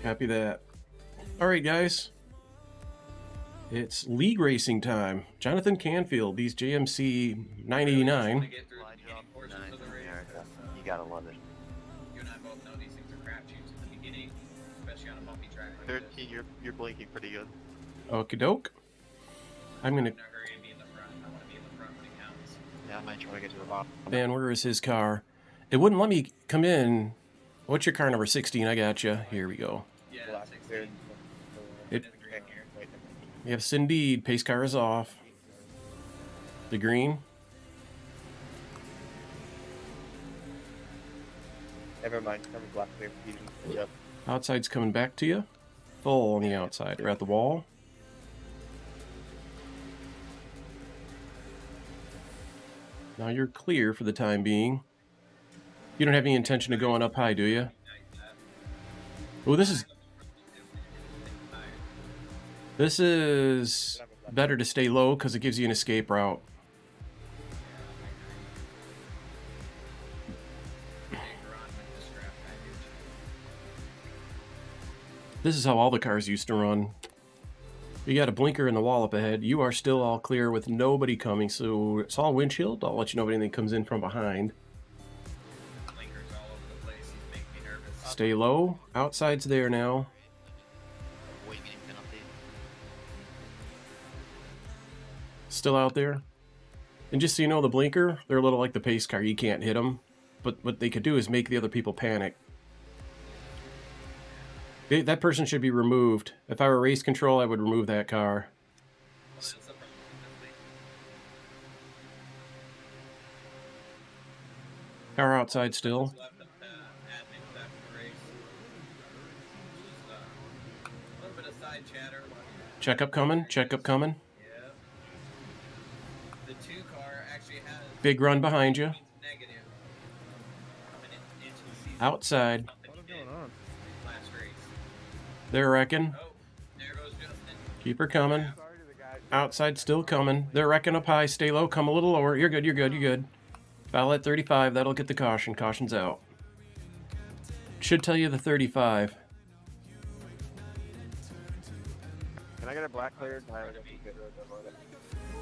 Copy that. All right, guys. It's league racing time. Johnathan Canfield, these JMC 989. You gotta love it. You and I both know these things are crapshoots in the beginning, especially on a bumpy track like 13, you're blinking pretty good. Okie doke. I'm gonna. I'm in a hurry to be in the front. I want to be in the front when it counts. Yeah, I might try to get to the bottom. Man, where is his car? It wouldn't let me come in. What's your car number? 16. I got you. Here we go. Yeah, 16. Yes, indeed. Pace car is off. The green. Never mind. Coming black clear. Yep. Outside's coming back to you. Full on the outside. We're at the wall. Now you're clear for the time being. You don't have any intention of going up high, do you? Oh, this is better to stay low because it gives you an escape route. This is how all the cars used to run. You got a blinker in the wall up ahead. You are still all clear with nobody coming, so it's all windshield. I'll let you know if anything comes in from behind. Blinkers all over the place. He's making me nervous. Stay low. Outside's there now. Still out there. And just so you know, the blinker, they're a little like the pace car. You can't hit them. But what they could do is make the other people panic. That person should be removed. If I were race control, I would remove that car. Car outside still. side, chatter. Checkup coming. Checkup coming. Yep. The 2 car actually has Big run behind you. negative coming into the season. Outside. What is going on? Last race. They're wrecking. Oh, there goes Johnathan. Keep her coming. Outside still coming. They're wrecking up high. Stay low. Come a little lower. You're good. You're good. You're good. Foul at 35. That'll get the caution. Caution's out. Should tell you the 35. Can I get a black cleared? Ooh,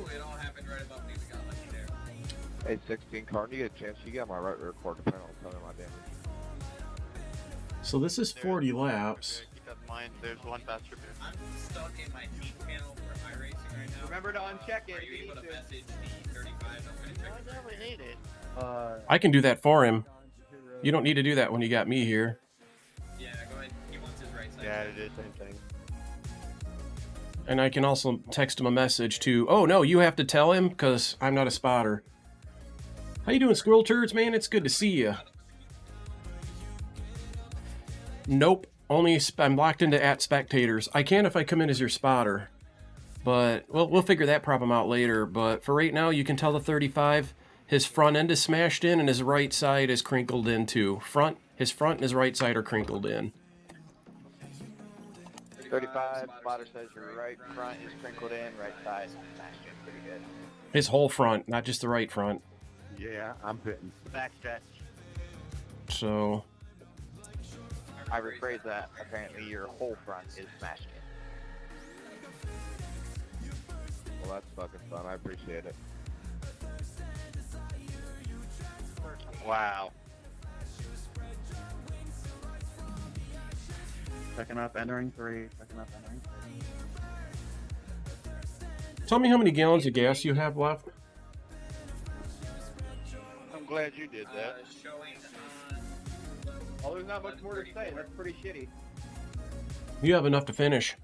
it all happened right above me. We got lucky there. Hey, 16 car, when you get a chance, you got my right rear quarter panel. Tell me my damage. So this is 40 laps. Keep that in mind. There's one faster bit. I'm stuck in my heat panel for iRacing right now. Remember to uncheck it. Are you able to message the 35? I'm gonna check I never hate it. I can do that for him. You don't need to do that when you got me here. Yeah, go ahead. He wants his right side. Yeah, it is same thing. And I can also text him a message to, oh no, you have to tell him because I'm not a spotter. How you doing, squirrel turds, man? It's good to see you. Nope. Only I'm locked into @spectators. I can if I come in as your spotter. But we'll figure that problem out later. But for right now, you can tell the 35, his front end is smashed in and his right side is crinkled in too. His front and his right side are crinkled in. 35, spotter says your right front is crinkled in, right side smashed in pretty good. His whole front, not just the right front. Yeah, I'm hitting. Back stretch. So I rephrase that. Apparently your whole front is smashed in. Well, that's fucking fun. I appreciate it. Wow. Checking up, entering 3. Checking up, entering 3. tell me how many gallons of gas you have left. I'm glad you did that. Showing on. Oh, there's not much more to say. That's pretty shitty. You have enough to finish.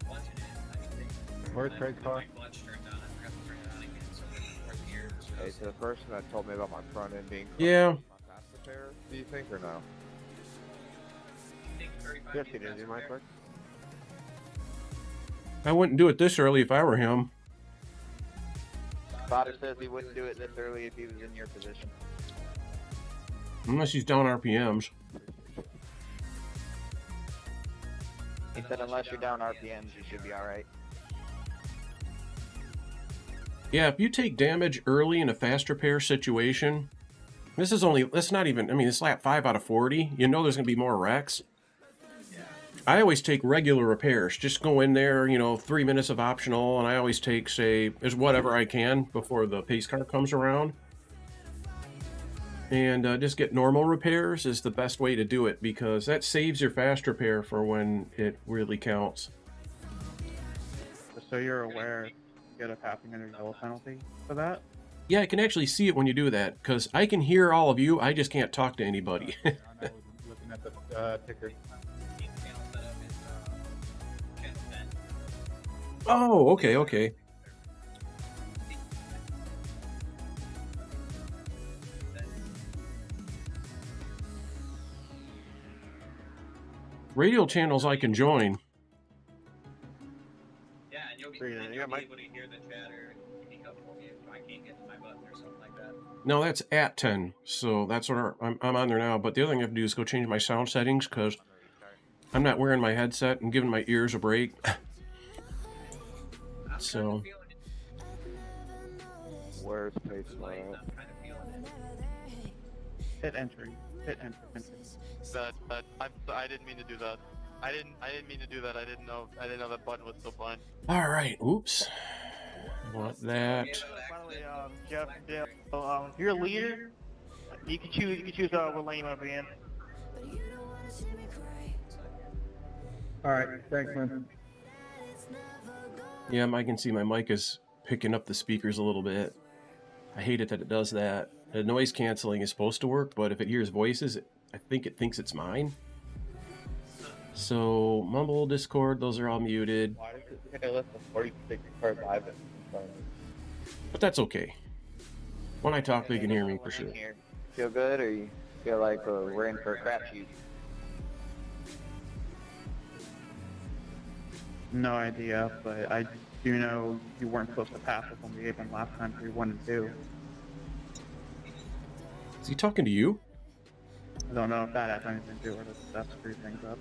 Clutching it. I think. Where's Craig's car? My clutch turned on. I forgot to turn it on again. So the fourth gear. Hey, so the person that told me about my front end being Yeah. my fast repair, do you think or no? I think 35 50 needs did you, faster Mike? repair. I wouldn't do it this early if I were him. Spotter says he wouldn't do it this early if he was in your position. Unless he's down RPMs. He said unless you're down RPMs, you should be alright. Yeah, if you take damage early in a fast repair situation, that's not even, I mean, it's lap 5 out of 40. You know there's going to be more wrecks. I always take regular repairs. Just go in there, 3 minutes of optional, and I always take, say, is whatever I can before the pace car comes around. And just get normal repairs is the best way to do it because that saves your fast repair for when it really counts. Just so you're aware, you get a passing under yellow penalty for that. Yeah, I can actually see it when you do that because I can hear all of you. I just can't talk to anybody. I was looking at the ticker. Heat panel setup is channel 10. Oh, okay. Radio channels I can join. Yeah, and you'll be, Pretty good. and Yeah, you'll be Mike. able to hear the chatter and speak up for me if I can't get to my button or something like that. No, that's at 10. So that's what I'm on there now. But the other thing I have to do is go change my sound settings because I'm not wearing my headset and giving my ears a break. I'm So- kind of feeling it. Where's pace Light, line? I'm kind of feeling it. Hit entry. Hit entry. I didn't mean to do that. I didn't mean to do that. I didn't know that button was still blind. All right. Oops. Want that. Finally, Jeff, Dale, you're a leader. You can choose what lane you want to be in. Alright, thanks, man. Yeah, I can see my mic is picking up the speakers a little bit. I hate it that it does that. The noise canceling is supposed to work, but if it hears voices, I think it thinks it's mine. So, Mumble, Discord, those are all muted. Why does it say less than 46 car live? But that's okay. When I talk, they can hear me for sure. Feel good, or you feel like we're in for a crapshoot? No idea, but I do know you weren't supposed to pass us on the apron last time for 1 and 2. Is he talking to you? I don't know if that has anything to do with it, but that screwed things up.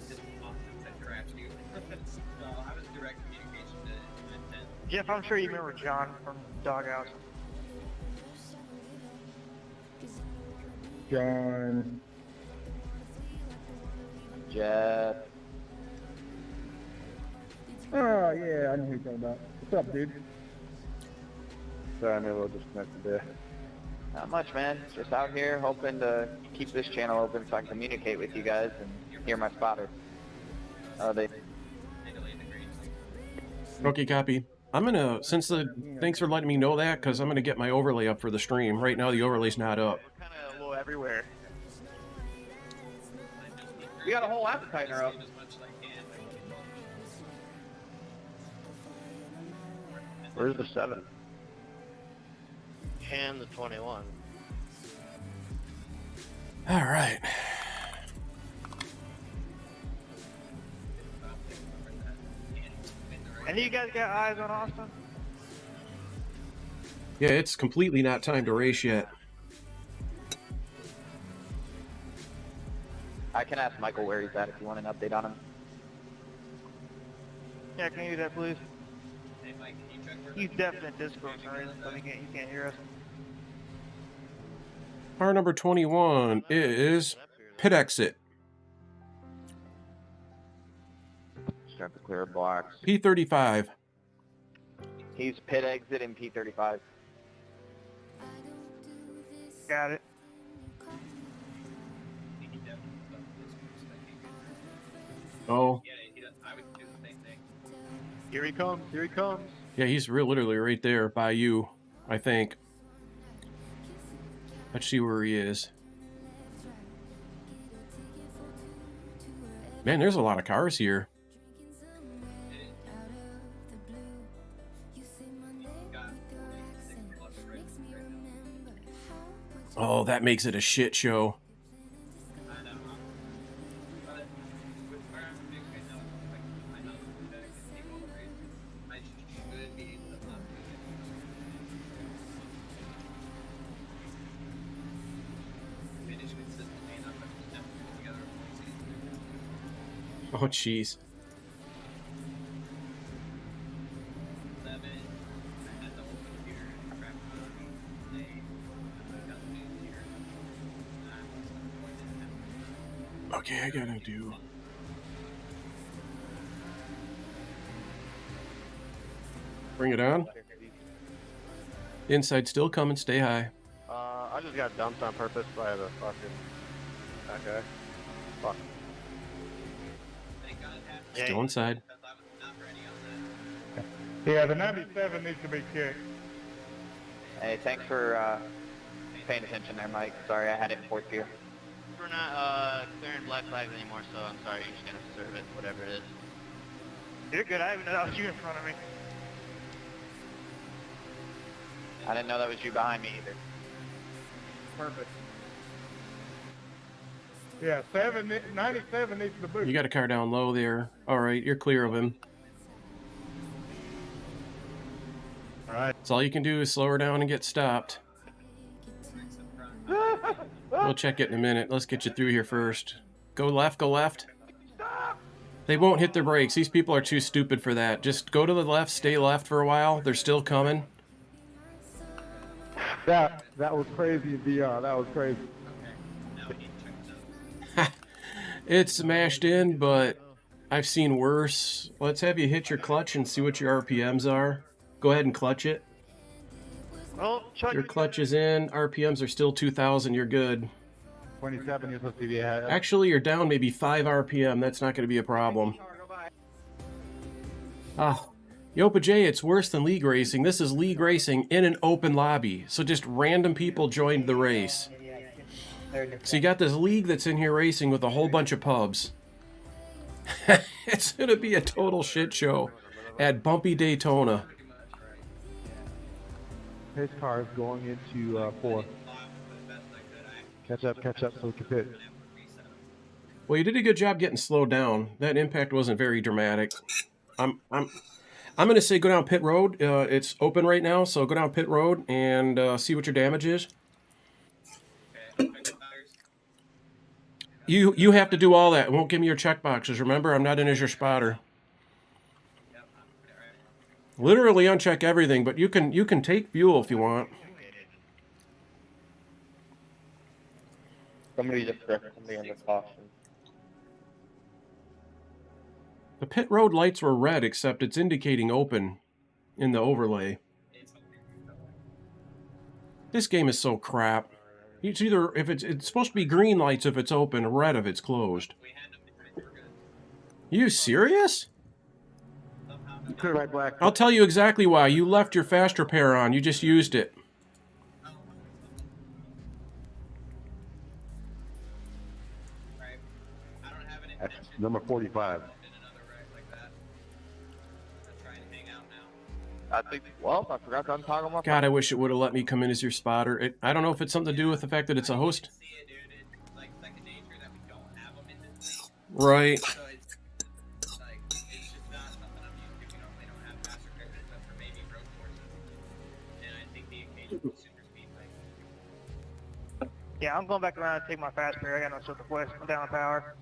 Just Austin said crap you. No, I was direct communication to Johnathan. Jeff, I'm sure you remember John from Doghouse. John. Jeff. Oh, yeah, I know who you're talking about. What's up, dude? Sorry, I'm a little disconnected there. Not much, man. Just out here hoping to keep this channel open so I can communicate with you guys and hear my spotter. Oh, they... They delayed the green light. Okay, copy. I'm gonna, thanks for letting me know that, because I'm gonna get my overlay up for the stream. Right now the overlay's not up. We're kind of a little everywhere. We got a whole appetizer up. Save as much as I can. Where's the 7? And the 21. All right. Any of you guys got eyes on Austin? Yeah, it's completely not time to race yet. I can ask Michael where he's at if you want an update on him. Yeah, can you do that, please? Hey, Mike, can you check where He's definitely in Discord, sorry, so he can't hear us. Car number 21 is pit exit. Start to clear a box. P35. He's pit exit in P35. Got it. Oh, Yeah, I would do the same thing. Here he comes, here he comes. yeah, he's literally right there by you, I think. Let's see where he is. Man, there's a lot of cars here. Oh, that makes it a shit show. I know. But with where I'm fixed right now, I know that I can take all the race. I should be able to not do it. Finish consistently enough that we can put together a full season. Oh, jeez. 11, I had to open here and crap today. I got the news here. Okay, I gotta do... Bring it on. Inside still coming, stay high. I just got dumped on purpose by the fucking... that guy. Fuck. Thank God it happened. Still inside. Because I was not ready on that. Yeah, the 97 needs to be kicked. Hey, thanks for paying attention there, Mike. Sorry, I had it in fourth gear. We're not clearing black flags anymore, so I'm sorry, you're just gonna serve it, whatever it is. You're good, I didn't know that was you in front of me. I didn't know that was you behind me either. Perfect. Yeah, 97 needs to boot. You got a car down low there. Alright, you're clear of him. Alright. That's all you can do is slow her down and get stopped. We'll check it in a minute. Let's get you through here first. Go left, go left. They won't hit their brakes. These people are too stupid for that. Just go to the left, stay left for a while. They're still coming. That was crazy in VR. That was crazy. It's smashed in, but I've seen worse. Let's have you hit your clutch and see what your RPMs are. Go ahead and clutch it. Well, Chuck, Your clutch is in. RPMs are still 2,000. You're good. 27, you're supposed to be ahead. Actually, you're down maybe 5 RPM. That's not going to be a problem. Ah, Yopa J, it's worse than league racing. This is league racing in an open lobby. So just random people joined the race. So you got this league that's in here racing with a whole bunch of pubs. It's going to be a total shit show at Bumpy Daytona. His car is going into 4. Catch up so we can pit. Well, you did a good job getting slowed down. That impact wasn't very dramatic. I'm gonna say go down pit road. It's open right now, so go down pit road and see what your damage is. Okay, check the tires. You have to do all that. It won't give me your check boxes. Remember, I'm not in as your spotter. Yep, I'm putting it right now. Literally uncheck everything, but you can take fuel if you want. Somebody just corrected somebody in the caution. The pit road lights were red, except it's indicating open in the overlay. It's okay. This game is so crap. It's either if it's supposed to be green lights if it's open, or red if it's closed. We had them. We're good. You serious? Somehow. Clear right black. I'll tell you exactly why. You left your fast repair on. You just used it. Right. I don't have an That's intention number 45. in another wreck like that. I'm trying to hang out now. I think. Well, I forgot to untoggle my. God, I wish it would have let me come in as your spotter. I don't know if it's something to do with the fact that it's a host. See it, dude. It's like second nature that we don't have them in this thing. Right. So it's like it's just not something I'm used to. We normally don't have fast repairs except for maybe road courses. And I think the occasional super speed thing. Yeah, I'm going back around and take my fast pair. I got no silver west. I'm down on power.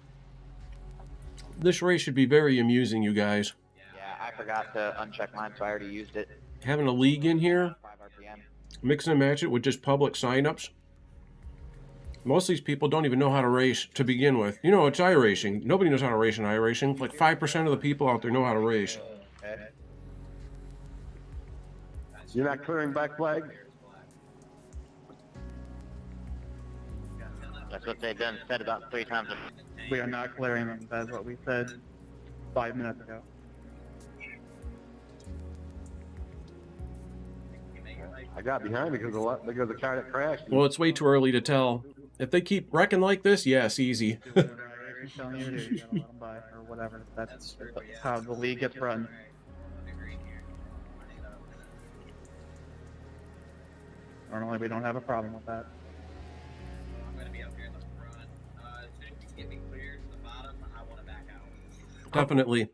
This race should be very amusing, you guys. Yeah, I forgot to uncheck mine, so I already used it. Having a league in here, 5 RPM. mix and match it with just public signups. Most of these people don't even know how to race to begin with. You know, it's iRacing. Nobody knows how to race in iRacing. Like 5% of the people out there know how to race. Okay. You're not clearing black flag? That's what they've done said about 3 times. We are not clearing them. That's what we said 5 minutes ago. I got behind because of the car that crashed. Well, it's way too early to tell. If they keep wrecking like this, yes, easy. Do whatever iRacing's telling you to do. You gotta let them by or whatever. That's how the league gets run. Normally, we don't have a problem with that. I'm gonna be up here in the front. As soon as you get me clear to the bottom, I want to back out. Definitely.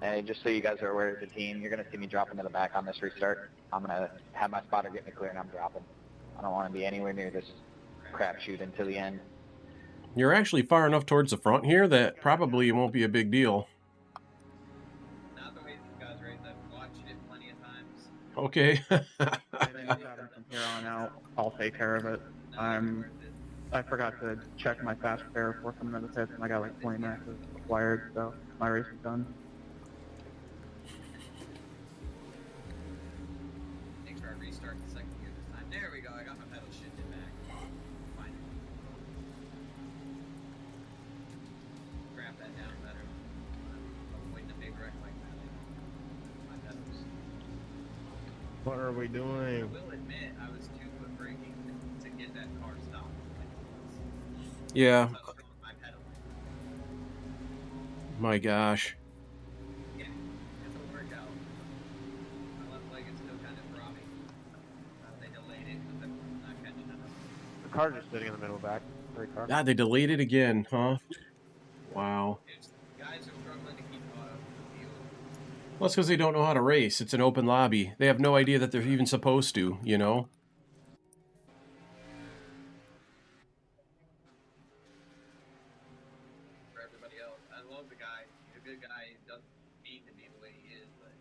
Hey, just so you guys are aware of the team, you're gonna see me dropping to the back on this restart. I'm gonna have my spotter get me clear and I'm dropping. I don't want to be anywhere near this crapshoot until the end. You're actually far enough towards the front here that probably it won't be a big deal. Not the way these guys race. I've watched it plenty of times. Okay. Anything that's happening from here on out, I'll take care of it. I forgot to check my fast repair before coming to the pits, and I got like 20 minutes required, so my race is done. Make sure I restart the second gear this time. There we go. I got my pedal shifted back. Fine. Grab that down better. Avoid the big wreck like that. My pedals. What are we I doing? will admit, I was 2-foot braking to get that car stopped. Yeah. So, my pedal. My gosh. Yeah, it'll work out. My left leg is still kind of throbbing. They delayed it because I'm not catching up. The car's just sitting in the middle back. Great car. God, they delayed it again, huh? Wow. Guys are struggling to keep caught up with the field. Well, it's because they don't know how to race. It's an open lobby. They have no idea that they're even supposed to, you know? For everybody else, I love the guy. He's a good guy. He doesn't mean to be the way he is, but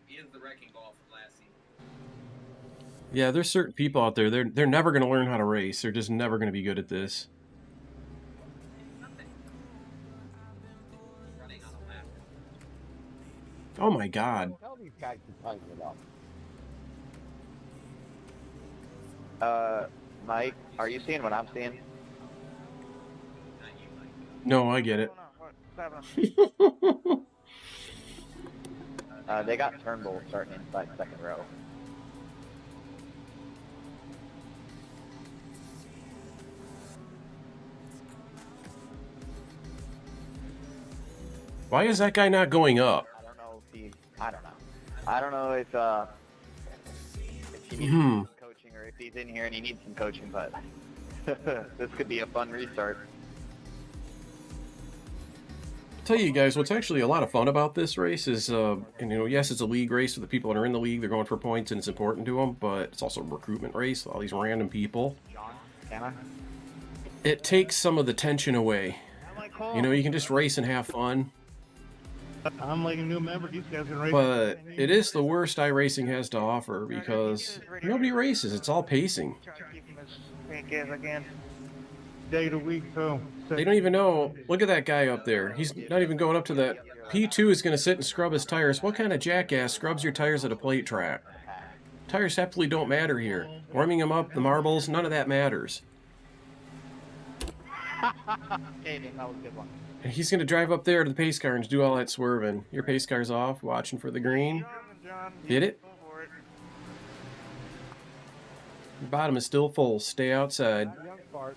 he is the wrecking ball from last season. Yeah, there's certain people out there, they're never going to learn how to race. They're just never going to be good at this. Running on a lap. Oh my god. Tell these guys to tighten it up. Mike, are you seeing what I'm seeing? Not you, Mike. No, I get it. What's happening? They got Turnbull starting inside second row. Why is that guy not going up? I don't know if he. I don't know. I don't know if he needs Hmm. coaching coaching, or if he's in here and he needs some coaching, but this could be a fun restart. Tell you guys, what's actually a lot of fun about this race is, and yes, it's a league race for the people that are in the league. They're going for points, and it's important to them. But it's also a recruitment race with all these random people. John, can I? It takes some of the tension away. You can just race and have fun. I'm like a new member. These guys can race. But it is the worst iRacing has to offer because nobody races. It's all pacing. Day of the week, too. They don't even know. Look at that guy up there. He's not even going up to that. P2 is going to sit and scrub his tires. What kind of jackass scrubs your tires at a plate track? Tires absolutely don't matter here. Warming them up, the marbles, none of that matters. Aiden, that was a good one. And he's going to drive up there to the pace car and do all that swerving. Your pace car's off, watching for the green. Hit it. Your bottom is still full. Stay outside. Young farts,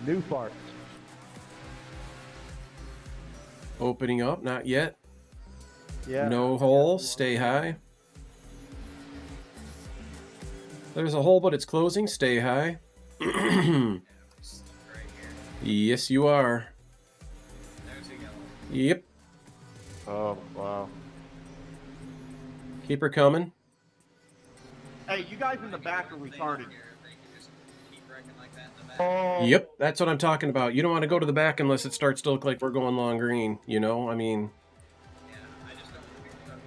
new farts. Opening up, not yet. Yeah. No hole, stay high. There's a hole, but it's closing. Stay high. Yes, you are. Yep. Oh, wow. Keep her coming. Hey, you guys in the back are retarded. Yep, that's what I'm talking about. You don't want to go to the back unless it starts to look like we're going long green. I mean...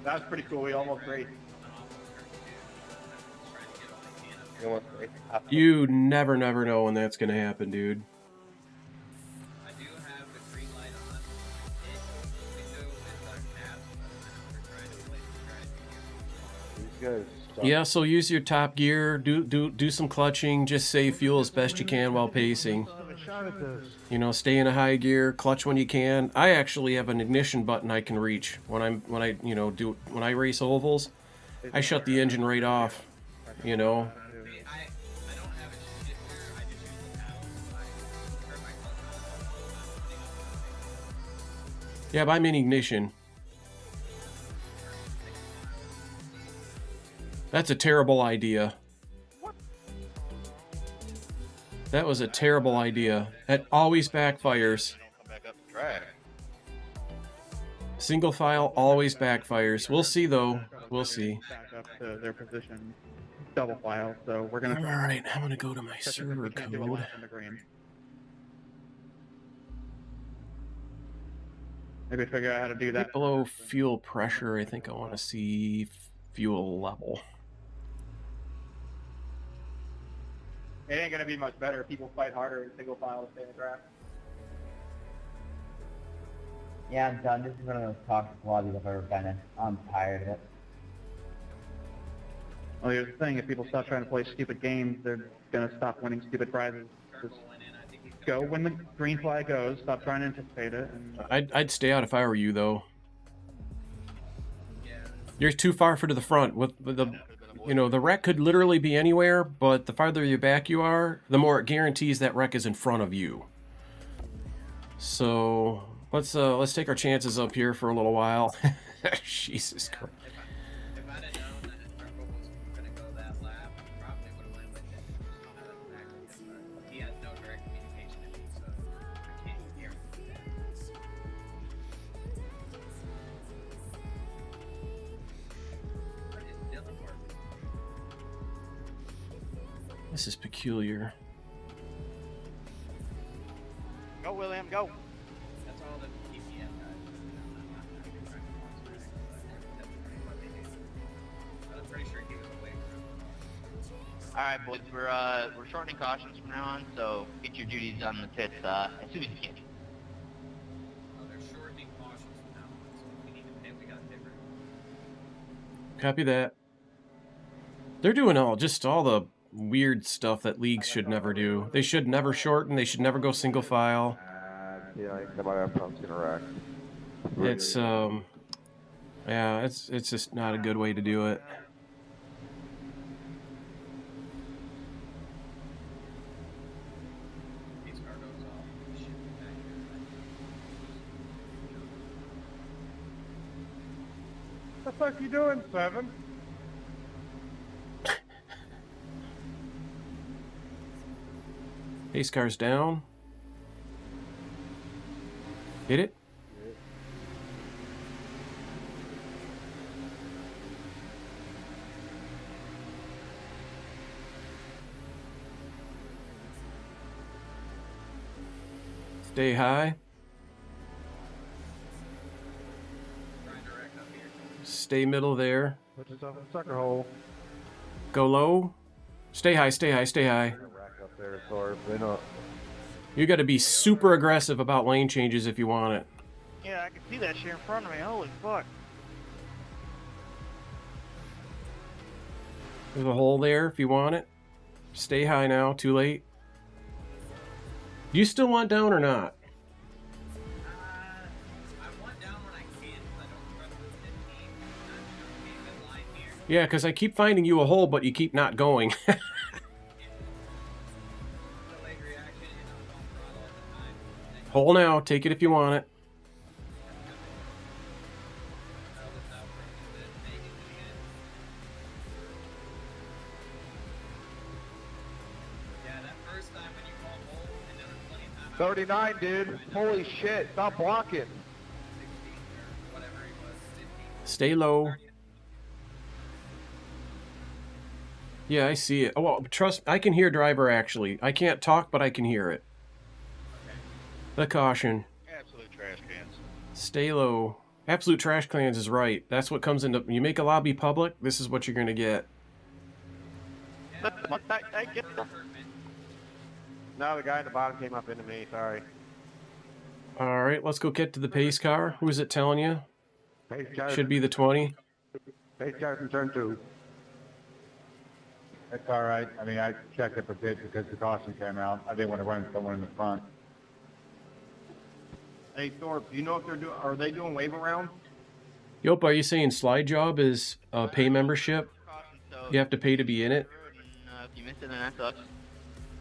That's pretty cool. We almost raced. You never know when that's going to happen, dude. I do have the green light on. It window is capped, but we're trying to place the strategy. These guys suck. Yeah, so use your top gear, do some clutching, just save fuel as best you can while pacing. Stay in a high gear, clutch when you can. I actually have an ignition button I can reach when I race ovals. I shut the engine right off, I don't have a shifter, I just use the paddle. I turn my clutch on. Yeah, but I'm in ignition. That's a terrible idea. That was a terrible idea. That always backfires. Come back up the track. Single file always backfires. We'll see, though. We'll see. Back up to their position, double file. So we're gonna. All right, I'm gonna go to my server Can't do a code. lap in the green. Maybe figure out how to do that. Right below fuel pressure, I think I want to see fuel level. It ain't gonna be much better if people fight harder in single file to stay in the track. Yeah, I'm done. This is one of those toxic lobbies I've ever been in. I'm tired of it. Well, here's the thing: if people stop trying to play stupid games, they're gonna stop winning stupid prizes. Just go when the green flag goes. Stop trying to anticipate it. And I'd stay out if I were you, though. You're too far to the front. With the wreck could literally be anywhere, but the farther you back you are, the more it guarantees that wreck is in front of you. So let's take our chances up here for a little while. Jesus Christ. If I'd have known that Purple was going to go that lap, probably would have went with it. But he has no direct communication to me, so I can't guarantee that. What is Dylan working? This is peculiar. Go, William, go. That's all the PPM guys. That's what they do. I'm pretty sure he was away from. All right, boys, we're shortening cautions from now on, so get your duties on the pits as soon as you can. They're shortening cautions from now on, so if we need to pit, we got to pit right. Copy that. They're doing all the weird stuff that leagues should never do. They should never shorten. They should never go single file. Yeah, nobody have pump's gonna wreck. It's yeah, it's just not a good way to do it. These car goes off. Shit, back What the fuck you doing, Seven? Pace car's down. Hit it. Stay high. Stay middle there. Put yourself in a sucker hole. Go low. Stay high, stay high, stay high. Rack up there, sorry, clean up. You got to be super aggressive about lane changes if you want it. Yeah, I can see that shit in front of me. Holy fuck. There's a hole there if you want it. Stay high now, too late. Do you still want down or not? I want down when I can, but I don't trust the 15. I'm being in line here. Yeah, because I keep finding you a hole, but you keep not going. Delayed reaction, and I'm on throttle at the time. Hole now, take it if you want it. Yeah, that first time when you called hole, and there was plenty of time. 39, dude. Holy shit, stop blocking. 16 or whatever it was, 15. Stay low. Yeah, I see it. Oh, well, trust, I can hear driver actually. I can't talk, but I can hear it. The caution. Absolute trash cans. Stay low. Absolute trash cans is right. That's what comes into... You make a lobby public, this is what you're going to get. No, the guy at the bottom came up into me, sorry. Alright, let's go get to the pace car. Who is it telling you? Pace car's Should be the 20. Pace car's in turn 2. That's alright. I mean, I checked it a bit because the caution came out. I didn't want to run someone in the front. Hey, Thorpe, do you know if are they doing wave around? Yep, are you saying SLiDe job is a pay membership? You have to pay to be in it? If you missed it, then that sucks.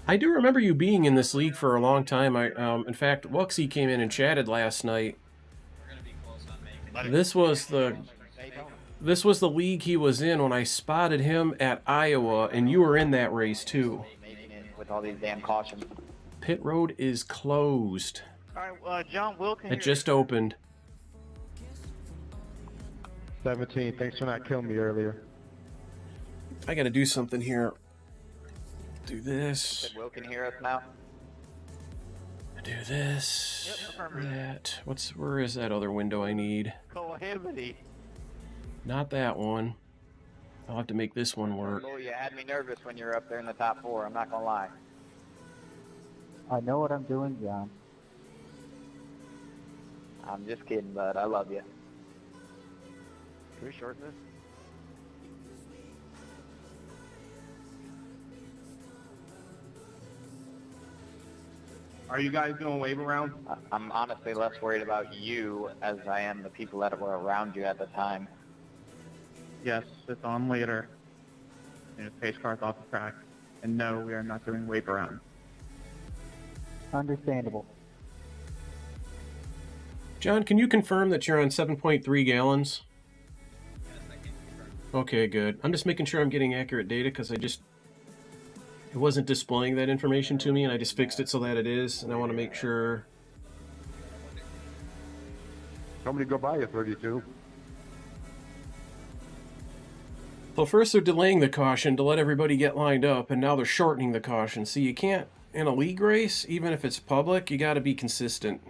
I do remember you being in this league for a long time. In fact, Wuxie came in and chatted last night. We're gonna be close on making. This was the league he was in when I spotted him at Iowa, and you were in that race too. Making it with all these damn cautions. Pit road is closed. Alright, John Wilkins. It just opened. 17, thanks for not killing me earlier. I gotta do something here. Do this. Will can hear us now. Do this. Yep, affirmative. That. Where is that other window I need? Calamity. Not that one. I'll have to make this one work. Oh, you had me nervous when you were up there in the top 4. I'm not gonna lie. I know what I'm doing, John. I'm just kidding, bud. I love you. Can we shorten this? Are you guys doing wave around? I'm honestly less worried about you as I am the people that were around you at the time. Yes, it's on later. And the pace car's off the track. And no, we are not doing wave around. Understandable. John, can you confirm that you're on 7.3 gallons? Yes, I can confirm. Okay, good. I'm just making sure I'm getting accurate data because it wasn't displaying that information to me, and I just fixed it so that it is, and I want to make sure. Somebody go buy you 32. Well, first they're delaying the caution to let everybody get lined up, and now they're shortening the caution. See, you can't, in a league race, even if it's public, you got to be consistent,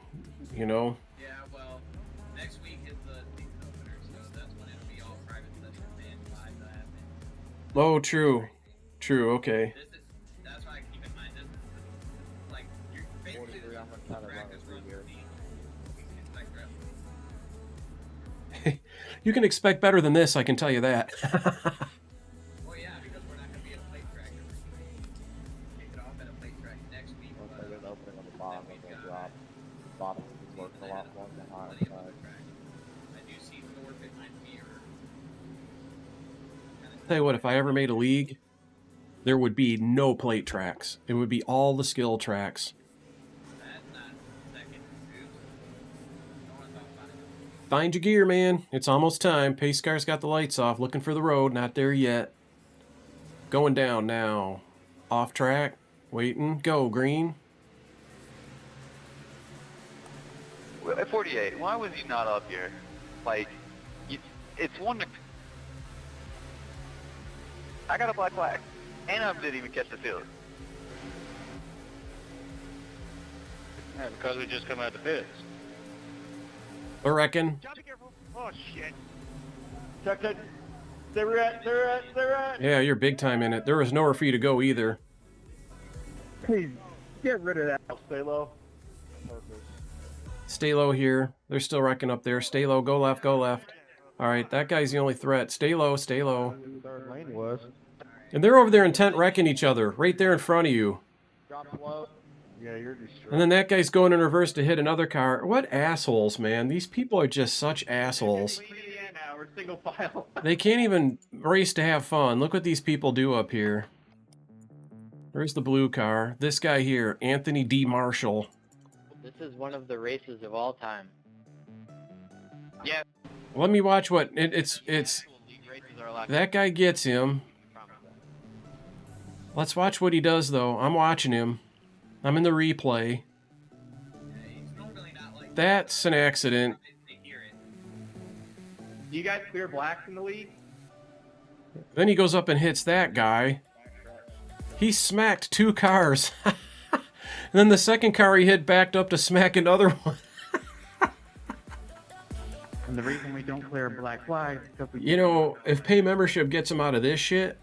you know? Yeah, well, next week is the season opener, so that's when it'll be all private session and live that happen. Oh, true. True, okay. That's why I keep in mind this is like you're basically this is practice run routine. We can expect wrestling. You can expect better than this, I can tell you that. Well, yeah, because we're not going to be at a plate track every week. Kick it off at a plate track next week. There's an opening on the bottom of the drop. Bottom works a lot more than high Plenty of side. other tracks. I do see Thor behind me or Tell you what, if I ever made a league, there would be no plate tracks. It would be all the skill tracks. that's not second. Oops. Don't want to talk about it. Find your gear, man. It's almost time. Pace car's got the lights off, looking for the road. Not there yet. Going down now. Off track. Waiting. Go, green. At 48, why was he not up here? Like, it's one to... I got a black flag. And I didn't even catch the field. Yeah, because we just come out the pits. I reckon. John, be careful. Oh, shit. Check that. They're at. Yeah, you're big time in it. There was nowhere for you to go either. Please, get rid of that. I'll stay low. Stay low here. They're still wrecking up there. Stay low. Go left. Go left. All right, that guy's the only threat. Stay low. Stay low. Third lane was. And they're over there intent wrecking each other right there in front of you. Drop low. Yeah, you're destroyed. And then that guy's going in reverse to hit another car. What assholes, man. These people are just such assholes. We're single file. They can't even race to have fun. Look what these people do up here. Where's the blue car? This guy here, Anthony D. Marshall. This is one of the races of all time. Yeah. Let me watch what it's. That guy gets him. Let's watch what he does, though. I'm watching him. I'm in the replay. That's an accident. Do you guys clear blacks in the league? Then he goes up and hits that guy. He smacked 2 cars. And then the second car he hit backed up to smack another one. And the reason we don't clear black flags is because we... You know, if pay membership gets them out of this shit,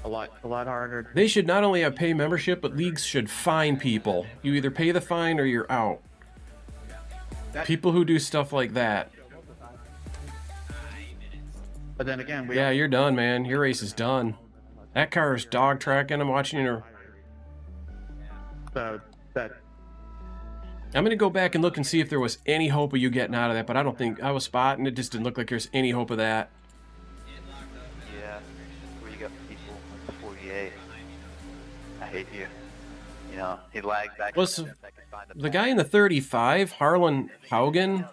a lot harder. they should not only have pay membership, but leagues should fine people. You either pay the fine or you're out. People who do stuff like that. But then again, we Yeah, you're done, man. Your race is done. That car is dog tracking. I'm watching her. So that I'm going to go back and look and see if there was any hope of you getting out of that, but I don't think I was spotting. It just didn't look like there's any hope of that. Yeah, where you got people at 48. I hate you. You know, he lagged back. Was the guy in the 35, Harlan Haugen?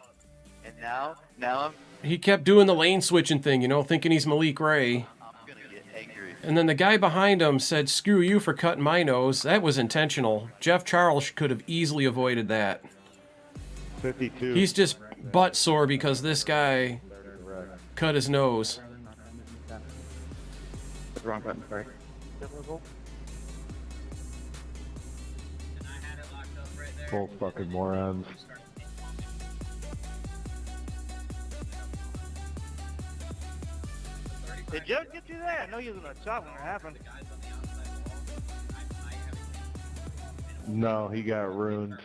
And now I'm He kept doing the lane switching thing, you know, thinking he's Malik Ray. gonna get angry. And then the guy behind him said, "Screw you for cutting my nose." That was intentional. Jeff Charles could have easily avoided that. 52. He's just butt sore because this guy cut his nose. the wrong button, sorry. Both fucking morons. Did Joe get you that? I know you was in a shot when it happened. No, he got ruined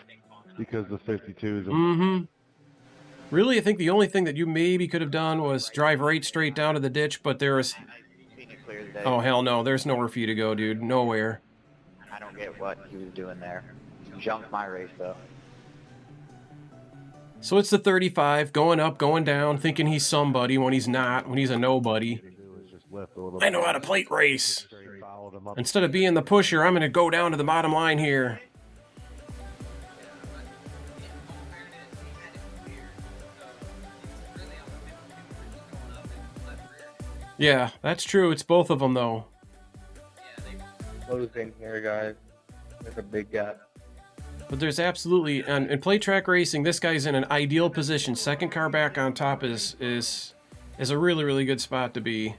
because the 52s. Mm-hmm. Really, I think the only thing that you maybe could have done was drive right straight down to the ditch, but there was... Oh, hell no. There's nowhere for you to go, dude. Nowhere. I don't get what he was doing there. Jumped my race, though. So it's the 35, going up, going down, thinking he's somebody when he's not, when he's a nobody. I know how to plate race. Instead of being the pusher, I'm going to go down to the bottom line here. Yeah, that's true. It's both of them, though. Closing here, guys. There's a big gap. But there's absolutely... And in play track racing, this guy's in an ideal position. Second car back on top is a really, really good spot to be.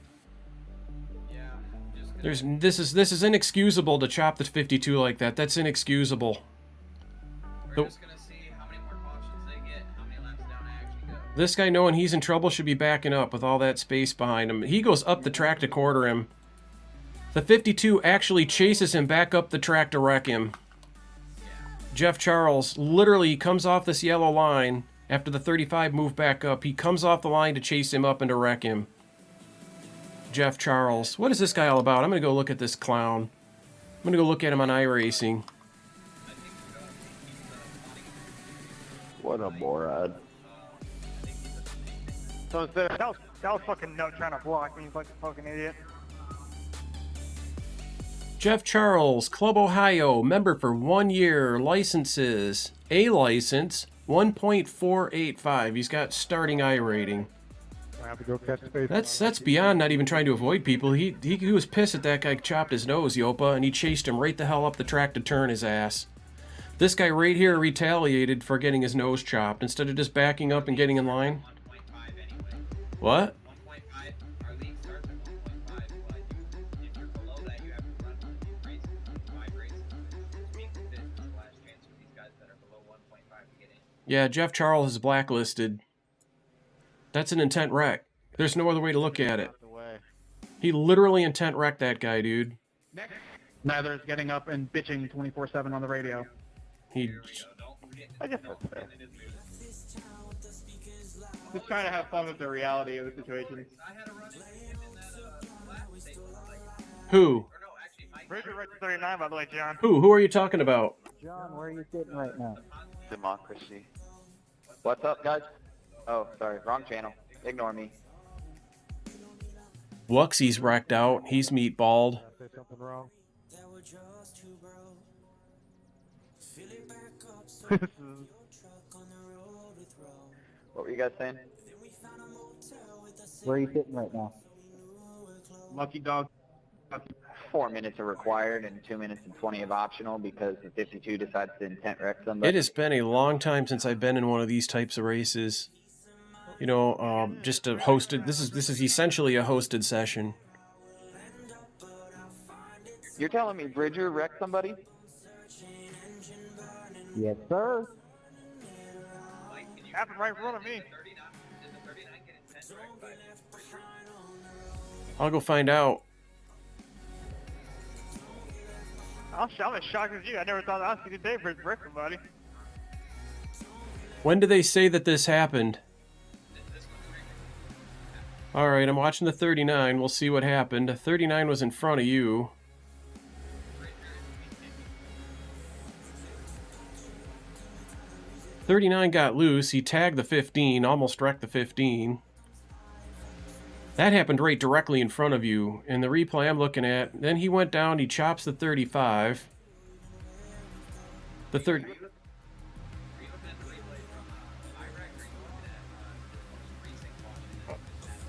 This is inexcusable to chop the 52 like that. That's inexcusable. We're just gonna see how many more cautions they get, how many laps down I actually go. This guy, knowing he's in trouble, should be backing up with all that space behind him. He goes up the track to quarter him. The 52 actually chases him back up the track to wreck him. Jeff Charles literally comes off this yellow line after the 35 moved back up. He comes off the line to chase him up and to wreck him. Jeff Charles. What is this guy all about? I'm going to go look at this clown. I'm going to go look at him on iRacing. What a moron. So that was fucking no trying to block me, you fucking idiot. Jeff Charles, Club Ohio, member for 1 year, licenses, A license, 1.485. He's got starting I rating. have to go catch the face. That's beyond not even trying to avoid people. He was pissed that that guy chopped his nose, Yopa, and he chased him right the hell up the track to turn his ass. This guy right here retaliated for getting his nose chopped instead of just backing up and getting in line. What? 1.5, our league starts at 1.5, but if you're below that, you have to run 5 races. Being fit is the last chance for these guys that are below 1.5 to get in. Yeah, Jeff Charles is blacklisted. That's an intent wreck. There's no other way to look at it. He literally intent wrecked that guy, dude. Neither is getting up and bitching 24/7 on the radio. He... I guess that's fair. Just trying to have fun with the reality of the situation. Who? Bridger right to 39, by the way, John. Who are you talking about? John, where are you sitting right now? Democracy. What's up, guys? Oh, sorry, wrong channel. Ignore me. Wuxie's wrecked out. He's meatballed. Say something wrong. What were you guys saying? Where are you sitting right now? Lucky dog. 4 minutes are required and 2 minutes and 20 of optional because the 52 decides to intent wreck somebody. It has been a long time since I've been in one of these types of races. You know, just a hosted. This is essentially a hosted session. You're telling me Bridger wrecked somebody? Yes, sir. Happened right in front of me. I'll go find out. I'm as shocked as you. I never thought I'd see the day for wreck somebody. When did they say that this happened? Alright, I'm watching the 39. We'll see what happened. The 39 was in front of you. '39 got loose. He tagged the 15, almost wrecked the 15. That happened right directly in front of you. In the replay I'm looking at, then he went down, he chops the 35. The third...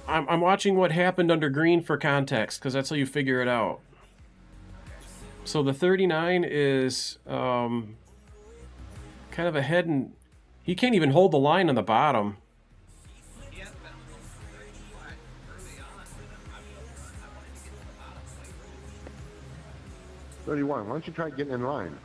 I'm watching what happened under green for context, because that's how you figure it out. So the 39 is kind of ahead, and he can't even hold the line on the bottom. 31. Why don't you try getting in line?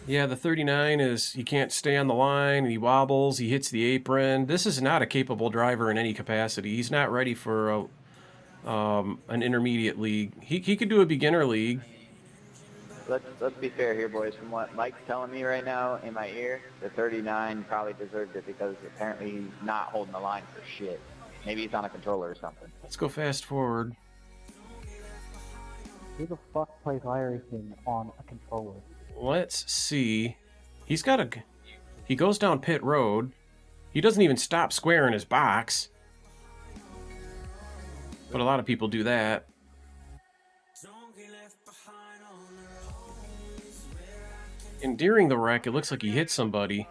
Yeah, the 39 is, he can't stay on the line, he wobbles, he hits the apron. This is not a capable driver in any capacity. He's not ready for an intermediate league. He could do a beginner league. Let's be fair here, boys. From what Mike's telling me right now in my ear, the 39 probably deserved it because apparently he's not holding the line for shit. Maybe he's on a controller or something. Let's go fast forward. Who the fuck plays iRacing on a controller? Let's see. He's got a... He goes down pit road. He doesn't even stop square in his box. But a lot of people do that. And during the wreck, it looks like he hit somebody.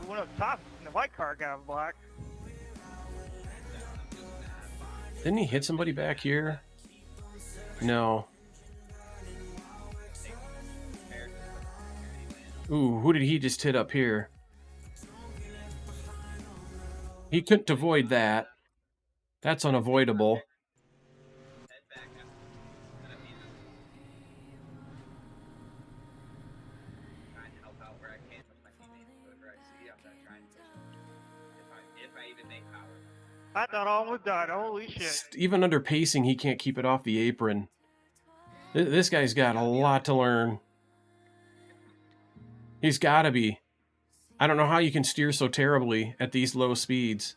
The one up top in the white car got black. Didn't he hit somebody back here? No. Ooh, who did he just hit up here? He couldn't avoid that. That's unavoidable. I thought I almost died. Holy shit. Even under pacing, he can't keep it off the apron. This guy's got a lot to learn. He's got to be. I don't know how you can steer so terribly at these low speeds.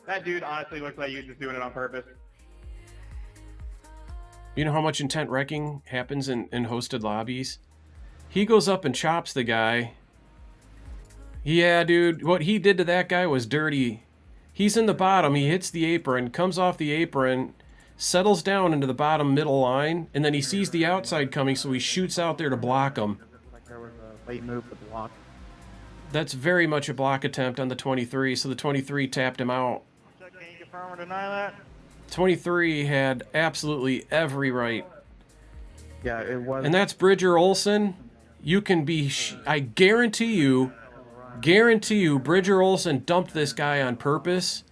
That dude honestly looks like he was just doing it on purpose. You know how much intent wrecking happens in hosted lobbies? He goes up and chops the guy. Yeah, dude, what he did to that guy was dirty. He's in the bottom, he hits the apron, comes off the apron, settles down into the bottom middle line, and then he sees the outside coming, so he shoots out there to block him. Like there was a late move to block. That's very much a block attempt on the 23, so the 23 tapped him out. Can you confirm or deny that? 23 had absolutely every right. Yeah, it was. And that's Bridger Olson. You can be... I guarantee you, Bridger Olson dumped this guy on purpose.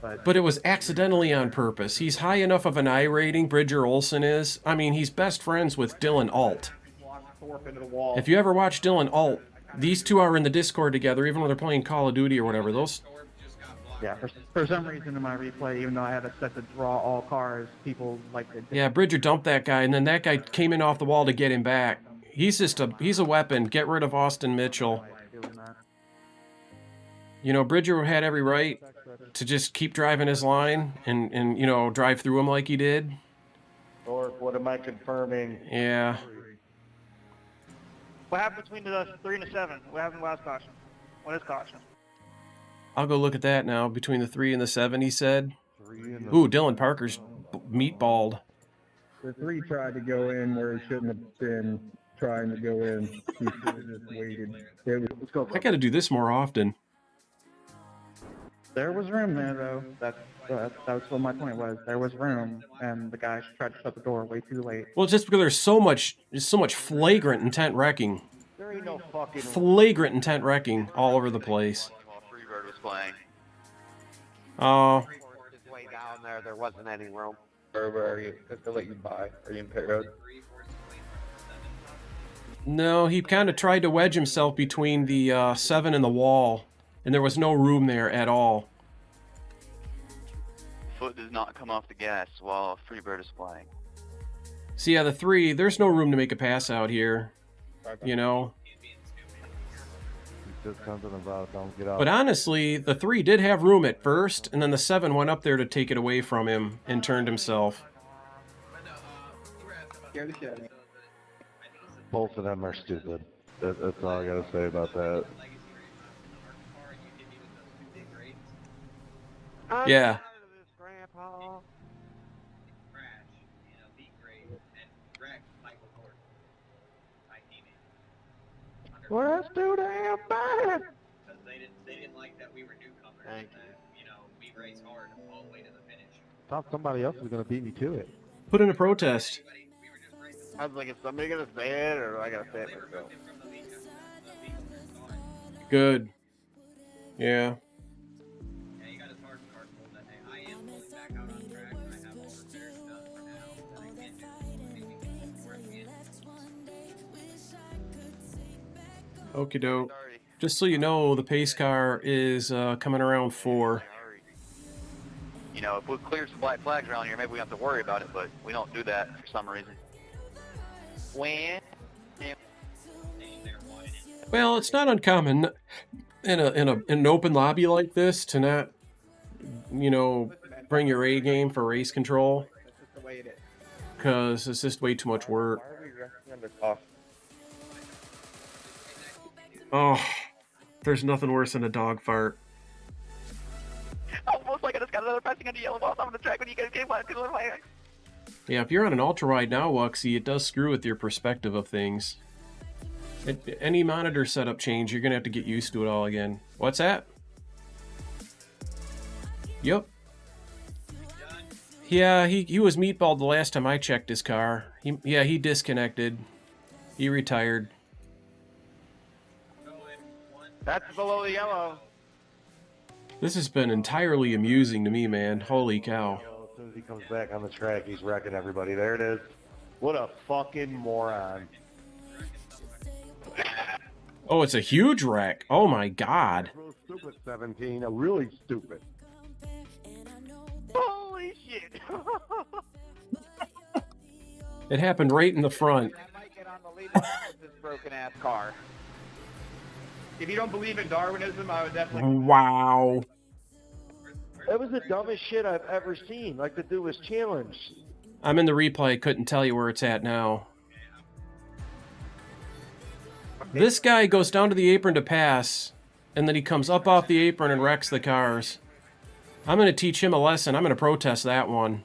But it was accidentally on purpose. He's high enough of an I rating, Bridger Olson is. I mean, he's best friends with Dylan Alt. If you ever watch Dylan Alt, these two are in the Discord together, even when they're playing Call of Duty or whatever. Those... Yeah, for some reason in my replay, even though I had it set to draw all cars, people like to... Yeah, Bridger dumped that guy, and then that guy came in off the wall to get him back. He's a weapon. Get rid of Austin Mitchell. You know, Bridger had every right to just keep driving his line and you know, drive through him like he did. Or what am I confirming? Yeah. What happened between the 3 and the 7? What happened last caution? What is caution? I'll go look at that now. Between the 3 and the 7, he said. Ooh, Dylan Parker's meatballed. The 3 tried to go in where he shouldn't have been trying to go in. He should have just waited. Let's go. I got to do this more often. There was room there, though. That's what my point was. There was room, and the guy tried to shut the door way too late. Well, just because there's so much flagrant intent wrecking. There ain't no fucking... Flagrant intent wrecking all over the place. Freebird was playing. Oh. Way down there, there wasn't any room. Where are you? To let you by. Are you in pit road? No, he kind of tried to wedge himself between the 7 and the wall, and there was no room there at all. Foot does not come off the gas while Freebird is flying. See, yeah, the 3, there's no room to make a pass out here. You know? Just something about don't get out. But honestly, the 3 did have room at first, and then the 7 went up there to take it away from him and turned himself. Both of them are stupid. That's all I gotta say about that. Yeah. Well, that's too damn bad. Because they didn't like that we were newcomers. Thank you know, we race hard all the way to the finish. Thought somebody else was gonna beat me to it. Put in a protest. I was like, is somebody gonna say it, or I gotta say it myself? Good. Yeah. Okie doke. Just so you know, the pace car is coming around 4. You know, if we clear some black flags around here, maybe we have to worry about it, but we don't do that for some reason. When? Well, it's not uncommon in an open lobby like this to not, you know, bring your A game for race control. Because it's just way too much work. Oh, there's nothing worse than a dog fart. Almost like I just got another passing on the yellow balls on the track when you guys came on. Yeah, if you're on an ultra-wide now, Wuxie, it does screw with your perspective of things. Any monitor setup change, you're going to have to get used to it all again. What's that? Yep. Yeah, he was meatballed the last time I checked his car. He disconnected. He retired. That's below the yellow. This has been entirely amusing to me, man. Holy cow. As soon as he comes back on the track, he's wrecking everybody. There it is. What a fucking moron. Oh, it's a huge wreck. Oh my god. Real stupid 17. A really stupid. Holy shit. It happened right in the front. I might get on the lead with this broken ass car. If you don't believe in Darwinism, I would definitely... Wow. That was the dumbest shit I've ever seen. Like to do his challenge. I'm in the replay. Couldn't tell you where it's at now. This guy goes down to the apron to pass, and then he comes up off the apron and wrecks the cars. I'm going to teach him a lesson. I'm going to protest that one.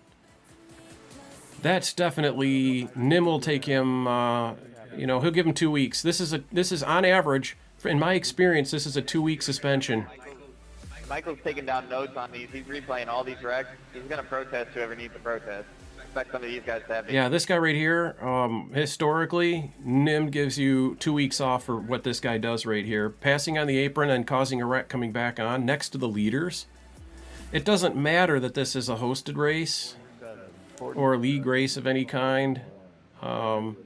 That's definitely... Nim will take him, you know, he'll give him 2 weeks. This is on average In my experience, this is a 2-week suspension. Michael's taking down notes on these. He's replaying all these wrecks. He's going to protest whoever needs to protest. Expect some of these guys to have Yeah, this guy right here, historically, NIM gives you 2 weeks off for what this guy does right here. Passing on the apron and causing a wreck coming back on next to the leaders. It doesn't matter that this is a hosted race or a league race of any kind. 17.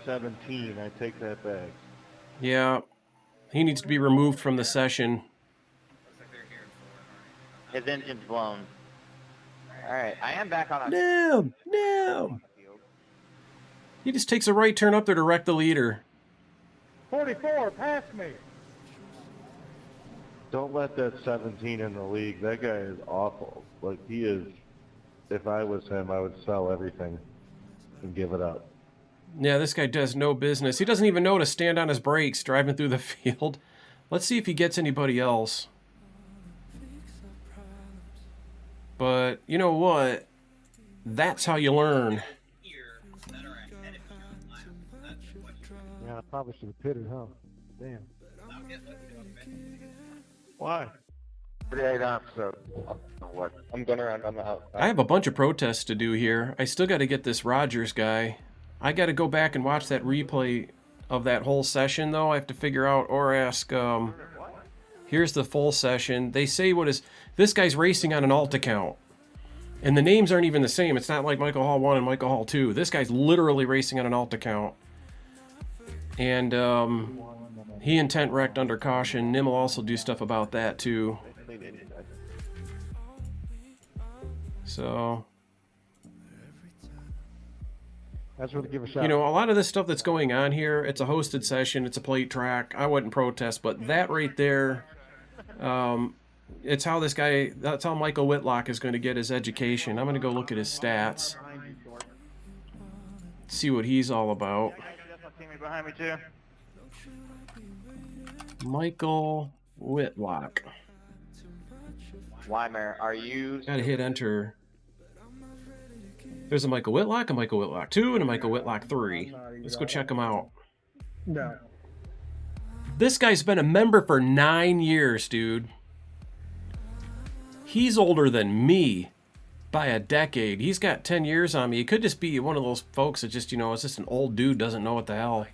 I take that back. Yeah, he needs to be removed from the session. His engine's blown. Alright, I am back on a... No! He just takes a right turn up there to wreck the leader. 44, pass me. Don't let that 17 in the league. That guy is awful. Like, he is... If I was him, I would sell everything and give it up. Yeah, this guy does no business. He doesn't even know to stand on his brakes driving through the field. Let's see if he gets anybody else. But, you know what? That's how you learn. Yeah, I probably should have pitted, huh? Damn. Why? 48 amps, so what? I'm going around on the outside. I have a bunch of protests to do here. I still got to get this Rogers guy. I got to go back and watch that replay of that whole session, though. I have to figure out or ask, here's the full session. They say what is... This guy's racing on an alt account. And the names aren't even the same. It's not like Michael Hall 1 and Michael Hall 2. This guy's literally racing on an alt account. And he intent wrecked under caution. Nim will also do stuff about that, too. So... That's what to give a shot. You know, a lot of this stuff that's going on here, it's a hosted session, it's a plate track. I wouldn't protest, but that right there, it's how this guy, that's how Michael Whitlock is going to get his education. I'm going to go look at his stats, see what he's all about. Behind me too. Michael Whitlock. Weimer, are you... Gotta hit enter. There's a Michael Whitlock, a Michael Whitlock 2, and a Michael Whitlock 3. Let's go check them out. No. This guy's been a member for 9 years, dude. He's older than me by a decade. He's got 10 years on me. He could just be one of those folks that just, you know, is just an old dude, doesn't know what the hell.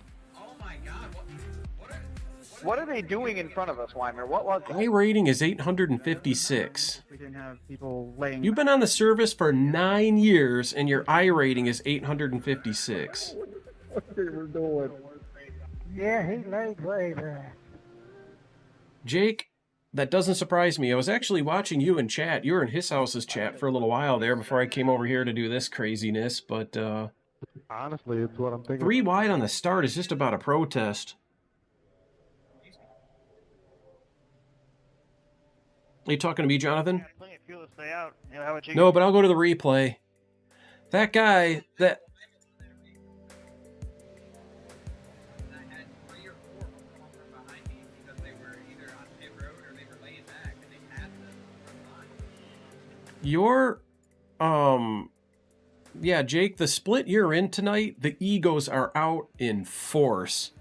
What are they doing in front of us, Weimer? What was it? My rating is 856. We didn't have people laying... You've been on the service for 9 years, and your I rating is 856. What they were doing. Yeah, he laid way there. Jake, that doesn't surprise me. I was actually watching you in chat. You were in his house's chat for a little while there before I came over here to do this craziness, but honestly, it's what I'm thinking. 3 wide on the start is just about a protest. Are you talking to me, Jonathan? Plenty of fuel to stay out. You know, how about you? No, but I'll go to the replay. That guy, that... Your, yeah, Jake, the split you're in tonight, the egos are out in force.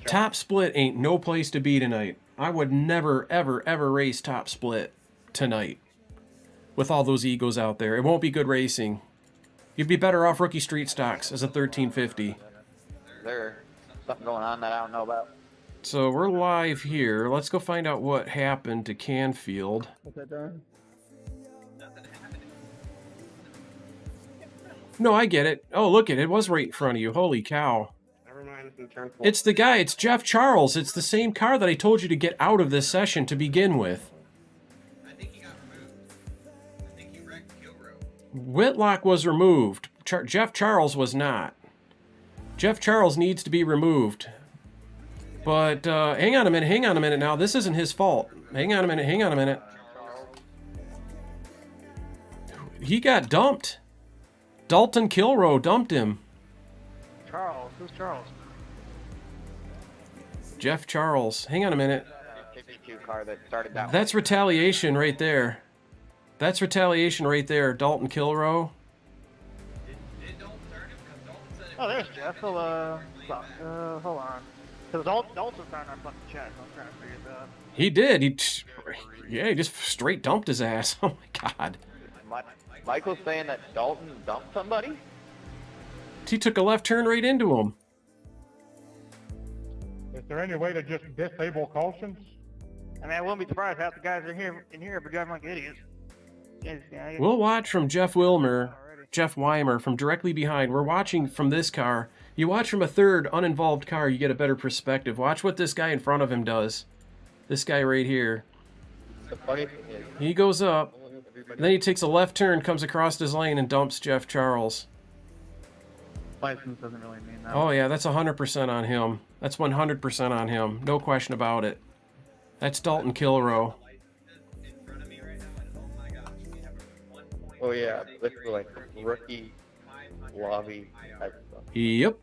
Top split ain't no place to be tonight. I would never, ever, ever race top split tonight with all those egos out there. It won't be good racing. You'd be better off rookie street stocks as a 1350. There's something going on that I don't know about. So we're live here. Let's go find out what happened to Canfield. What's that done? No, I get it. Oh, look it was right in front of you. Holy cow. It's the guy. It's Jeff Charles. It's the same car that I told you to get out of this session to begin with. I think he got removed. I think he wrecked Kilrow. Whitlock was removed. Jeff Charles was not. Jeff Charles needs to be removed. But hang on a minute now. This isn't his fault. Hang on a minute. He got dumped. Dalton Kilrow dumped him. Charles. Who's Charles? Jeff Charles. Hang on a minute. 52 car that started that That's retaliation right there. Dalton Kilrow. Did Dalton turn him? Because Dalton said Oh, there's Jeff. Hold on. Because Dalton found our fucking chat, so I'm trying to figure it out. He did. He just straight dumped his ass. Oh my god. Michael's saying that Dalton dumped somebody? He took a left turn right into him. Is there any way to just disable cautions? I mean, I wouldn't be surprised if half the guys in here are driving like idiots. Yeah, We'll watch from Jeff Weimer from directly behind. We're watching from this car. You watch from a third uninvolved car, you get a better perspective. Watch what this guy in front of him does. This guy right here. The funny thing is, He goes up, then he takes a left turn, comes across his lane, and dumps Jeff Charles. License doesn't really mean that. Oh yeah, that's 100% on him. That's 100% on him. No question about it. That's Dalton Kilrow. oh yeah, this is like rookie lobby type stuff. Yep.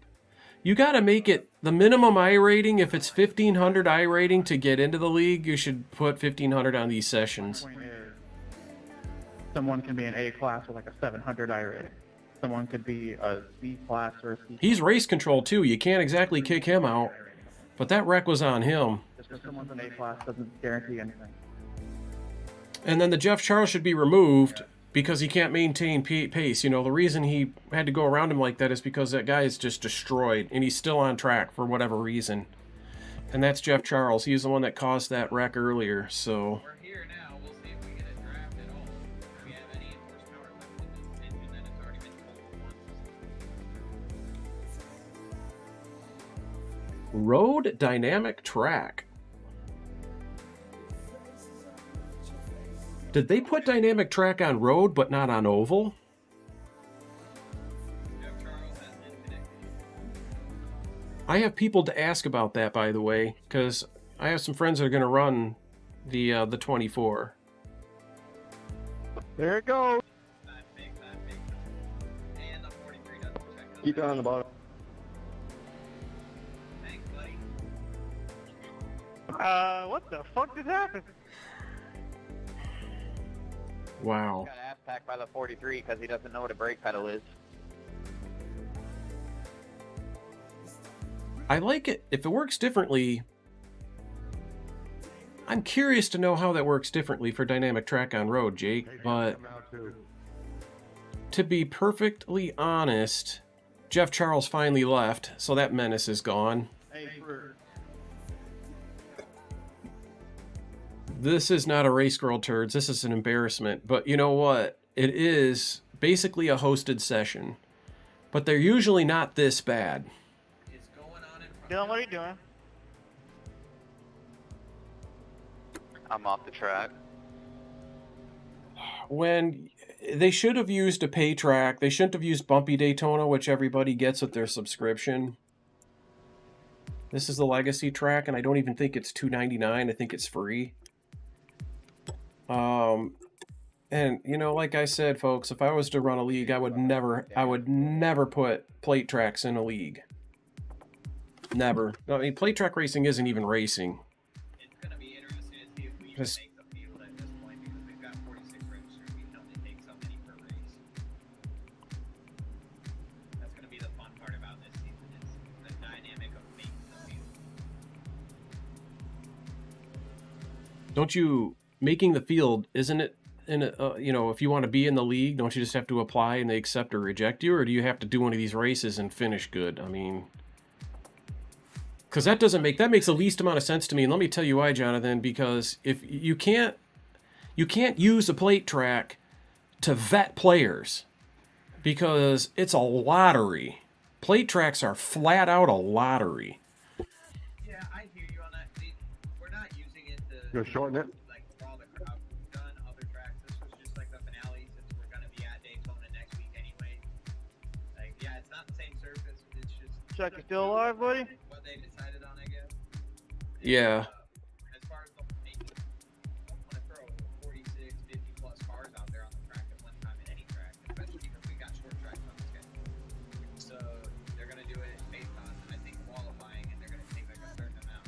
You got to make it the minimum I rating. If it's 1500 I rating to get into the league, you should put 1500 on these sessions. Someone can be an A class with like a 700 I rating. Someone could be a C class or a C. He's race control too. You can't exactly kick him out. But that wreck was on him. Just because someone's an A class doesn't guarantee anything. And then the Jeff Charles should be removed because he can't maintain pace. You know, the reason he had to go around him like that is because that guy is just destroyed, and he's still on track for whatever reason. And that's Jeff Charles. He's the one that caused that wreck earlier, so... We're here now. We'll see if we get a draft at all. Do we have any horsepower left in this engine that has already been pulled once? Road dynamic track. Did they put dynamic track on road but not on oval? I have people to ask about that, by the way, because I have some friends that are going to run the 24. There it goes. Keep it on the bottom. What the fuck just happened? Wow. Got ass packed by the 43 because he doesn't know what a brake pedal is. I like it. If it works differently, I'm curious to know how that works differently for dynamic track on road, Jake, but to be perfectly honest, Jeff Charles finally left, so that menace is gone. This is not a race girl turds. This is an embarrassment. But you know what? It is basically a hosted session. But they're usually not this bad. Dylan, what are you doing? I'm off the track. When they should have used a pay track, they shouldn't have used Bumpy Daytona, which everybody gets with their subscription. This is the legacy track, and I don't even think it's $2.99. I think it's free. And you know, like I said, folks, if I was to run a league, I would never put plate tracks in a league. Never. I mean, plate track racing isn't even racing. It's going to be interesting to see if we Just- make the field at this point because we've got 46 registered. We can only take so many per race. That's going to be the fun part about this season is the dynamic of making the field. Don't you making the field? Isn't it? In a, you know, if you want to be in the league, don't you just have to apply and they accept or reject you, or do you have to do one of these races and finish good? I mean, because that makes the least amount of sense to me. And let me tell you why, Jonathan. Because if you can't use a plate track to vet players because it's a lottery. Plate tracks are flat out a lottery. Yeah, I hear you on that. We're not using it to You're shorting it? like draw the crowd. We've done other tracks. This was just like the finale since we're going to be at Daytona next week anyway. Like, yeah, it's not the same surface. It's just Chuck, you still alive, buddy? what they decided on, I guess. Yeah. As far as the making, I don't want to throw 46, 50 plus cars out there on the track at one time at any track, especially because we got short tracks on the schedule. So they're going to do it based on, I think, qualifying, and they're going to take like a certain amount.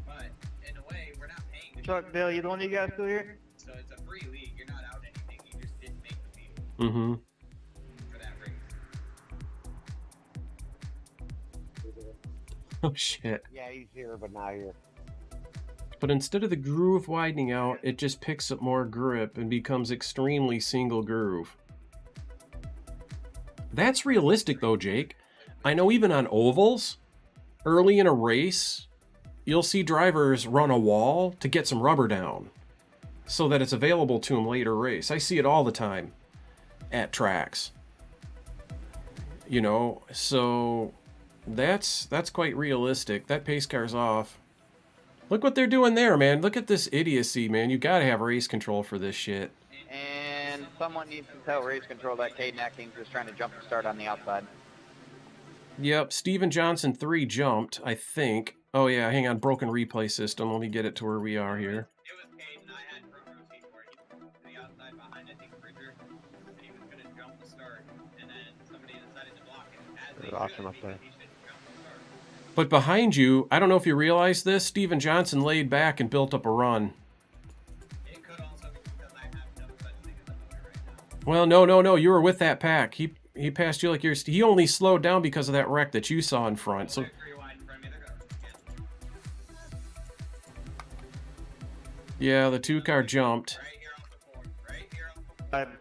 But in a way, we're not paying to Chuck, Dale, you the one you guys still here? So it's a free league. You're not out anything. You just didn't make the field Mm-hmm. for that race. Oh, shit. Yeah, he's here, but not here. But instead of the groove widening out, it just picks up more grip and becomes extremely single groove. That's realistic though, Jake. I know even on ovals, early in a race, you'll see drivers run a wall to get some rubber down so that it's available to them later race. I see it all the time at tracks. You know, so that's quite realistic. That pace car's off. Look what they're doing there, man. Look at this idiocy, man. You gotta have race control for this shit. And someone needs to tell race control that Caden Atkins is trying to jump and start on the outside. Yep, Steven Johnson 3 jumped, I think. Oh yeah, hang on, broken replay system. Let me get it to where we are here. It was Caden. I had front row seat for it. He was to the outside behind, I think, Richard. And he was going to jump the start. And then somebody decided to block it. As they There's option up there. he should jump the start. But behind you, I don't know if you realize this, Steven Johnson laid back and built up a run. It could also be because I have no such thing as a motor right now. Well, no, you were with that pack. He passed you like you're... He only slowed down because of that wreck that you saw in front. So, yeah, the 2-car jumped.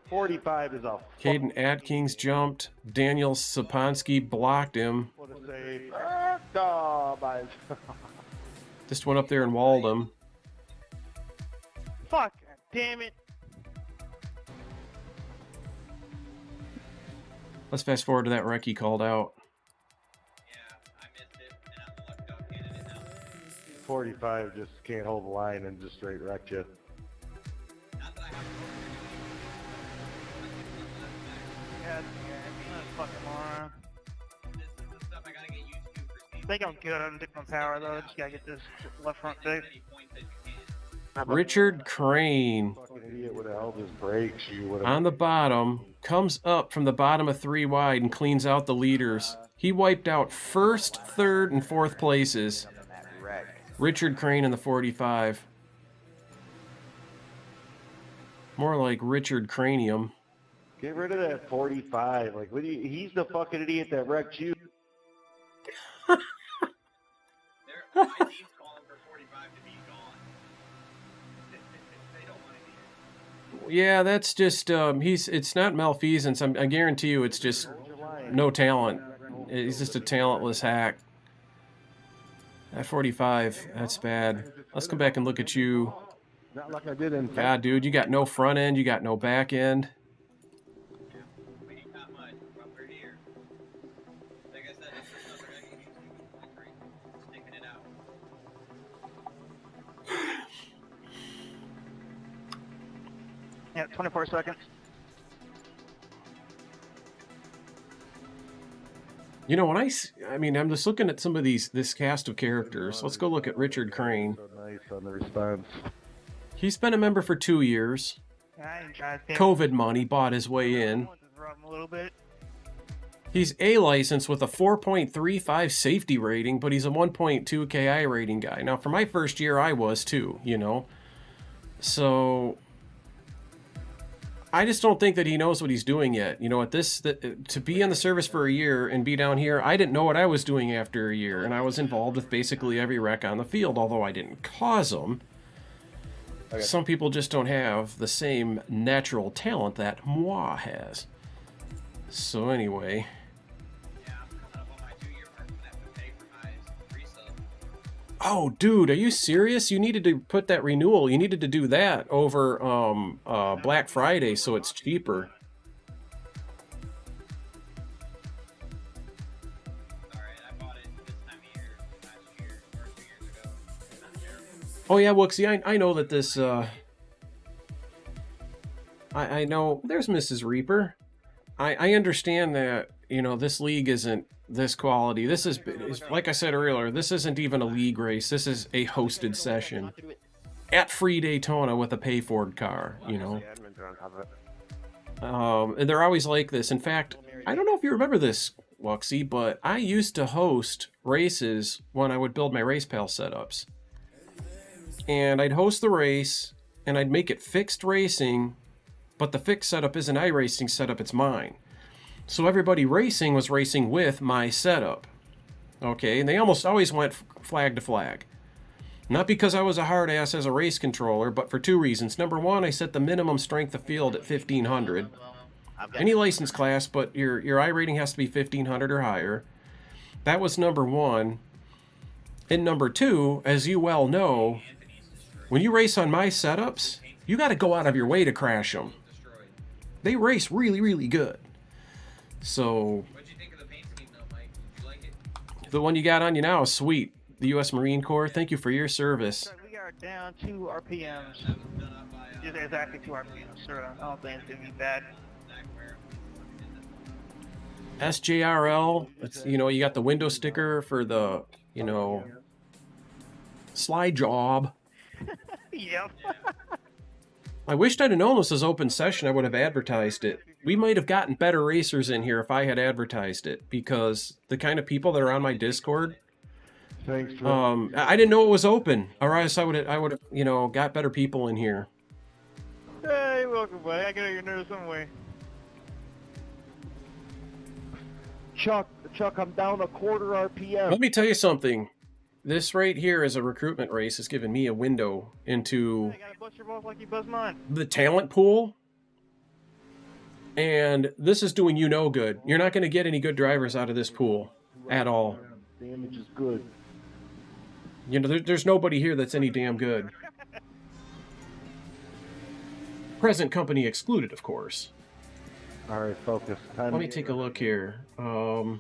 45 is off. Caden Atkins jumped. Daniel Saponsky blocked him. What a save. Oh, my. Just went up there and walled him. Fuck, damn it. Let's fast forward to that wreck he called out. 45 just can't hold the line and just straight wrecked you. Yeah, fucking moron. I think I'm good on different power though. Just gotta get this left front fixed. Richard Crane Fucking idiot would have held his brakes. You would have. on the bottom comes up from the bottom of 3 wide and cleans out the leaders. He wiped out first, third, and fourth places. Richard Crane in the 45. More like Richard Cranium. Get rid of that 45. Like, what do you, he's the fucking idiot that wrecked you. My team's calling for 45 to be gone. They don't want to be here. Yeah, that's just it's not malfeasance. I guarantee you it's just no talent. He's just a talentless hack. At 45, that's bad. Let's come back and look at you. Not like I did in. God, dude, you got no front end, you got no back end. We ain't got much, but we're here. Like I said, this is stuff we're gonna get used to. Sticking it out. Yeah, 24 seconds. You know, when I mean, I'm just looking at some of this cast of characters. Let's go look at Richard Crane. So nice on the response. He's been a member for 2 years. I ain't trying to COVID money bought his way in. rub him a little bit. He's A licensed with a 4.35 safety rating, but he's a 1.2 KI rating guy. Now, for my first year, I was too, you know. So I just don't think that he knows what he's doing yet. You know, at this, to be in the service for a year and be down here, I didn't know what I was doing after a year, and I was involved with basically every wreck on the field, although I didn't cause them. Okay. Some people just don't have the same natural talent that moi has. So anyway. Oh, dude, are you serious? You needed to put that renewal. You needed to do that over Black Friday so it's cheaper. Oh, yeah, well, see, I know that this... I know... There's Mrs. Reaper. I understand that, you know, this league isn't this quality. This is, like I said earlier, this isn't even a league race. This is a hosted session at Free Daytona with a pay Ford car, you know. And they're always like this. In fact, I don't know if you remember this, Wuxie, but I used to host races when I would build my Race Pal setups. And I'd host the race, and I'd make it fixed racing, but the fixed setup isn't iRacing setup, it's mine. So everybody racing was racing with my setup. Okay, and they almost always went flag to flag. Not because I was a hard ass as a race controller, but for two reasons. Number one, I set the minimum strength of field at 1500. Any license class, but your I rating has to be 1500 or higher. That was number one. And number two, as you well know, when you race on my setups, you got to go out of your way to crash them. They race really, really good. So, What'd you think of the paint scheme though, Mike? Did you like it? the one you got on you now is sweet. The U.S. Marine Corps, thank you for your service. We are down 2 RPMs. Just exactly 2 RPMs, sir. I don't think it's gonna be bad. SJRL, it's, you know, you got the window sticker for the, you know, SLiDe job. Yep. I wished I'd have known this was open session. I would have advertised it. We might have gotten better racers in here if I had advertised it, because the kind of people that are on my Discord, Thanks, I didn't know it was open, or else I would have, you know, got better people in here. Hey, you're welcome, buddy. I got your nerves some way. Chuck, I'm down a quarter RPM. Let me tell you something. This right here is a recruitment race. It's given me a window into You gotta bust your balls like you bust mine. the talent pool. And this is doing you no good. You're not going to get any good drivers out of this pool at all. Damage is good. You know, there's nobody here that's any damn good. Present company excluded, of course. All right, focus. Let me take a look here. 0.5K.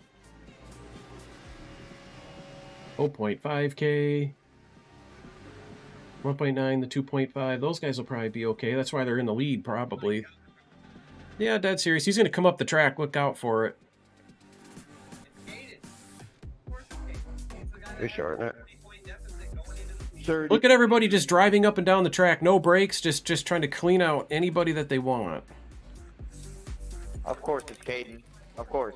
1.9 to 2.5. Those guys will probably be okay. That's why they're in the lead, probably. Yeah, dead serious. He's going to come up the track. Look out for it. You're short it. Look at everybody just driving up and down the track. No brakes. Just trying to clean out anybody that they want. Of course it's Caden. Of course.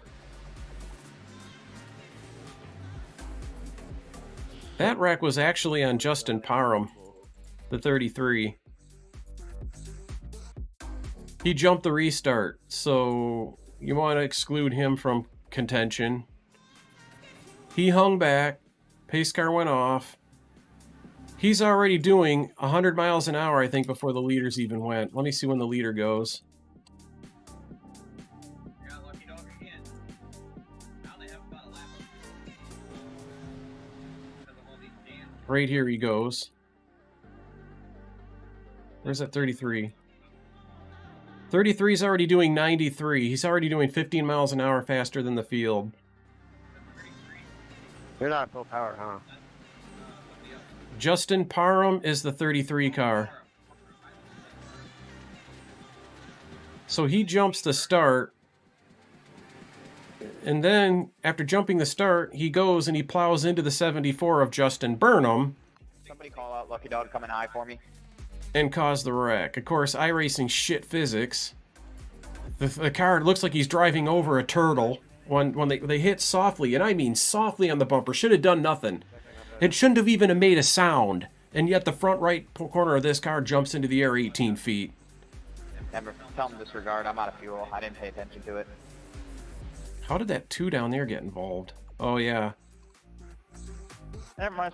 That wreck was actually on Justin Parham, the 33. He jumped the restart, so you want to exclude him from contention. He hung back. Pace car went off. He's already doing 100 miles an hour, I think, before the leaders even went. Let me see when the leader goes. Right here he goes. Where's that 33? 33 is already doing 93. He's already doing 15 miles an hour faster than the field. You're not full power, huh? Justin Parham is the 33 car. So he jumps the start. And then, after jumping the start, he goes and he plows into the 74 of Justin Burnham. Somebody call out Lucky Dog coming high for me. And cause the wreck. Of course, iRacing shit physics. The car looks like he's driving over a turtle when they hit softly, and I mean softly on the bumper. Should have done nothing. It shouldn't have even made a sound. And yet the front right corner of this car jumps into the air 18 feet. Never tell them disregard. I'm out of fuel. I didn't pay attention to it. How did that 2 down there get involved? Oh, yeah. Never mind,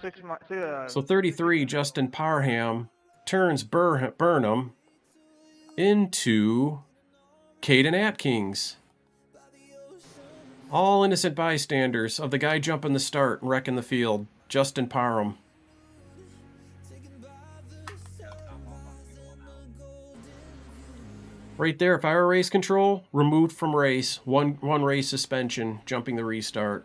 So 33, Justin Parham turns Burnham into Caden Atkins. All innocent bystanders of the guy jumping the start and wrecking the field. Justin Parham. Right there, if I were race control, removed from race, one race suspension, jumping the restart.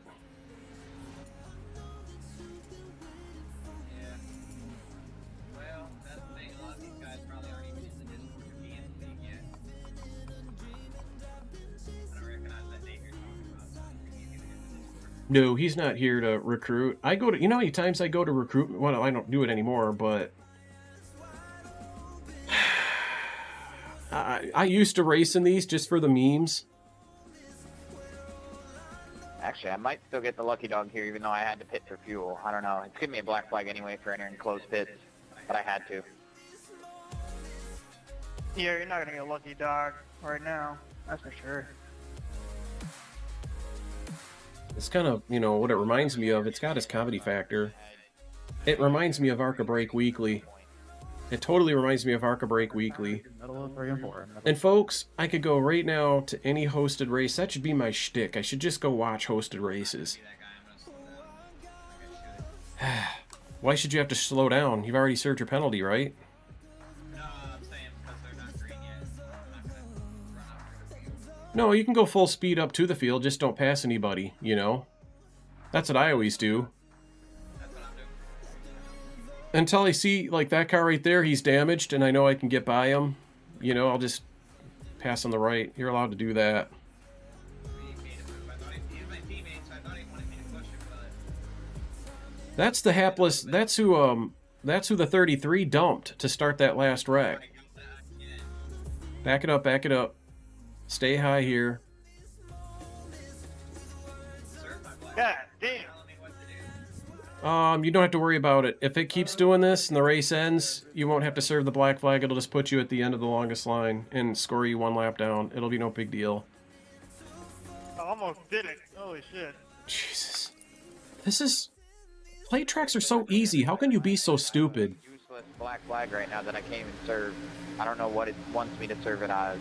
No, he's not here to recruit. I go to, you know how many times I go to recruitment? Well, I don't do it anymore, but I used to race in these just for the memes. Actually, I might still get the Lucky Dog here, even though I had to pit for fuel. I don't know. It's giving me a black flag anyway for entering closed pits, but I had to. Yeah, you're not gonna get a Lucky Dog right now. That's for sure. It's kind of, you know, what it reminds me of. It's got its comedy factor. It reminds me of Arca Break Weekly. It totally reminds me of Arca Break Weekly. Middle of 3 and 4. And folks, I could go right now to any hosted race. That should be my shtick. I should just go watch hosted races. Why should you have to slow down? You've already served your penalty, right? No, I'm saying because they're not green yet. I'm not gonna run out through the field. No, you can go full speed up to the field, just don't pass anybody, you know? That's what I always do. That's what I'm doing. Until I see, like, that car right there, he's damaged, and I know I can get by him. You know, I'll just pass on the right. You're allowed to do that. That's the hapless, that's who the 33 dumped to start that last wreck. Back it up, back it up. Stay high here. God damn. You don't have to worry about it. If it keeps doing this and the race ends, you won't have to serve the black flag. It'll just put you at the end of the longest line and score you 1 lap down. It'll be no big deal. I almost did it. Holy shit. Jesus. This is... Play tracks are so easy. How can you be so stupid? Useless black flag right now that I can't even serve. I don't know what it wants me to serve it as.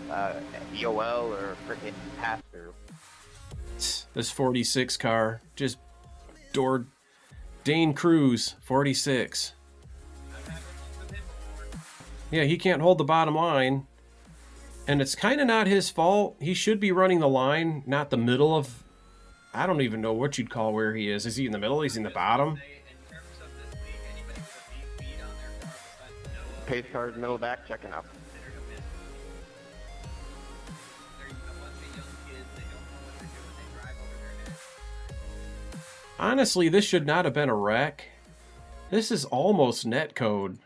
EOL or freaking pass-through. This 46 car just doored Dane Cruz, 46. Yeah, he can't hold the bottom line. And it's kind of not his fault. He should be running the line, not the middle of... I don't even know what you'd call where he is. Is he in the middle? Is he in the bottom? Pace car's middle back checking up. Honestly, this should not have been a wreck. This is almost net code.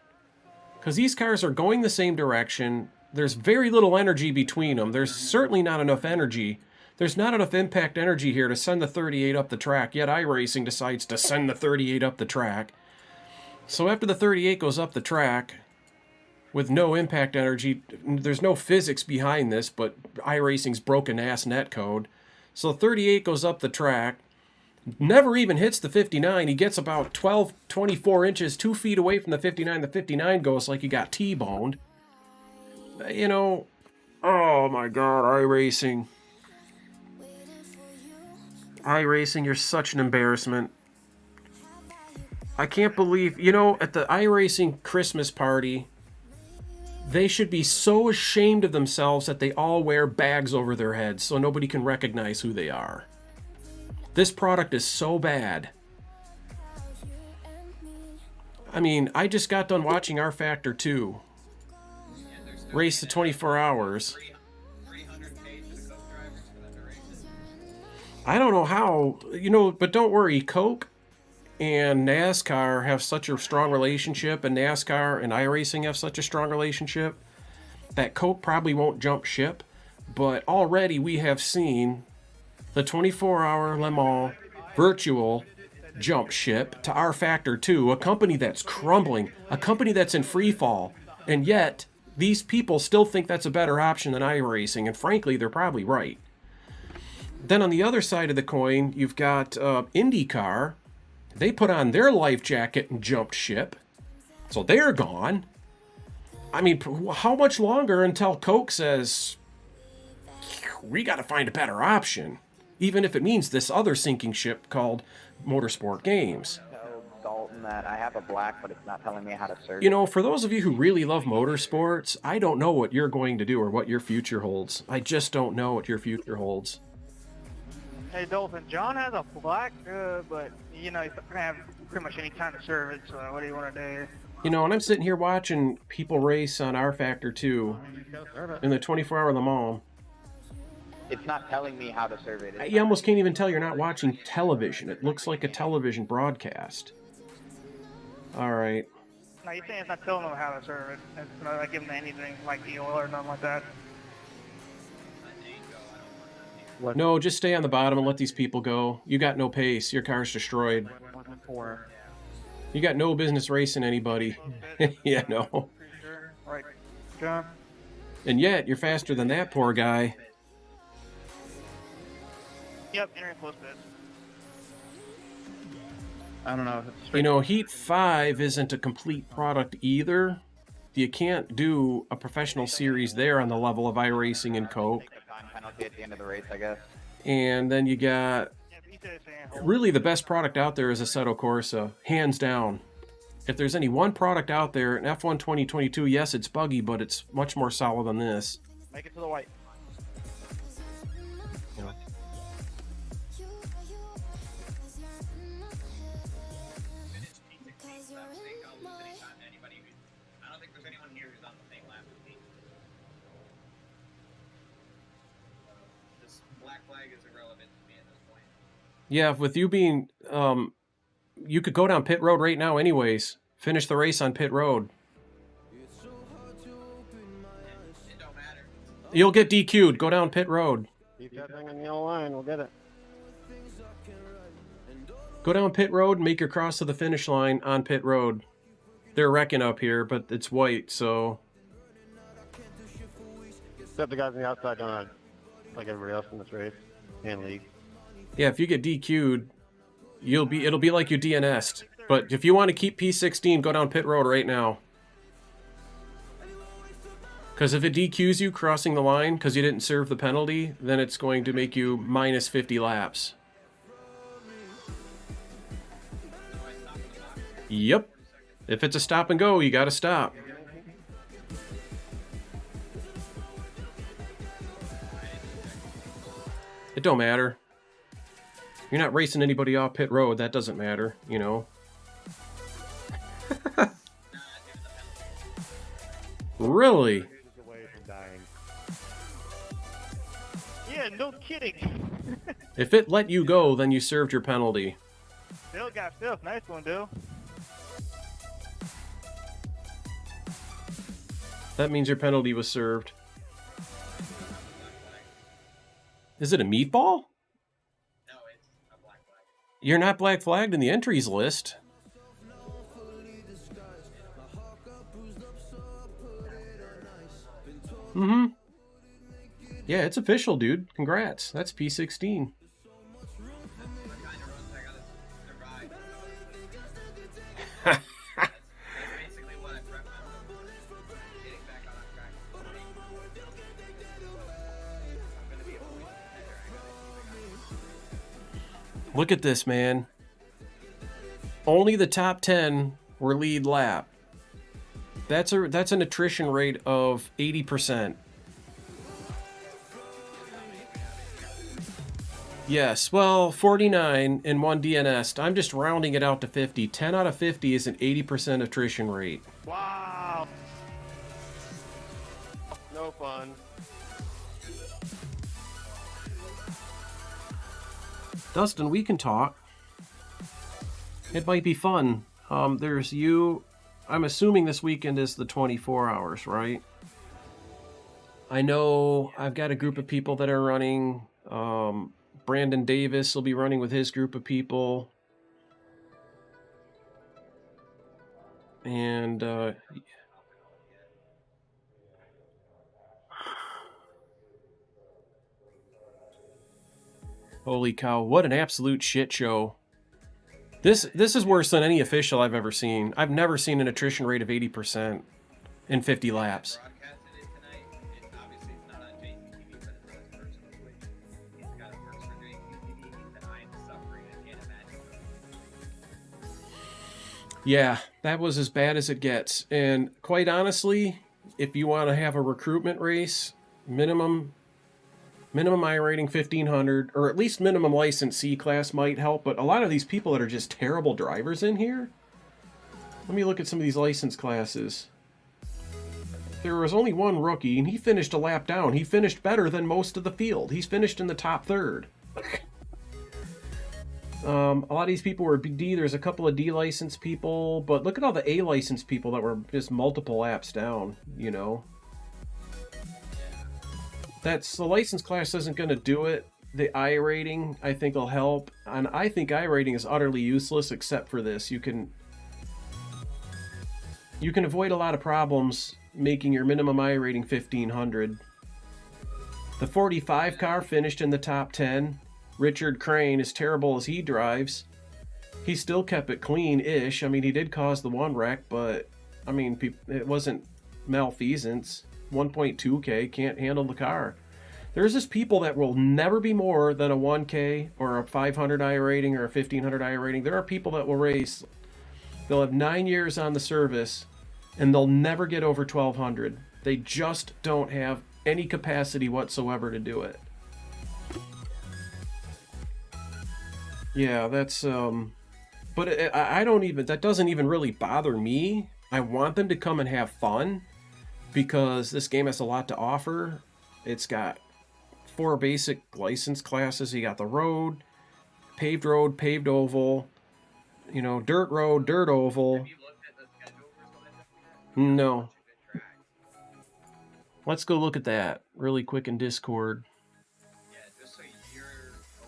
Because these cars are going the same direction. There's very little energy between them. There's certainly not enough energy. There's not enough impact energy here to send the 38 up the track, yet iRacing decides to send the 38 up the track. So after the 38 goes up the track, with no impact energy, there's no physics behind this, but iRacing's broken-ass netcode. So 38 goes up the track, never even hits the 59. He gets about 12, 24 inches, 2 feet away from the 59. The 59 goes like he got T-boned. You know, oh my God, iRacing. iRacing, you're such an embarrassment. I can't believe, you know, at the iRacing Christmas party, they should be so ashamed of themselves that they all wear bags over their heads so nobody can recognize who they are. This product is so bad. I mean, I just got done watching R Factor 2. Race the 24 hours. I don't know how, you know, but don't worry, Coke and NASCAR have such a strong relationship, and NASCAR and iRacing have such a strong relationship, that Coke probably won't jump ship, but already we have seen the 24-hour Le Mans virtual jump ship to R Factor 2, a company that's crumbling, a company that's in free fall, and yet these people still think that's a better option than iRacing, and frankly, they're probably right. Then on the other side of the coin, you've got IndyCar. They put on their life jacket and jumped ship. So they're gone. I mean, how much longer until Coke says, we got to find a better option, even if it means this other sinking ship called Motorsport Games. Tell Dalton that I have a black, but it's not telling me how to search. You know, for those of you who really love motorsports, I don't know what you're going to do or what your future holds. I just don't know what your future holds. Hey, Dolphin, John has a black, but, you know, he's not going to have pretty much any time to serve it, so what do you want to do? You know, and I'm sitting here watching people race on R Factor 2 in the 24-hour Le Mans. It's not telling me how to serve it. You almost can't even tell you're not watching television. It looks like a television broadcast. All right. No, you're saying it's not telling them how to serve it. It's not like giving them anything like EOL or nothing like that. No, just stay on the bottom and let these people go. You got no pace. Your car's destroyed. You got no business racing anybody. Yeah, no. Right, John? And yet, you're faster than that poor guy. Yep, entering close bit. I don't know if it's You know, Heat 5 isn't a complete product either. You can't do a professional series there on the level of iRacing and Coke. Time penalty at the end of the race, I guess. And then you got, really the best product out there is Assetto Corsa, hands down. If there's any one product out there, an F1 2022, yes, it's buggy, but it's much more solid than this. Make it to the white. I don't think there's anyone here who's on the same lap as me. This black flag is irrelevant to me at this point. Yeah, with you being, you could go down pit road right now anyways. Finish the race on pit road. It don't matter. You'll get DQ'd. Go down pit road. Keep that thing on the yellow line. We'll get it. Go down pit road and make your cross to the finish line on pit road. They're wrecking up here, but it's white, so... Except the guys on the outside don't have, like everybody else in this race and league. Yeah, if you get DQ'd, it'll be like you DNS'd. But if you want to keep P16, go down pit road right now. Because if it DQs you crossing the line because you didn't serve the penalty, then it's going to make you minus 50 laps. Yep. If it's a stop and go, you gotta stop. It don't matter. You're not racing anybody off pit road, that doesn't matter, you know. Really? Yeah, no kidding. If it let you go, then you served your penalty. Bill got fifth. Nice one, Bill. That means your penalty was served. Is it a meatball? No, it's a black flag. You're not black flagged in the entries list. Mm-hmm. Yeah, it's official, dude. Congrats. That's P16. Basically what I prepped myself for. Getting back on track. I'm gonna be a point contender. Look at this, man. Only the top 10 were lead lap. That's an attrition rate of 80%. Yes, well, 49 and 1 DNS. I'm just rounding it out to 50. 10 out of 50 is an 80% attrition rate. Wow. No fun. Dustin, we can talk. It might be fun. There's you. I'm assuming this weekend is the 24 hours, right? I know I've got a group of people that are running. Brandon Davis will be running with his group of people. And holy cow, what an absolute shit show. This is worse than any official I've ever seen. I've never seen an attrition rate of 80% in 50 laps. Yeah, that was as bad as it gets. And quite honestly, if you want to have a recruitment race, minimum I rating 1500, or at least minimum license C class might help. But a lot of these people that are just terrible drivers in here. Let me look at some of these license classes. There was only one rookie, and he finished a lap down. He finished better than most of the field. He's finished in the top third. A lot of these people were D. There's a couple of D license people, but look at all the A license people that were just multiple laps down, you know. That's the license class isn't going to do it. The I rating, I think, will help. And I think I rating is utterly useless except for this. You can avoid a lot of problems making your minimum I rating 1500. The 45 car finished in the top 10. Richard Crane, as terrible as he drives, he still kept it clean-ish. I mean, he did cause the one wreck, but I mean, it wasn't malfeasance. 1.2K can't handle the car. There's just people that will never be more than a 1K or a 500 I rating or a 1500 I rating. There are people that will race. They'll have 9 years on the service, and they'll never get over 1200. They just don't have any capacity whatsoever to do it. Yeah, that's but I don't even, that doesn't even really bother me. I want them to come and have fun because this game has a lot to offer. It's got 4 basic license classes. You got the road, paved oval, you know, dirt road, dirt oval. No. Let's go look at that really quick in Discord. Yeah, just so you're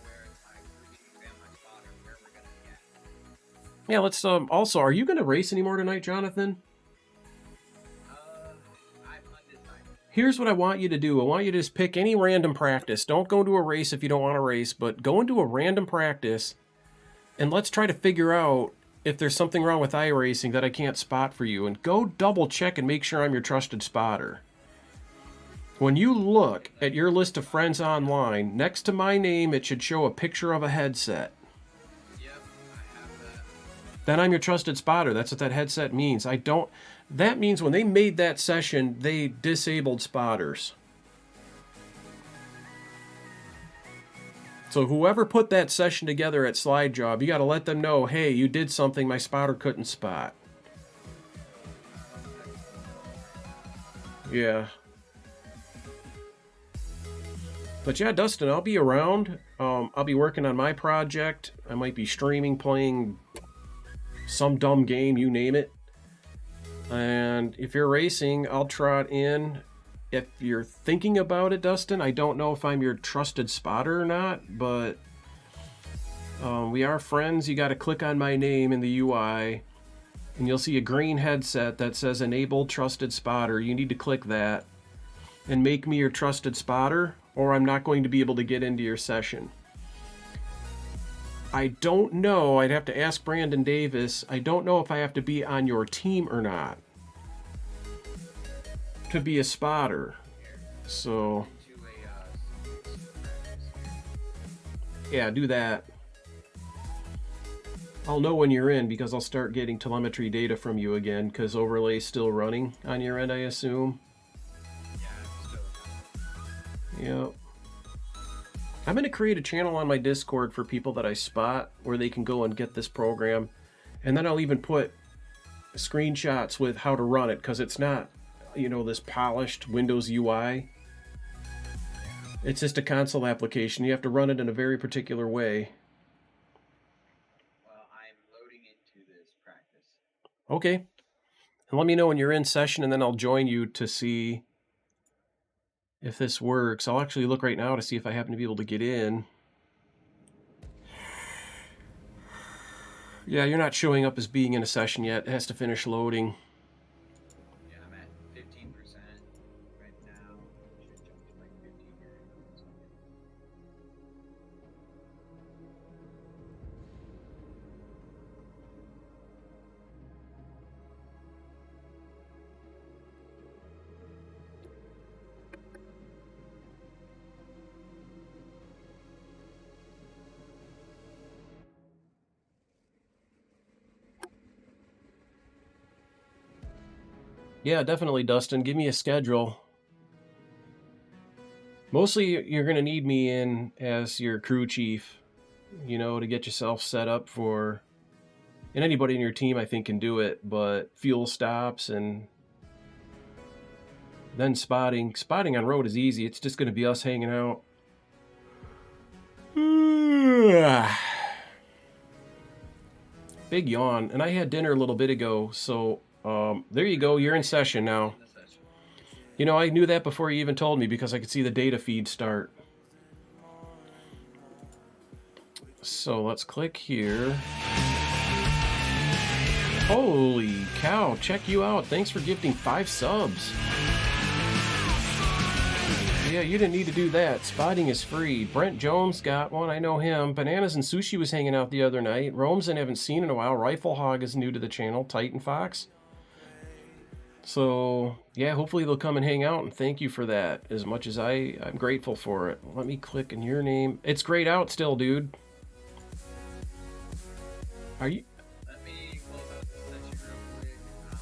aware, I really expand my spotter where we're gonna be at. Yeah, let's also, are you gonna race anymore tonight, Jonathan? Here's what I want you to do. I want you to just pick any random practice. Don't go to a race if you don't want to race, but go into a random practice and let's try to figure out if there's something wrong with iRacing that I can't spot for you. And go double check and make sure I'm your trusted spotter. When you look at your list of friends online, next to my name, it should show a picture of a headset. Yep, I have that. Then I'm your trusted spotter. That's what that headset means. That means when they made that session, they disabled spotters. So whoever put that session together at SLiDe, you got to let them know, hey, you did something my spotter couldn't spot. Yeah. But yeah, Dustin, I'll be around. I'll be working on my project. I might be streaming, playing some dumb game, you name it. And if you're racing, I'll trot in. If you're thinking about it, Dustin, I don't know if I'm your trusted spotter or not, but we are friends. You got to click on my name in the UI, and you'll see a green headset that says Enable Trusted Spotter. You need to click that and make me your trusted spotter, or I'm not going to be able to get into your session. I don't know. I'd have to ask Brandon Davis. I don't know if I have to be on your team or not to be a spotter. So, yeah, do that. I'll know when you're in because I'll start getting telemetry data from you again because overlay's still running on your end, I assume. Yep. I'm going to create a channel on my Discord for people that I spot where they can go and get this program. And then I'll even put screenshots with how to run it because it's not, you know, this polished Windows UI. It's just a console application. You have to run it in a very particular way. Well, I'm loading into this practice. Okay. And let me know when you're in session and then I'll join you to see if this works. I'll actually look right now to see if I happen to be able to get in. Yeah, you're not showing up as being in a session yet. It has to finish loading. Yeah, I'm at 15% right now. Should jump to like 50 here. Yeah, definitely, Dustin. Give me a schedule. Mostly, you're going to need me in as your crew chief, you know, to get yourself set up for... And anybody in your team, I think, can do it, but fuel stops and then spotting. Spotting on road is easy. It's just going to be us hanging out. Big yawn. And I had dinner a little bit ago, so... there you go. You're in session now. You know, I knew that before you even told me because I could see the data feed start. So let's click here. Holy cow, check you out. Thanks for gifting 5 subs. yeah, you didn't need to do that. Spotting is free. Brent Jones got one. I know him. Bananas and Sushi was hanging out the other night. Romeson haven't seen in a while. Rifle Hog is new to the channel. Titan Fox. So, yeah, hopefully they'll come and hang out, and thank you for that, as much as I'm grateful for it. Let me click in your name. It's grayed out still, dude. Are you... Let me close out the session real quick. I'll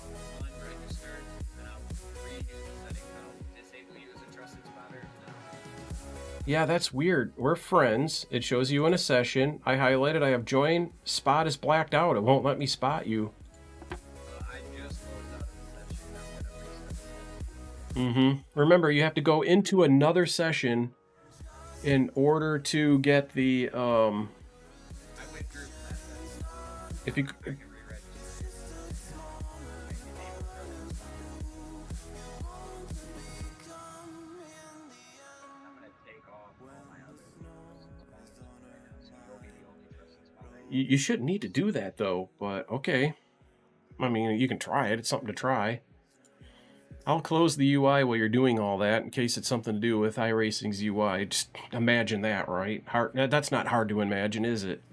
unregister, and I'll redo the settings. I'll disable you as a trusted spotter. Yeah, that's weird. We're friends. It shows you in a session. I highlighted, I have joined. Spot is blacked out. It won't let me spot you. Remember, you have to go into another session in order to get the, if you... You shouldn't need to do that, though, but okay. I mean, you can try it. It's something to try. I'll close the UI while you're doing all that in case it's something to do with iRacing's UI. Just imagine that, right? That's not hard to imagine, is it?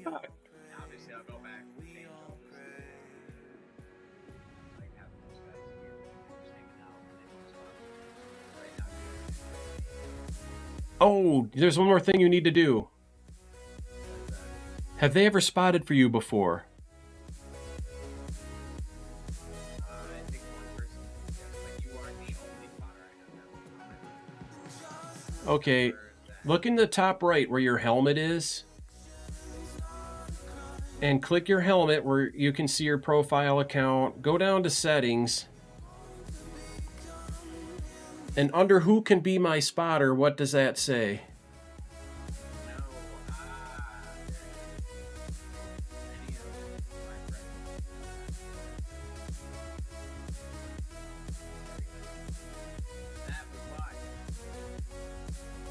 Obviously, I'll go back and change all this. Like, have those guys here just hanging out and they just right now. Oh, there's one more thing you need to do. Have they ever spotted for you before? I think one person, yes, but you are the only spotter I have. Okay, look in the top right where your helmet is. And click your helmet where you can see your profile account. Go down to settings. And under who can be my spotter, what does that say?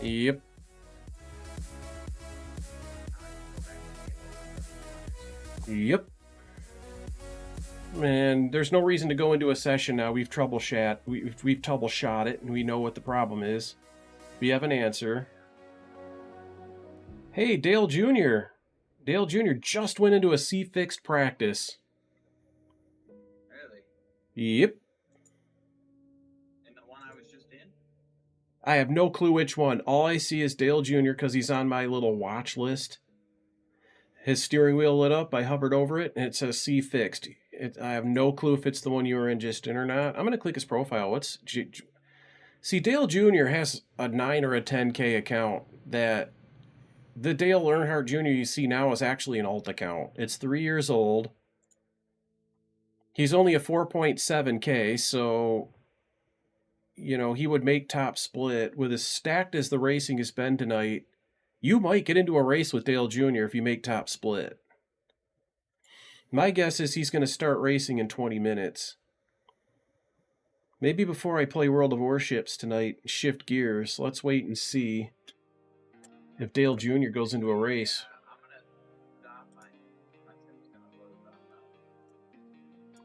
Yep. Yep. And there's no reason to go into a session now. We've troubleshot it, and we know what the problem is. We have an answer. Hey, Dale Jr. Dale Jr. just went into a C-fixed practice. Really? Yep. And the one I was just in? I have no clue which one. All I see is Dale Jr. because he's on my little watch list. His steering wheel lit up. I hovered over it, and it says C fixed. I have no clue if it's the one you were in just in or not. I'm going to click his profile. See, Dale Jr. has a 9 or a 10K account that the Dale Earnhardt Jr. you see now is actually an alt account. It's 3 years old. He's only a 4.7K, so, you know, he would make top split. With as stacked as the racing has been tonight, you might get into a race with Dale Jr. if you make top split. My guess is he's going to start racing in 20 minutes. Maybe before I play World of Warships tonight, shift gears. Let's wait and see if Dale Jr. goes into a race. I'm going to stop my tim's going to load up.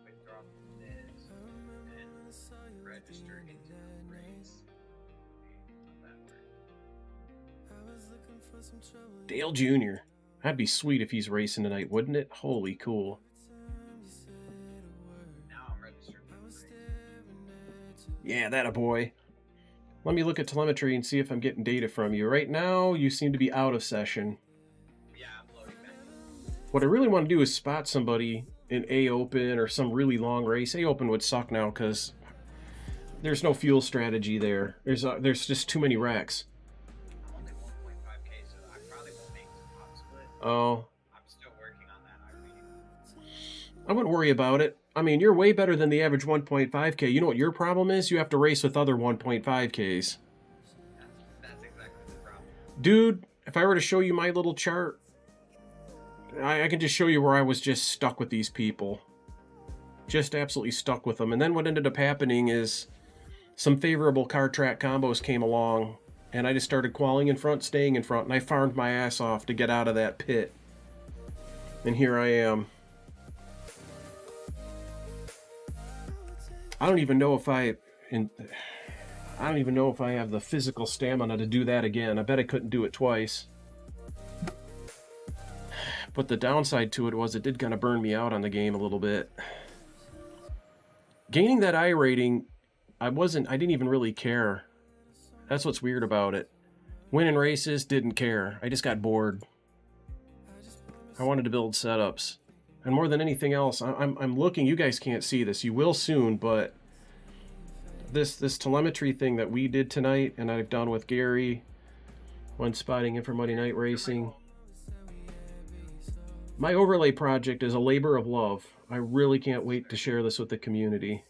Withdraw from this and register into the race. How that works. Dale Jr. That'd be sweet if he's racing tonight, wouldn't it? Holy cool. Now I'm registered for the race. Yeah, that a boy. Let me look at telemetry and see if I'm getting data from you. Right now, you seem to be out of session. Yeah, I'm loading back. What I really want to do is spot somebody in A-Open or some really long race. A-Open would suck now because there's no fuel strategy there. There's just too many wrecks. I'm only 1.5K, so I probably won't make the top split. Oh. I'm still working on that. I wouldn't worry about it. I mean, you're way better than the average 1.5K. You know what your problem is? You have to race with other 1.5Ks. That's exactly the problem. Dude, if I were to show you my little chart, I can just show you where I was just stuck with these people. Just absolutely stuck with them. And then what ended up happening is some favorable car track combos came along, and I just started qualing in front, staying in front, and I farmed my ass off to get out of that pit. And here I am. I don't even know if I have the physical stamina to do that again. I bet I couldn't do it twice. But the downside to it was it did kind of burn me out on the game a little bit. Gaining that I rating, I didn't even really care. That's what's weird about it. Winning races, didn't care. I just got bored. I wanted to build setups. And more than anything else, I'm looking, you guys can't see this, you will soon, but this telemetry thing that we did tonight, and I've done with Gary, when spotting in for Monday Night Racing. My overlay project is a labor of love. I really can't wait to share this with the community.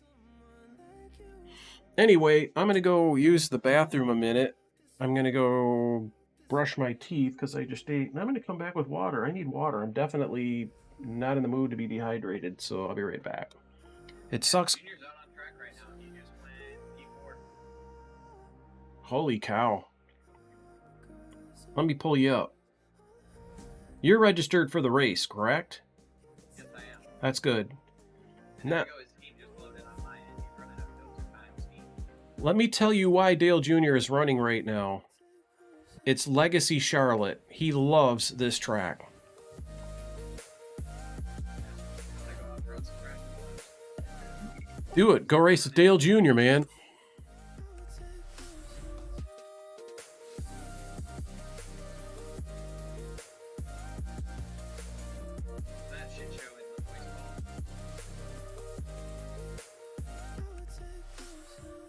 Anyway, I'm going to go use the bathroom a minute. I'm going to go brush my teeth because I just ate. And I'm going to come back with water. I need water. I'm definitely not in the mood to be dehydrated, so I'll be right back. It sucks. Holy cow. Let me pull you up. You're registered for the race, correct? Yes, I am. That's good. Now, let me tell you why Dale Jr. is running right now. It's Legacy Charlotte. He loves this track. Do it. Go race with Dale Jr., man.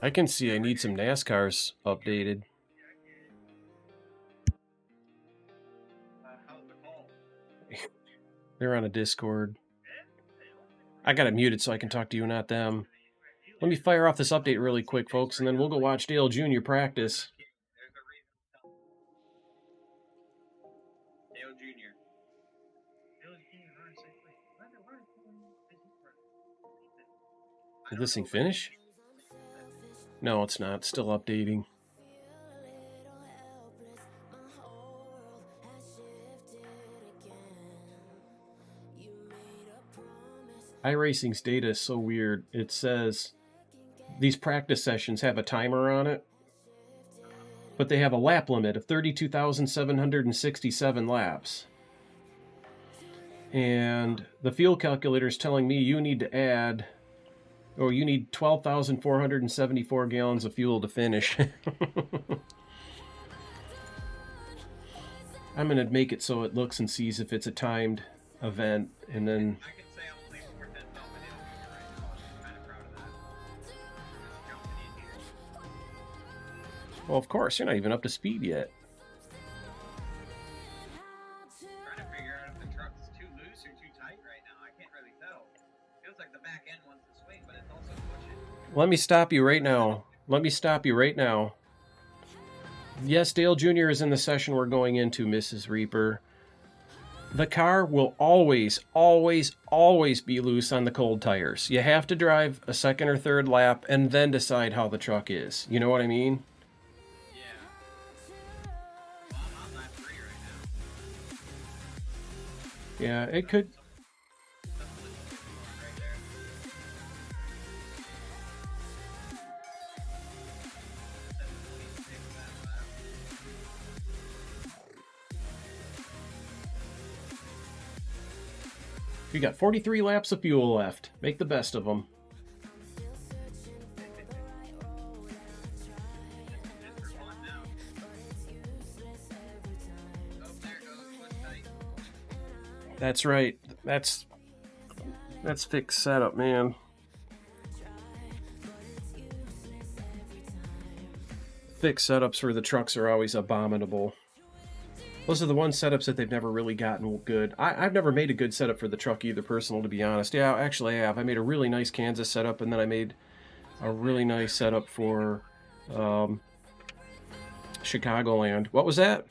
I can see I need some NASCARs updated. They're on a Discord. I got it muted so I can talk to you, not them. Let me fire off this update really quick, folks, and then we'll go watch Dale Jr. practice. Dale Jr. Did this thing finish? No, it's not. It's still updating. iRacing's data is so weird. It says these practice sessions have a timer on it, but they have a lap limit of 32,767 laps. And the fuel calculator is telling me you need to add, or you need 12,474 gallons of fuel to finish. I'm going to make it so it looks and sees if it's a timed event, and then... Well, of course, you're not even up to speed yet. Trying to figure out if the truck's too loose or too tight right now. I can't really tell. Feels like the back end wants to swing, but it's also pushing. Let me stop you right now. Let me stop you right now. Yes, Dale Jr. is in the session we're going into, Mrs. Reaper. The car will always, always, always be loose on the cold tires. You have to drive a second or third lap and then decide how the truck is. You know what I mean? Yeah, it could. You got 43 laps of fuel left. Make the best of them. That's right. That's fixed setup, man. Fixed setups for the trucks are always abominable. Those are the one setups that they've never really gotten good. I've never made a good setup for the truck either, personal, to be honest. Yeah, actually I have. I made a really nice Kansas setup, and then I made a really nice setup for Chicagoland. What was that?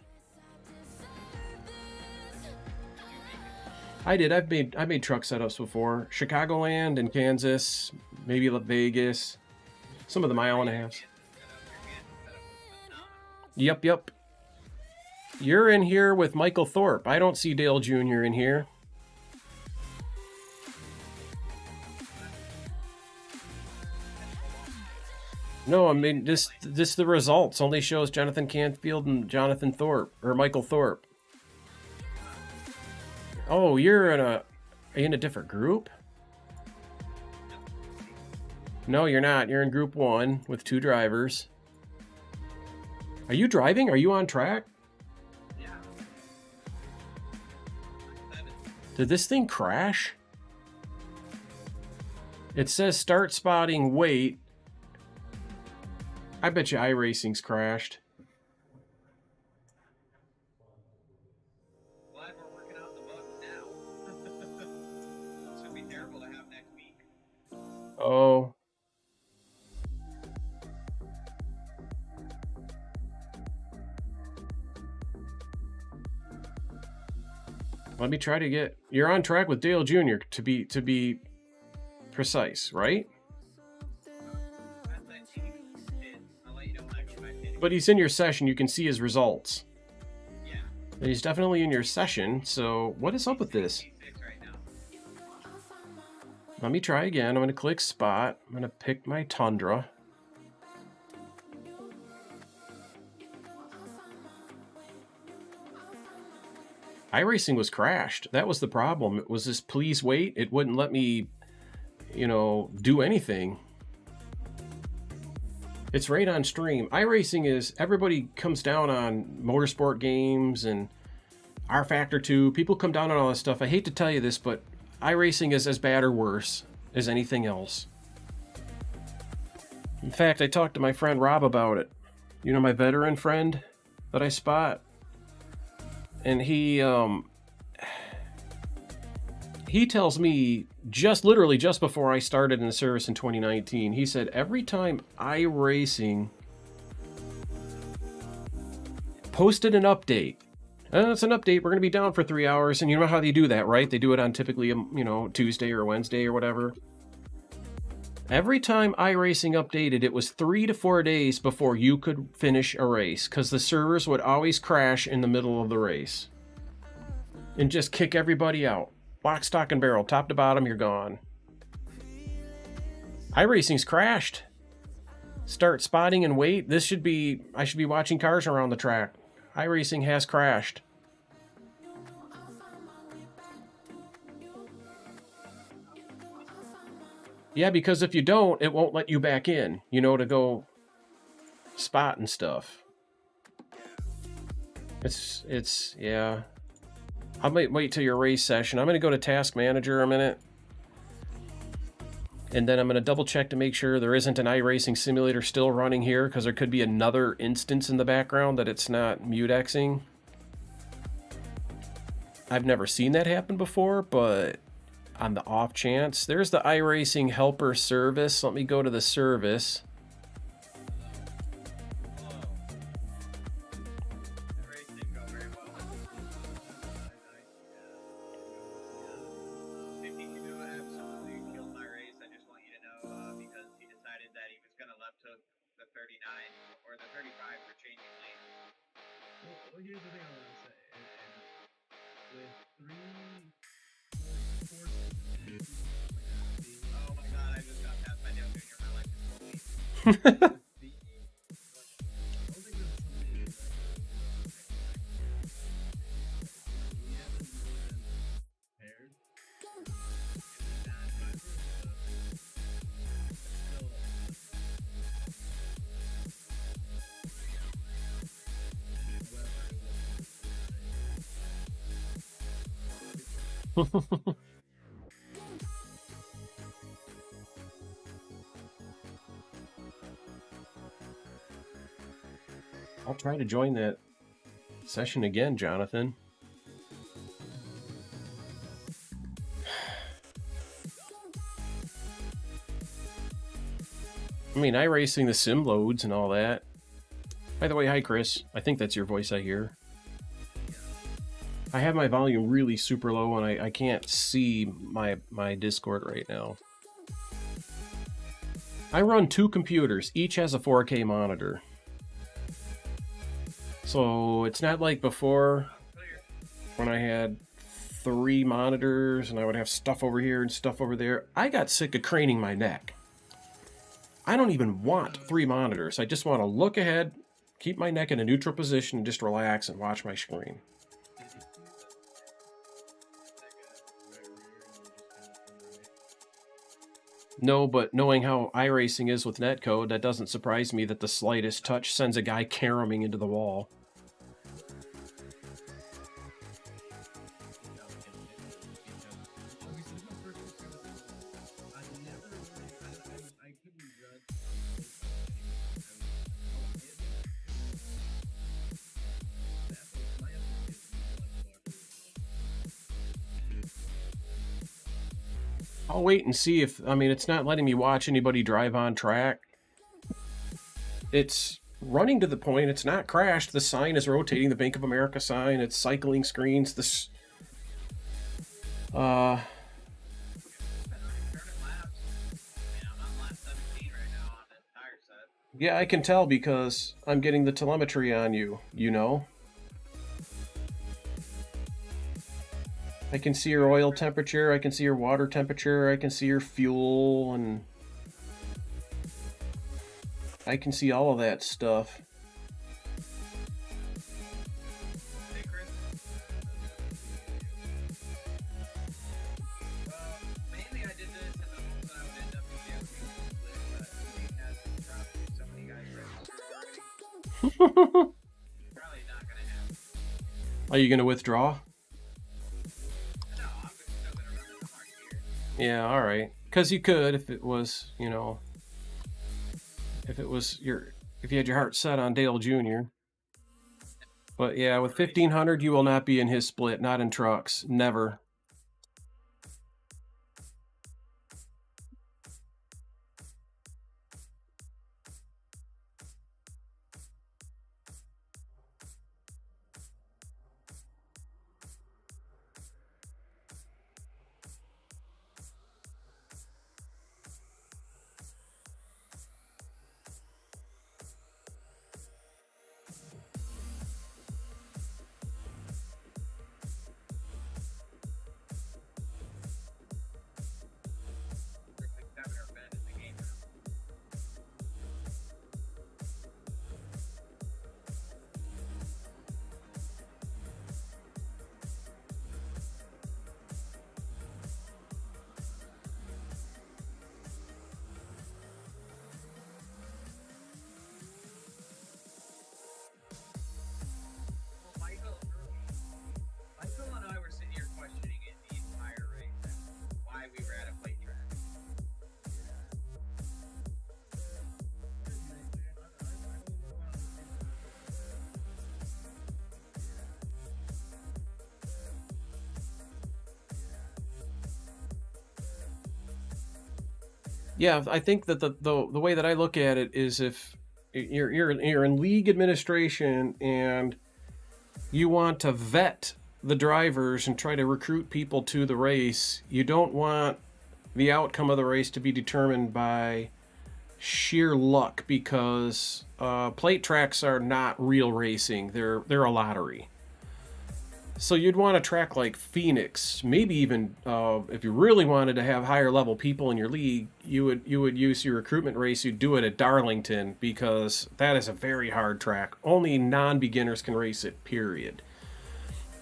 I did. I made truck setups before. Chicagoland and Kansas, maybe Vegas, some of the mile and a halves. Yep. You're in here with Michael Thorpe. I don't see Dale Jr. in here. No, I mean this the results only shows Johnathan Canfield and Jonathan Thorpe or Michael Thorpe. Oh, you're in a are you in a different group? No, you're not. You're in group 1 with 2 drivers. Are you driving? Are you on track? Yeah. Did this thing crash? It says start spotting, wait. I bet you iRacing's crashed. Glad we're working out the bugs now. Should be terrible to have next week. Oh. Let me try to get... You're on track with Dale Jr. to be precise, right? But he's in your session. You can see his results. Yeah. And he's definitely in your session. So what is up with this? Let me try again. I'm going to click spot. I'm going to pick my Tundra. iRacing was crashed. That was the problem. It was this please wait. It wouldn't let me, you know, do anything. It's right on stream. iRacing is, everybody comes down on motorsport games and R Factor 2. People come down on all this stuff. I hate to tell you this, but iRacing is as bad or worse as anything else. In fact, I talked to my friend Rob about it. You know, my veteran friend that I spot. And he tells me literally just before I started in the service in 2019, he said every time iRacing posted an update, it's an update, we're going to be down for 3 hours, and you know how they do that, right? They do it on typically, you know, Tuesday or Wednesday or whatever. Every time iRacing updated, it was 3 to 4 days before you could finish a race, because the servers would always crash in the middle of the race and just kick everybody out. Lock, stock, and barrel, top to bottom, you're gone. iRacing's crashed. Start spotting and wait. I should be watching cars around the track. iRacing has crashed. Yeah, because if you don't, it won't let you back in, you know, to go spot and stuff. Yeah. I might wait till your race session. I'm going to go to Task Manager a minute. And then I'm going to double check to make sure there isn't an iRacing simulator still running here, because there could be another instance in the background that it's not mutexing. I've never seen that happen before, but on the off chance, there's the iRacing helper service. Let me go to the service. I'll try to join that session again, Jonathan. I mean, iRacing the sim loads and all that. By the way, hi Chris. I think that's your voice I hear. I have my volume really super low and I can't see my Discord right now. I run 2 computers. Each has a 4K monitor. So it's not like before when I had 3 monitors and I would have stuff over here and stuff over there. I got sick of craning my neck. I don't even want 3 monitors. I just want to look ahead, keep my neck in a neutral position, and just relax and watch my screen. No, but knowing how iRacing is with netcode, that doesn't surprise me that the slightest touch sends a guy caroming into the wall. I'll wait and see if, I mean, it's not letting me watch anybody drive on track. It's running to the point, it's not crashed. The sign is rotating, the Bank of America sign. It's cycling screens. This, yeah, I can tell because I'm getting the telemetry on you, you know. I can see your oil temperature, I can see your water temperature, I can see your fuel, and I can see all of that stuff. Are you going to withdraw? Yeah, alright. Because you could if it was, you know, if you had your heart set on Dale Jr. But yeah, with 1500 you will not be in his split, not in trucks. Never. Yeah, I think that the way that I look at it is if you're in league administration and you want to vet the drivers and try to recruit people to the race, you don't want the outcome of the race to be determined by sheer luck, because plate tracks are not real racing. They're a lottery. So you'd want a track like Phoenix, maybe even if you really wanted to have higher level people in your league, you would use your recruitment race. You'd do it at Darlington, because that is a very hard track. Only non-beginners can race it, period.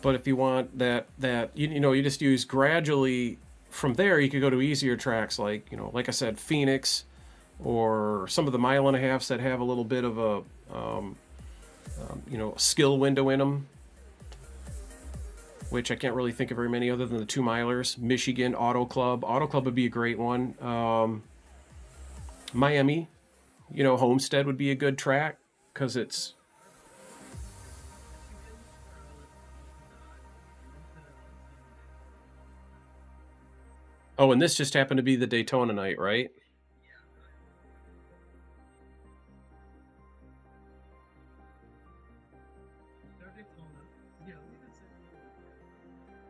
But if you want that you just use gradually from there. You could go to easier tracks like, like I said, Phoenix, or some of the 1.5 miles that have a little bit of a skill window in them, which I can't really think of very many other than the 2 milers. Michigan, Auto Club. Auto Club would be a great one. Miami, Homestead would be a good track, because it's... Oh, and this just happened to be the Daytona night, right?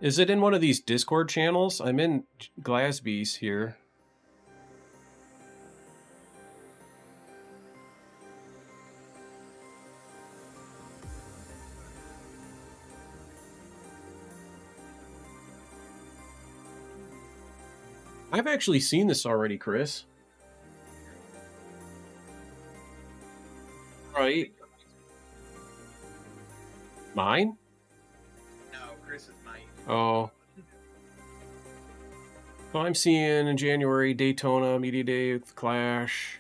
Is it in one of these Discord channels? I'm in Glasby's here. I've actually seen this already, Chris. Right. Mine? No, Chris's might. Oh. Well, I'm seeing in January Daytona Media Day with Clash.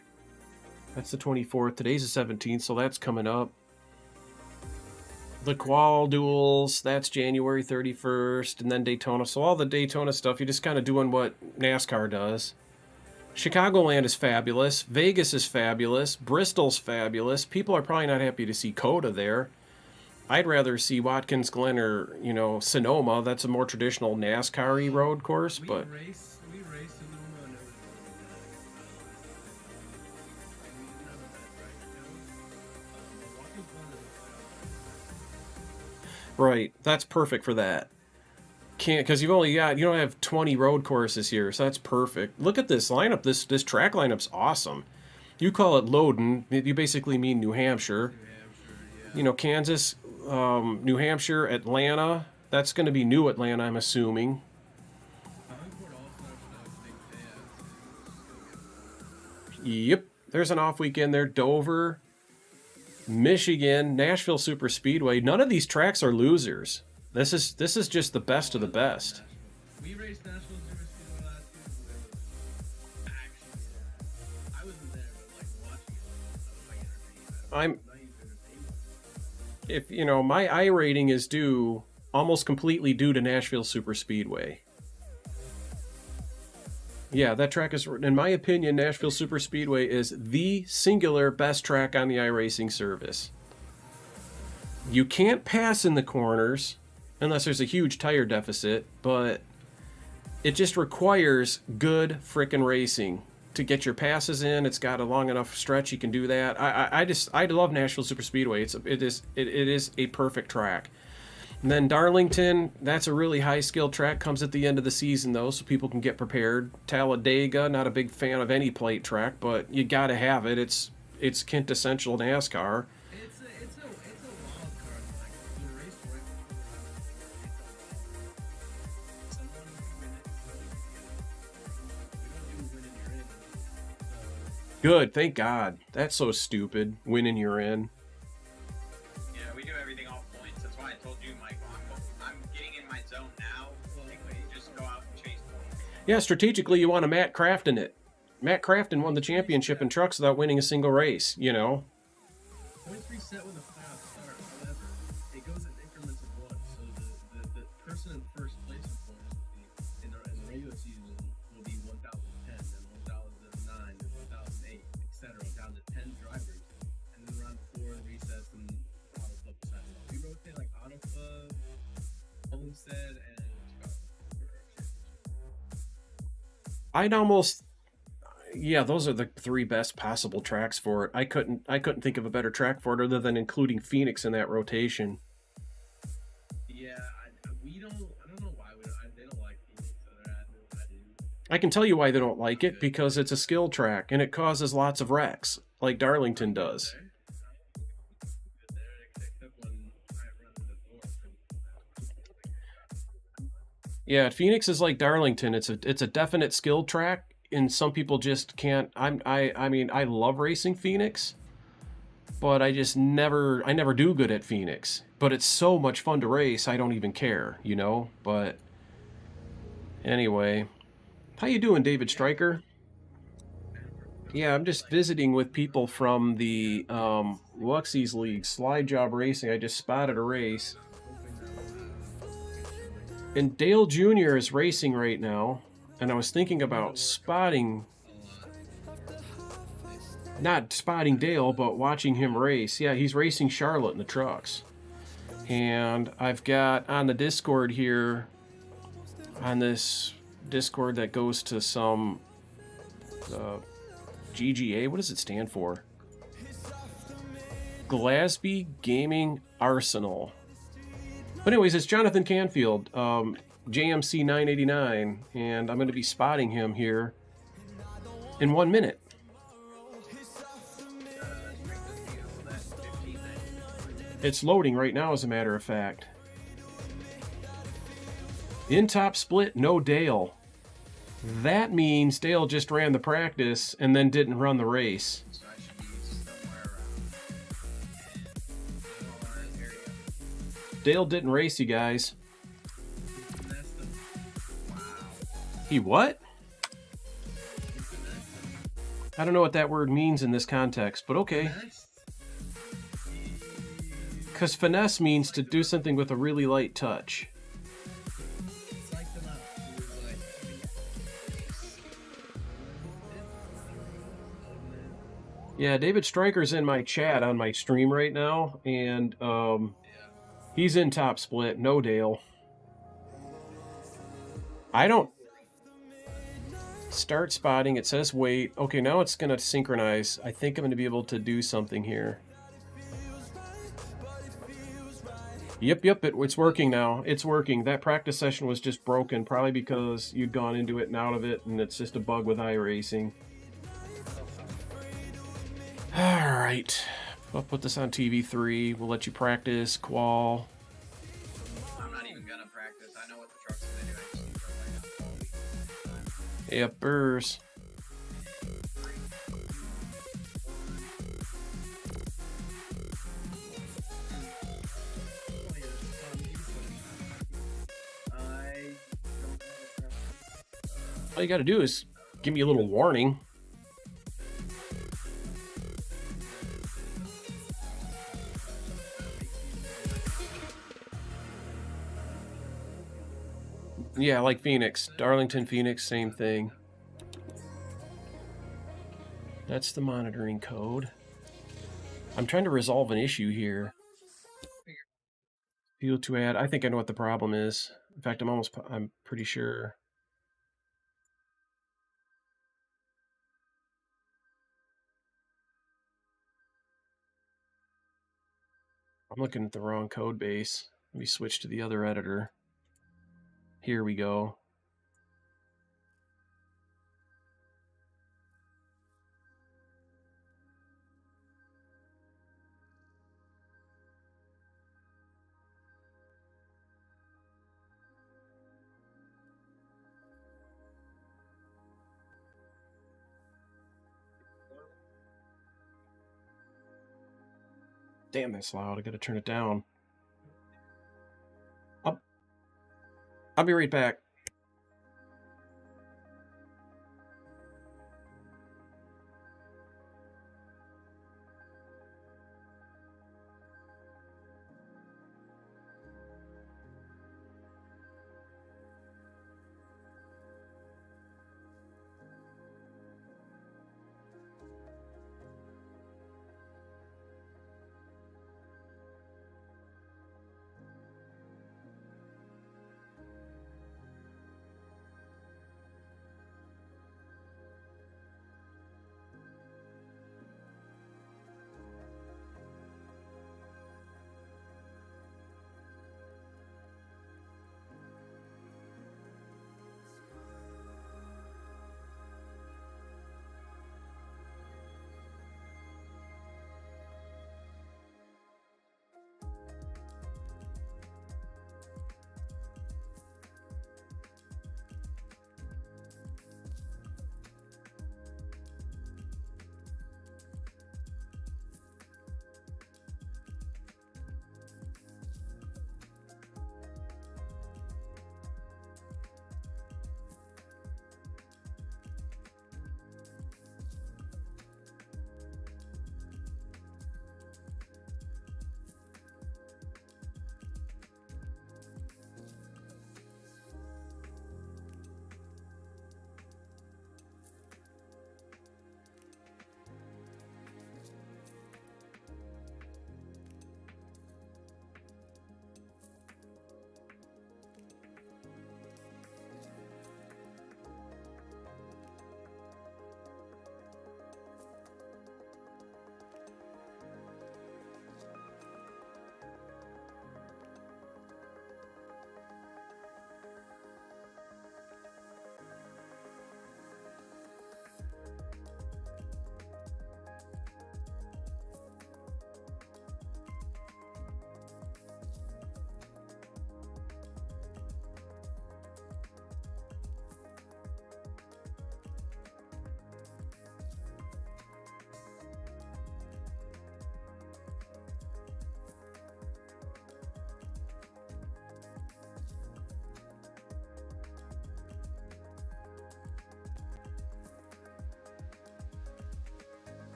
That's the 24th. Today's the 17th, so that's coming up. The Qual Duels, that's January 31st, and then Daytona. So all the Daytona stuff, you're just kind of doing what NASCAR does. Chicagoland is fabulous. Vegas is fabulous. Bristol's fabulous. People are probably not happy to see Coda there. I'd rather see Watkins Glen or, you know, Sonoma. That's a more traditional NASCAR-y road course, but... We raced Sonoma and it was Right, that's perfect for that. Can't, because you don't have 20 road courses here, so that's perfect. Look at this lineup. This track lineup's awesome. You call it Loudon, you basically mean New Hampshire. You know, Kansas, New Hampshire, Atlanta. That's going to be New Atlanta, I'm assuming. Yep, there's an off weekend there. Dover, Michigan, Nashville Super Speedway. None of these tracks are losers. This is just the best of the best. We raced Nashville Super Speedway last year. I wasn't there, but like watching it, If you know, my I rating is due almost completely due to Nashville Super Speedway. Yeah, that track is, in my opinion, Nashville Super Speedway is the singular best track on the iRacing service. You can't pass in the corners unless there's a huge tire deficit, but it just requires good frickin' racing to get your passes in. It's got a long enough stretch you can do that. I love Nashville Super Speedway. It is a perfect track. And then Darlington, that's a really high-skilled track. Comes at the end of the season, though, so people can get prepared. Talladega, not a big fan of any plate track, but you got to have it. It's quintessential NASCAR. It's a wild card. Like, the race right someone who win it. We don't do win and you're in. Good, thank God. That's so stupid. Winning you're in. Yeah, we do everything off points. That's why I told you, Michael, I'm getting in my zone now. Like, just go out and chase points. Yeah, strategically, you want to Matt Crafton it. Matt Crafton won the championship in trucks without winning a single race, you know. Points reset with a fast start. However, it goes in increments of one. So the person in first place with points will be, in the regular season will be 1,010, then 1,009, then 1,008, etc. Down to 10 drivers. And then round 4 resets and auto club side. We rotate like auto club, Homestead, and I'd almost, yeah, those are the three best possible tracks for it. I couldn't think of a better track for it other than including Phoenix in that rotation. yeah, I don't know why they don't like Phoenix. I do. I can tell you why they don't like it, because it's a skill track and it causes lots of wrecks, like Darlington does. Yeah, Phoenix is like Darlington. It's a definite skill track, and some people just can't. I mean, I love racing Phoenix, but I never do good at Phoenix. But it's so much fun to race, I don't even care, you know. But anyway, how you doing, David Stryker? Yeah, I'm just visiting with people from the Luxies League, Slide Job Racing. I just spotted a race. And Dale Jr. is racing right now, and I was thinking about not spotting Dale, but watching him race. Yeah, he's racing Charlotte in the trucks. And I've got on the Discord here, on this Discord that goes to some GGA, what does it stand for? Glasby Gaming Arsenal. But anyways, it's Johnathan Canfield, JMC 989, and I'm going to be spotting him here in 1 minute. It's loading right now, as a matter of fact. In top split, no Dale. That means Dale just ran the practice and then didn't run the race. Dale didn't race you guys. He what? I don't know what that word means in this context, but okay. Because finesse means to do something with a really light touch. Yeah, David Stryker's in my chat on my stream right now, and he's in top split. No Dale. I don't... Start spotting. It says wait. Okay, now it's going to synchronize. I think I'm going to be able to do something here. Yep, it's working now. It's working. That practice session was just broken, probably because you'd gone into it and out of it, and it's just a bug with iRacing. Alright. I'll put this on TV3. We'll let you practice, qual. I'm not even gonna practice. I know what the truck's gonna do. I just need to run right now. Yep, burrs. All you gotta do is give me a little warning. Yeah, like Phoenix. Darlington, Phoenix, same thing. That's the monitoring code. I'm trying to resolve an issue here. Field to add. I think I know what the problem is. In fact, I'm pretty sure. I'm looking at the wrong code base. Let me switch to the other editor. Here we go. Damn, that's loud. I gotta turn it down. I'll be right back.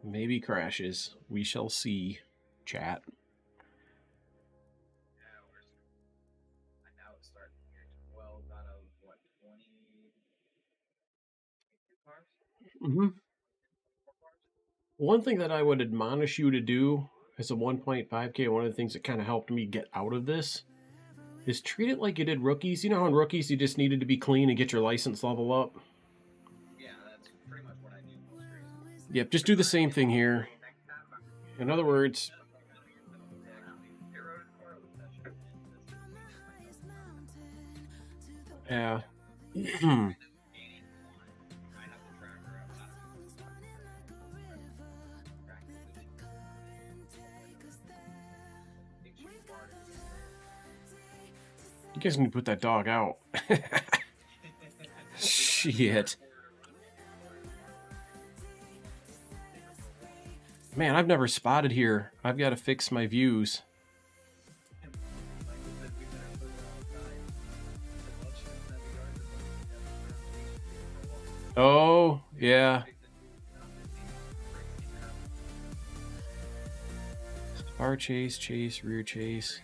Maybe crashes. We shall see. Chat. Now it's starting here. 12 out of what, 20 cars? Mm-hmm. One thing that I would admonish you to do as a 1.5K, one of the things that kind of helped me get out of this is treat it like you did rookies. You know how in rookies you just needed to be clean and get your license level up? Yeah, that's pretty much what I do most races. Yep, just do the same thing here. In other words, yeah. You guys need to put that dog out. Shit. Man, I've never spotted here. I've got to fix my views. Oh, yeah. Far chase, chase, rear chase.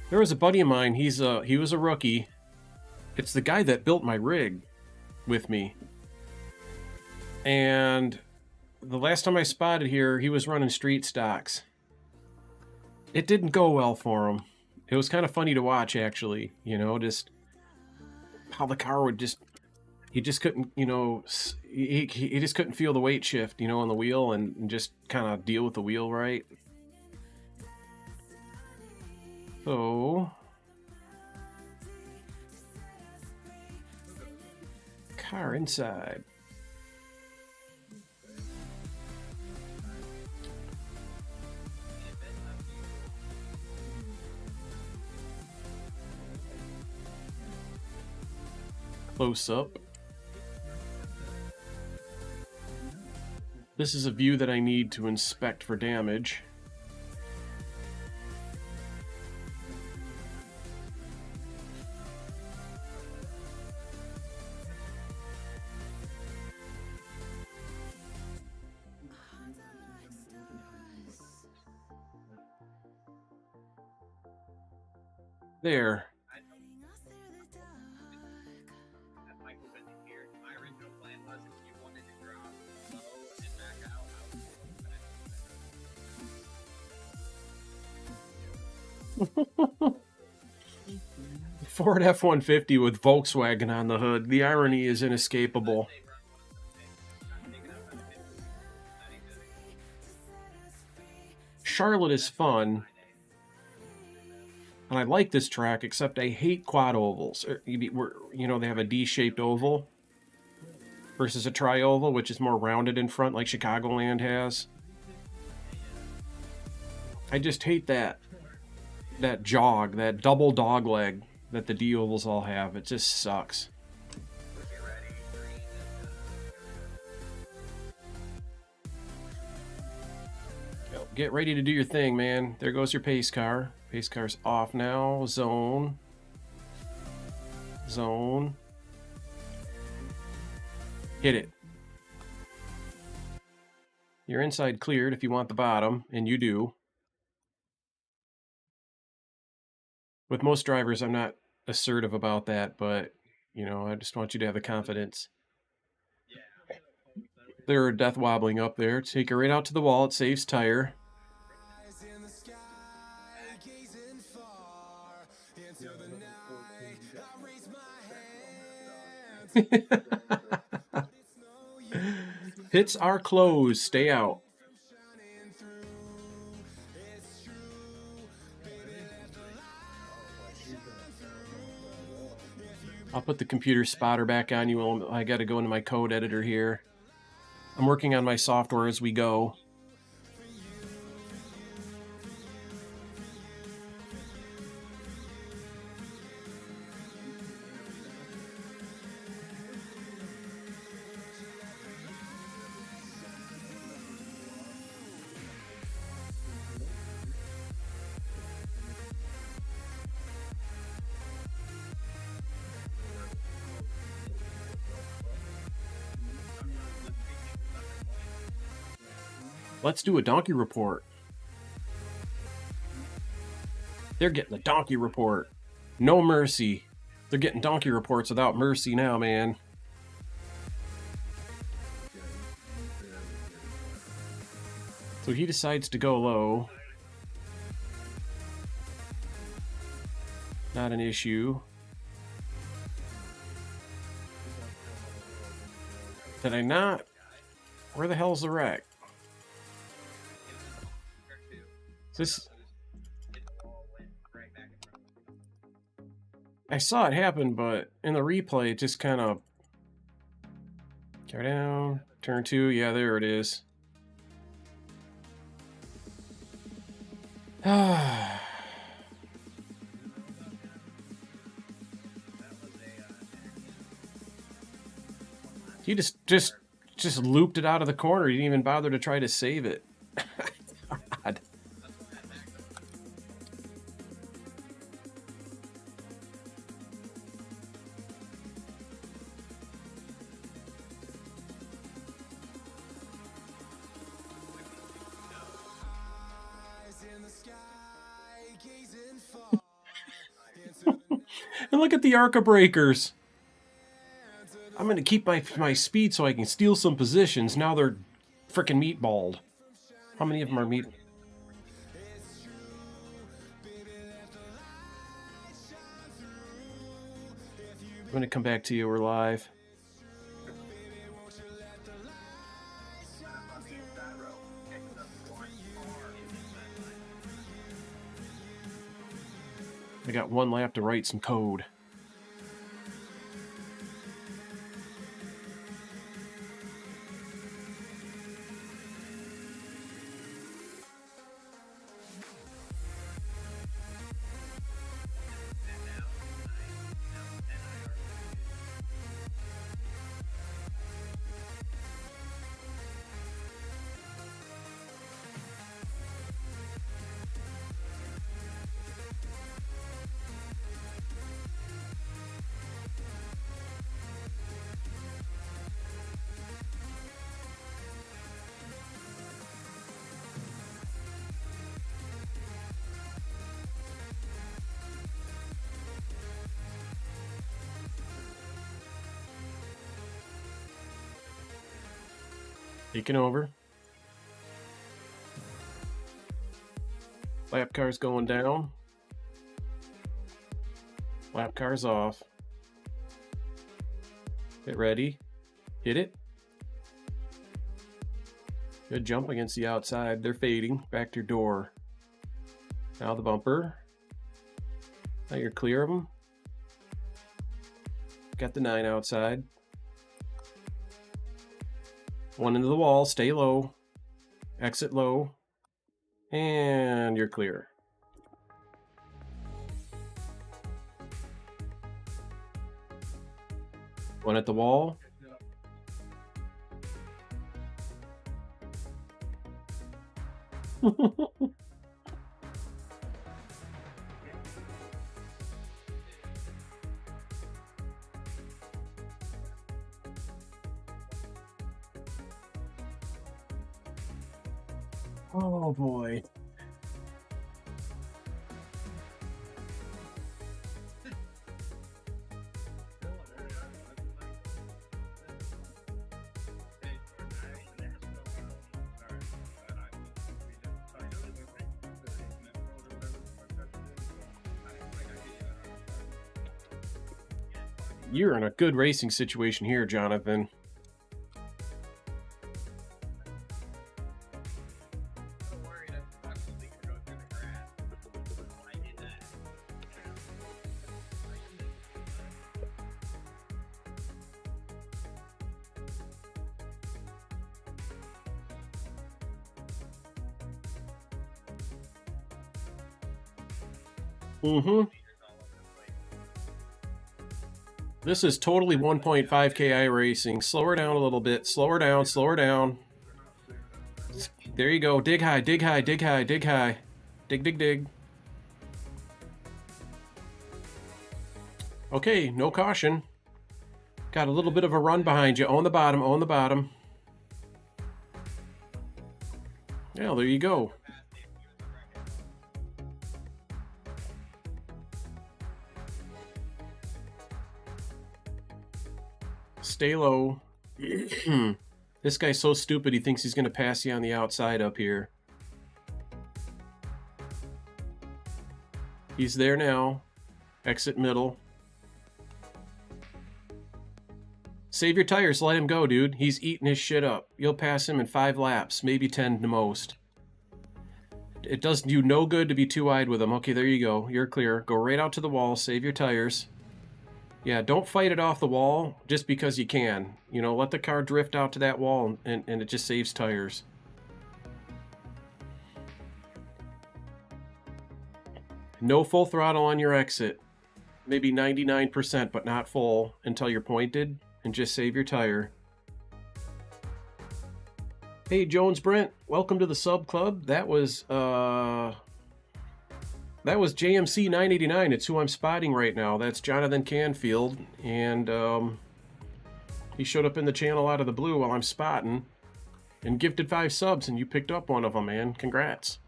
There was a buddy of mine, he was a rookie. It's the guy that built my rig with me. And the last time I spotted here, he was running street stocks. It didn't go well for him. It was kind of funny to watch, actually. You know, just how the car would just... He just couldn't, you know... He just couldn't feel the weight shift, you know, on the wheel and just kind of deal with the wheel right. So... Car inside. Close up. This is a view that I need to inspect for damage. There. Ford F-150 with Volkswagen on the hood. The irony is inescapable. Charlotte is fun. And I like this track, except I hate quad ovals. You know, they have a D-shaped oval versus a tri-oval, which is more rounded in front, like Chicagoland has. I just hate that jog, that double dog leg that the D-ovals all have. It just sucks. Get ready to do your thing, man. There goes your pace car. Pace car's off now. Zone. Zone. Hit it. Your inside cleared if you want the bottom, and you do. With most drivers, I'm not assertive about that, but, you know, I just want you to have the confidence. They're death wobbling up there. Take her right out to the wall. It saves tire. Pits are closed. Stay out. I'll put the computer spotter back on you. I got to go into my code editor here. I'm working on my software as we go. Let's do a donkey report. They're getting a donkey report. No mercy. They're getting donkey reports without mercy now, man. So he decides to go low. Not an issue. Did I not? Where the hell's the wreck? This... I saw it happen, but in the replay, it just kind of... Go down. Turn 2. Yeah, there it is. He just looped it out of the corner. He didn't even bother to try to save it. God. And look at the Arca breakers. I'm going to keep my speed so I can steal some positions. Now they're frickin' meatballed. How many of them are meat? I'm going to come back to you. We're live. I got 1 lap to write some code. Taking over. Lap car's going down. Lap car's off. Get ready. Hit it. Good jump against the outside. They're fading. Back to your door. Now the bumper. Now you're clear of them. Got the 9 outside. 1 into the wall, stay low, exit low, and you're clear. One at the wall. Oh boy. You're in a good racing situation here, Johnathan. Mm-hmm. This is totally 1.5 KI racing. Slow her down a little bit. Slow her down, slow her down. There you go. Dig high, dig high, dig high, dig high. Dig, dig, dig. Okay, no caution. Got a little bit of a run behind you. On the bottom, on the bottom. Yeah, there you go. Stay low. This guy's so stupid he thinks he's going to pass you on the outside up here. He's there now. Exit middle. Save your tires. Let him go, dude. He's eating his shit up. You'll pass him in 5 laps, maybe 10 the most. It does you no good to be too wide with him. Okay, there you go. You're clear. Go right out to the wall. Save your tires. Yeah, don't fight it off the wall just because you can. You know, let the car drift out to that wall and it just saves tires. No full throttle on your exit. Maybe 99%, but not full until you're pointed, and just save your tire. Hey, Jones Brent, welcome to the sub club. That was JMC 989. It's who I'm spotting right now. That's Johnathan Canfield, and he showed up in the channel out of the blue while I'm spotting, and gifted 5 subs, and you picked up one of them, man. Congrats.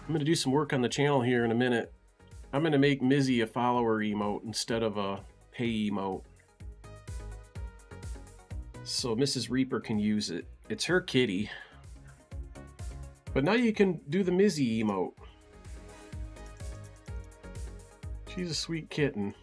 I'm going to do some work on the channel here in a minute. I'm going to make Mizzy a follower emote instead of a pay emote, so Mrs. Reaper can use it. It's her kitty. But now you can do the Mizzy emote. She's a sweet kitten.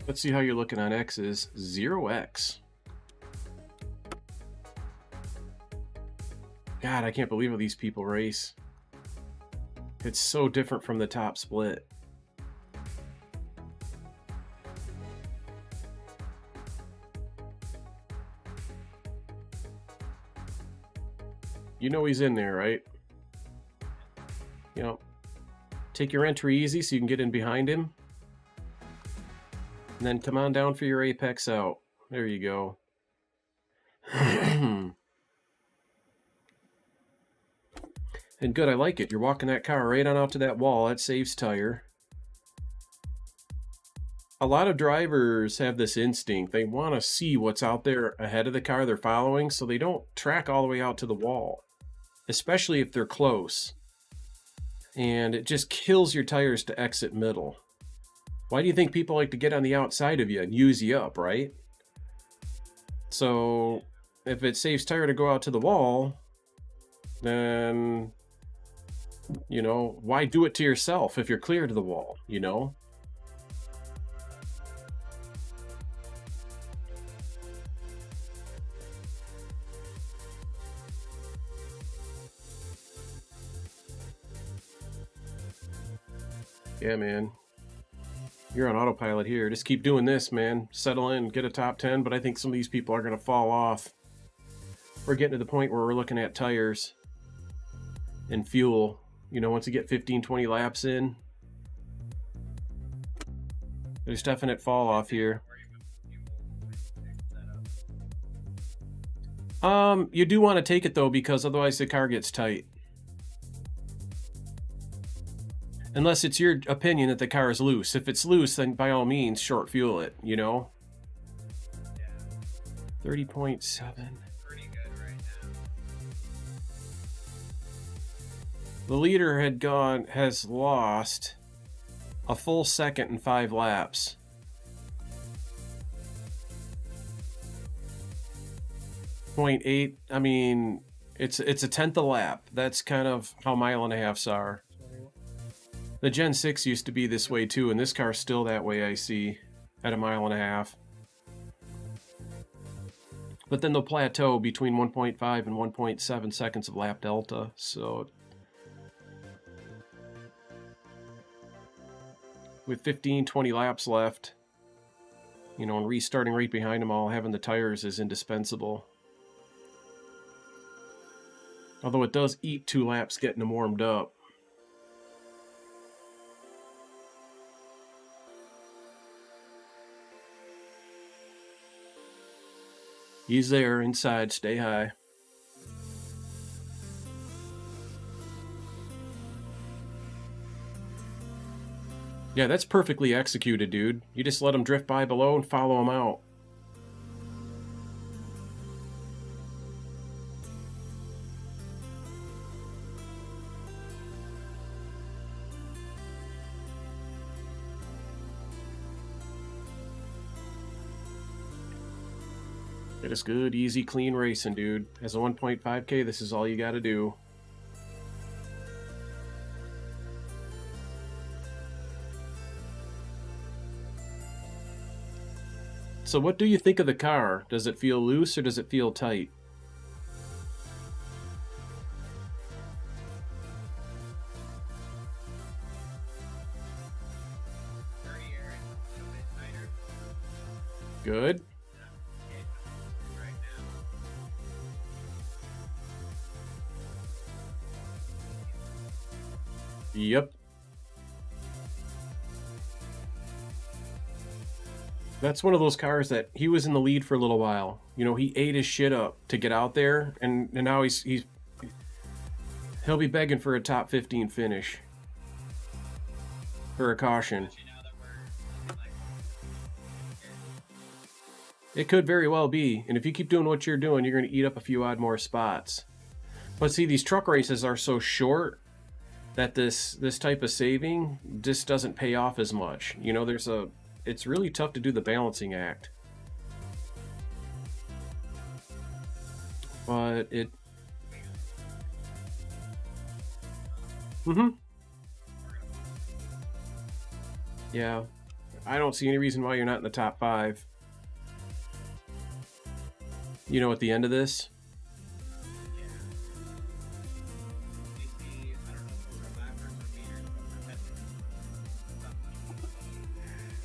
Let's see how you're looking on X's. 0x. God, I can't believe how these people race. It's so different from the top split. You know he's in there, right? You know, take your entry easy so you can get in behind him. And then come on down for your apex out. There you go. And good, I like it. You're walking that car right on out to that wall. That saves tire. A lot of drivers have this instinct. They want to see what's out there ahead of the car they're following, so they don't track all the way out to the wall, especially if they're close. And it just kills your tires to exit middle. Why do you think people like to get on the outside of you and use you up, right? So if it saves tire to go out to the wall, then, you know, why do it to yourself if you're clear to the wall, you know? Yeah, man. You're on autopilot here. Just keep doing this, man. Settle in, get a top 10, but I think some of these people are going to fall off. We're getting to the point where we're looking at tires and fuel. You know, once you get 15, 20 laps in, there's definite fall off here. You do want to take it though, because otherwise the car gets tight. Unless it's your opinion that the car is loose. If it's loose, then by all means, short fuel it, you know? 30.7. The leader has lost a full second in 5 laps. .8, I mean, it's a tenth a lap. That's kind of how 1.5 miles are. The Gen 6 used to be this way too, and this car's still that way, I see, at 1.5 miles. But then they'll plateau between 1.5 and 1.7 seconds of lap delta, so with 15, 20 laps left, you know, and restarting right behind them all, having the tires is indispensable. Although it does eat 2 laps getting them warmed up. He's there inside, stay high. Yeah, that's perfectly executed, dude. You just let him drift by below and follow him out. It is good, easy, clean racing, dude. As a 1.5K, this is all you gotta do. So what do you think of the car? Does it feel loose or does it feel tight? Good. Yep. That's one of those cars that he was in the lead for a little while. You know, he ate his shit up to get out there, and now he'll be begging for a top 15 finish. For a caution. It could very well be, and if you keep doing what you're doing, you're going to eat up a few odd more spots. But see, these truck races are so short that this type of saving just doesn't pay off as much. You know, it's really tough to do the balancing act. But it... Yeah. I don't see any reason why you're not in the top 5. You know, at the end of this?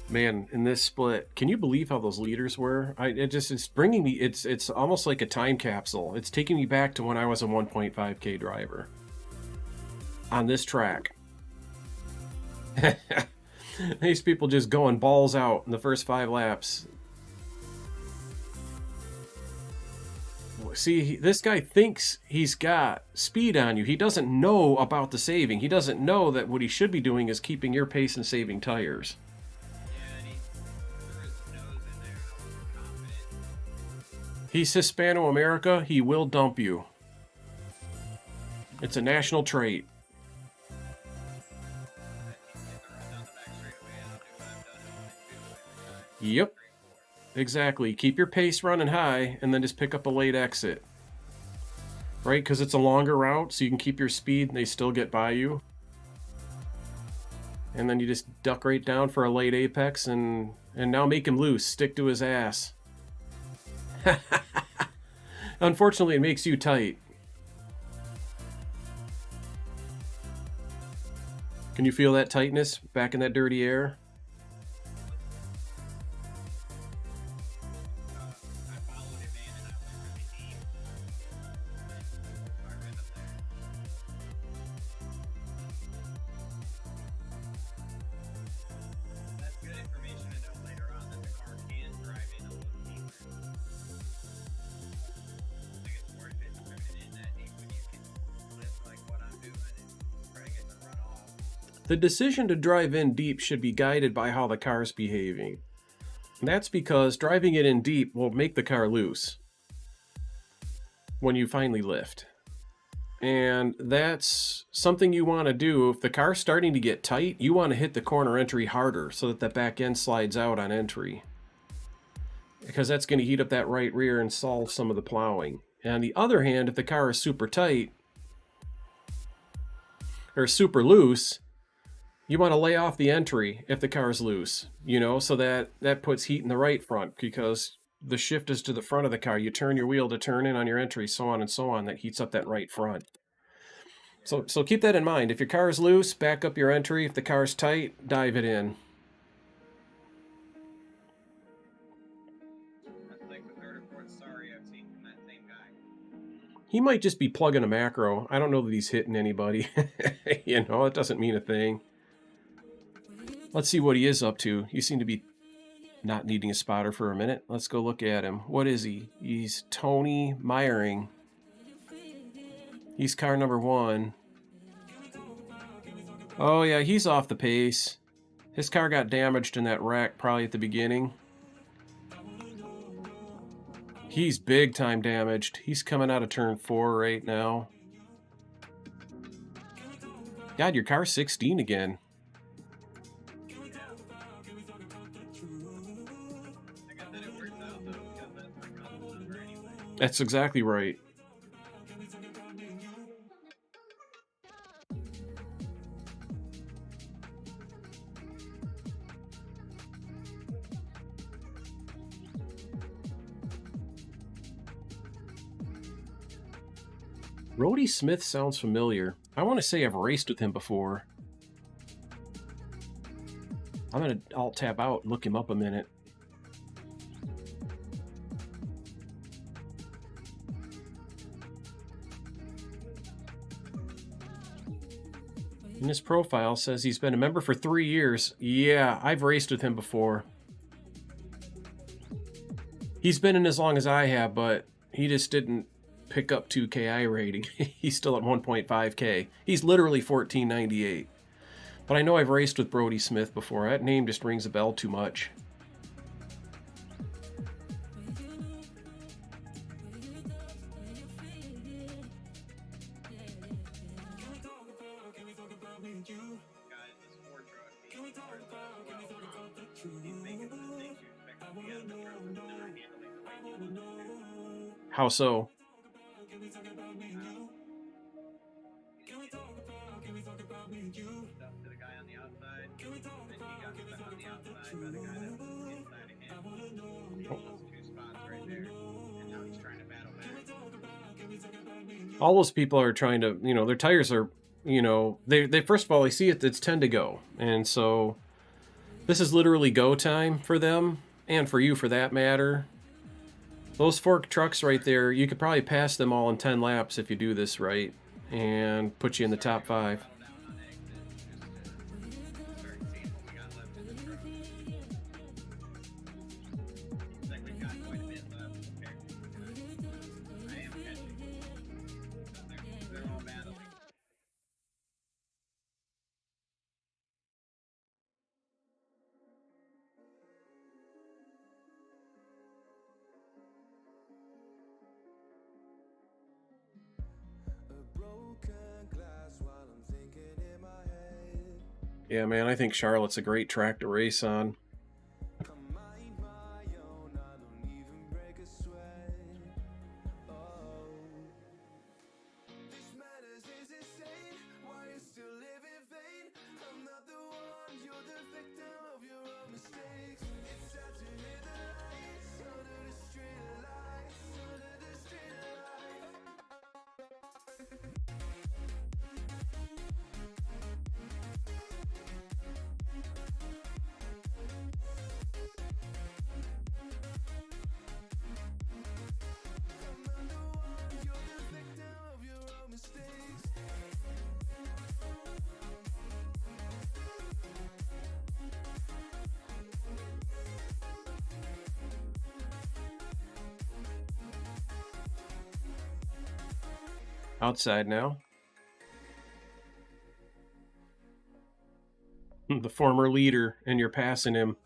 Man, in this split, can you believe how those leaders were? It's bringing me, it's almost like a time capsule. It's taking me back to when I was a 1.5K driver. On this track. These people just going balls out in the first 5 laps. See, this guy thinks he's got speed on you. He doesn't know about the saving. He doesn't know that what he should be doing is keeping your pace and saving tires. He's Hispano-America, he will dump you. It's a national trait. Yep. Exactly. Keep your pace running high, and then just pick up a late exit. Right? Because it's a longer route, so you can keep your speed, and they still get by you. And then you just duck right down for a late apex, and now make him loose. Stick to his ass. Unfortunately, it makes you tight. Can you feel that tightness back in that dirty air? The decision to drive in deep should be guided by how the car's behaving. And that's because driving it in deep will make the car loose when you finally lift. And that's something you want to do. If the car's starting to get tight, you want to hit the corner entry harder so that the back end slides out on entry. Because that's going to heat up that right rear and solve some of the plowing. And on the other hand, if the car is super tight or super loose, you want to lay off the entry if the car is loose, you know, so that puts heat in the right front because the shift is to the front of the car. You turn your wheel to turn in on your entry, so on and so on. That heats up that right front. So keep that in mind. If your car is loose, back up your entry. If the car is tight, dive it in. He might just be plugging a macro. I don't know that he's hitting anybody. You know, it doesn't mean a thing. Let's see what he is up to. You seem to be not needing a spotter for a minute. Let's go look at him. What is he? He's Tony Meyering. He's car number 1. Oh yeah, he's off the pace. His car got damaged in that wreck probably at the beginning. He's big time damaged. He's coming out of turn 4 right now. God, your car's 16 again. That's exactly right. Brody Smith sounds familiar. I want to say I've raced with him before. I'm going to alt tab out and look him up a minute. And his profile says he's been a member for 3 years. Yeah, I've raced with him before. He's been in as long as I have, but he just didn't pick up 2K rating. He's still at 1.5K. He's literally 1498. But I know I've raced with Brody Smith before. That name just rings a bell too much. How so? All those people are trying to, you know, their tires are, you know, they first of all, they see it's 10 to go. And so this is literally go time for them and for you for that matter. Those 4 trucks right there, you could probably pass them all in 10 laps if you do this right and put you in the top 5. Yeah, man, I think Charlotte's a great track to race on. Outside now. The former leader, and you're passing him.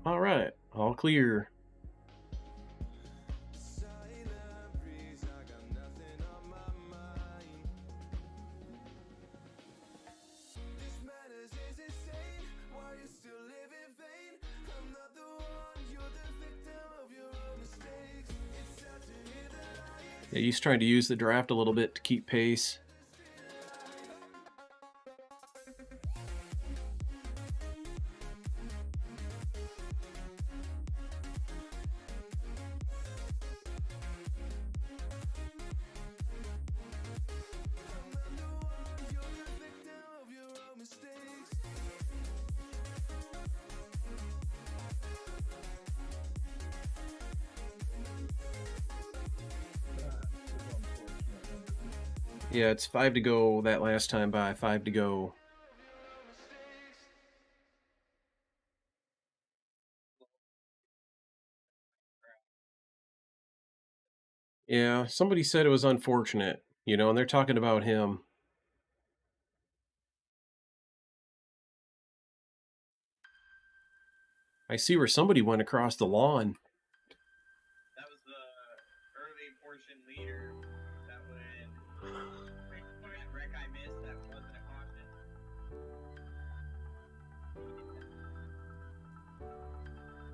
All right, all clear. Yeah, he's trying to use the draft a little bit to keep pace. Yeah, it's 5 to go that last time by, 5 to go. Yeah, somebody said it was unfortunate, you know, and they're talking about him. I see where somebody went across the lawn. That was the early portion leader that would wreck I missed that wasn't a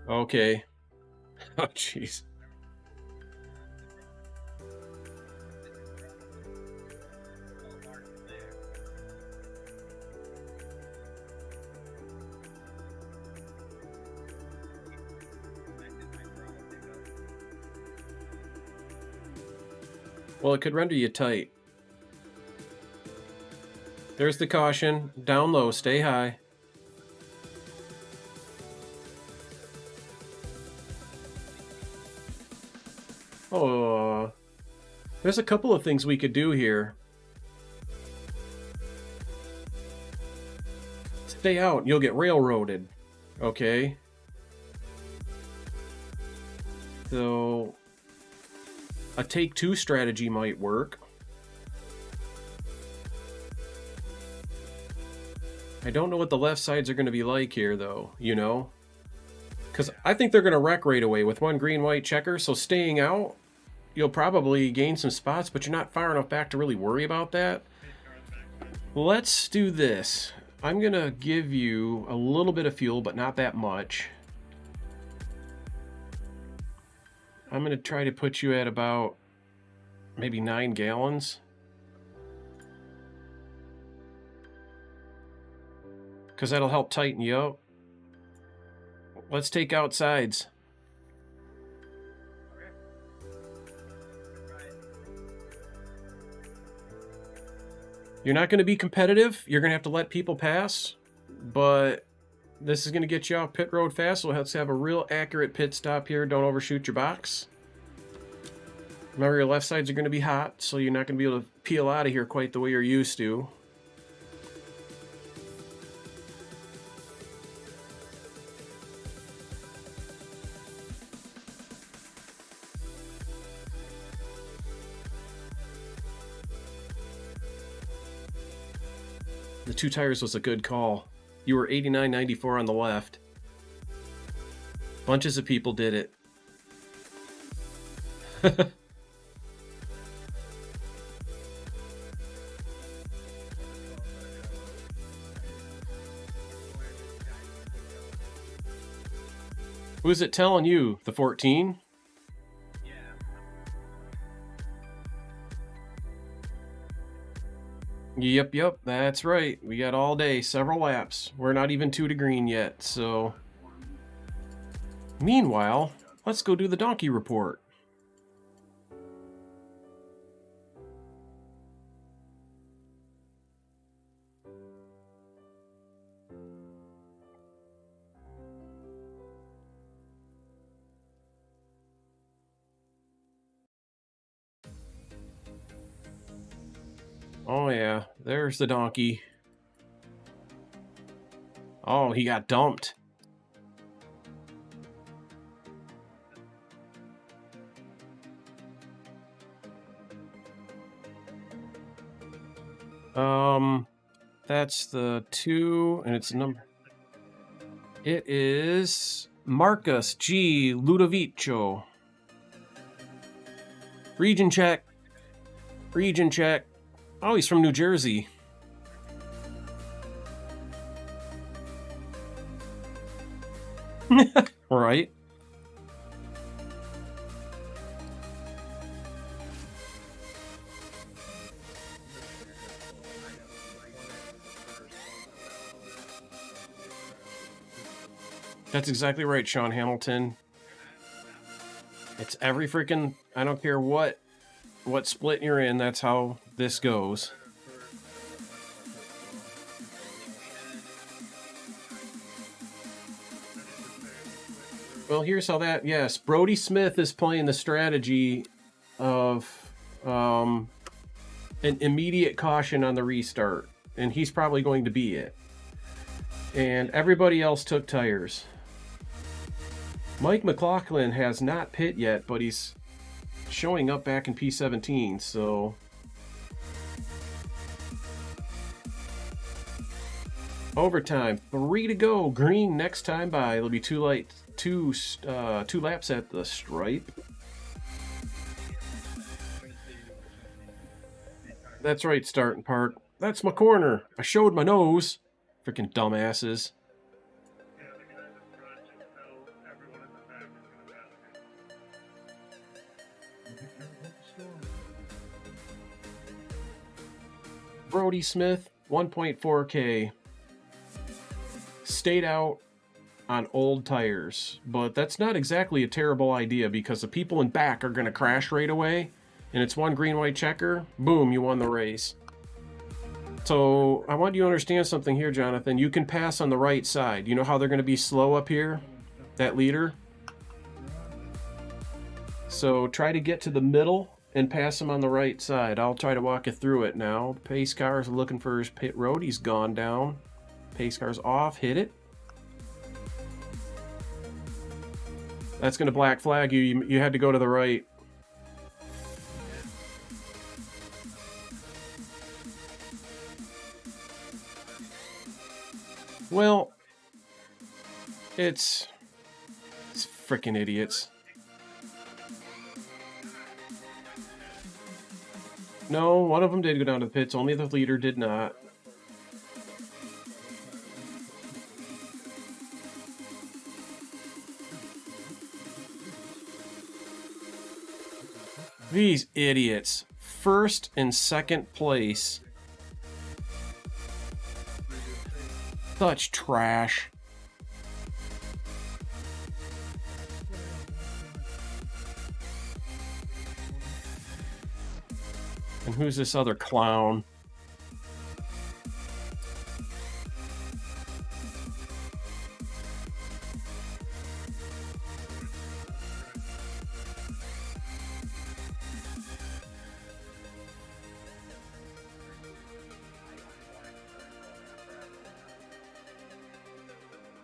caution. Okay. Oh, jeez. Well, it could render you tight. There's the caution. Down low, stay high. Oh, there's a couple of things we could do here. Stay out, you'll get railroaded. Okay. So a take two strategy might work. I don't know what the left sides are going to be like here, though, you know? Because I think they're going to wreck right away with one green-white checker, so staying out, you'll probably gain some spots, but you're not far enough back to really worry about that. Let's do this. I'm going to give you a little bit of fuel, but not that much. I'm going to try to put you at about maybe 9 gallons. Because that'll help tighten you up. Let's take out sides. You're not going to be competitive. You're going to have to let people pass. But this is going to get you off pit road fast. So let's have a real accurate pit stop here. Don't overshoot your box. Remember, your left sides are going to be hot, so you're not going to be able to peel out of here quite the way you're used to. The 2 tires was a good call. You were 89.94 on the left. Bunches of people did it. Who's it telling you? The 14? Yep, that's right. We got all day, several laps. We're not even 2 to green yet, so... Meanwhile, let's go do the donkey report. Oh yeah, there's the donkey. Oh, he got dumped. That's the 2, and it's number... It is Marcus G. Ludovico. Region check. Region check. Oh, he's from New Jersey. Right. That's exactly right, Sean Hamilton. It's every freaking... I don't care what split you're in, that's how this goes. Well, here's how that... Yes, Brody Smith is playing the strategy of an immediate caution on the restart. And he's probably going to be it. And everybody else took tires. Mike McLaughlin has not pit yet, but he's showing up back in P17, so... Overtime, 3 to go. Green next time by. It'll be too late. Two laps at the stripe. That's right, starting part. That's my corner. I showed my nose. Freaking dumbasses. Brody Smith, 1.4K. Stayed out on old tires, but that's not exactly a terrible idea because the people in back are going to crash right away, and it's one green-white checker. Boom, you won the race. So I want you to understand something here, Jonathan. You can pass on the right side. You know how they're going to be slow up here? That leader? So try to get to the middle and pass him on the right side. I'll try to walk you through it now. Pace car is looking for his pit road. He's gone down. Pace car's off. Hit it. That's going to black flag you. You had to go to the right. Well, it's freaking idiots. No, one of them did go down to the pits. Only the leader did not. These idiots. First and second place. Such trash. And who's this other clown?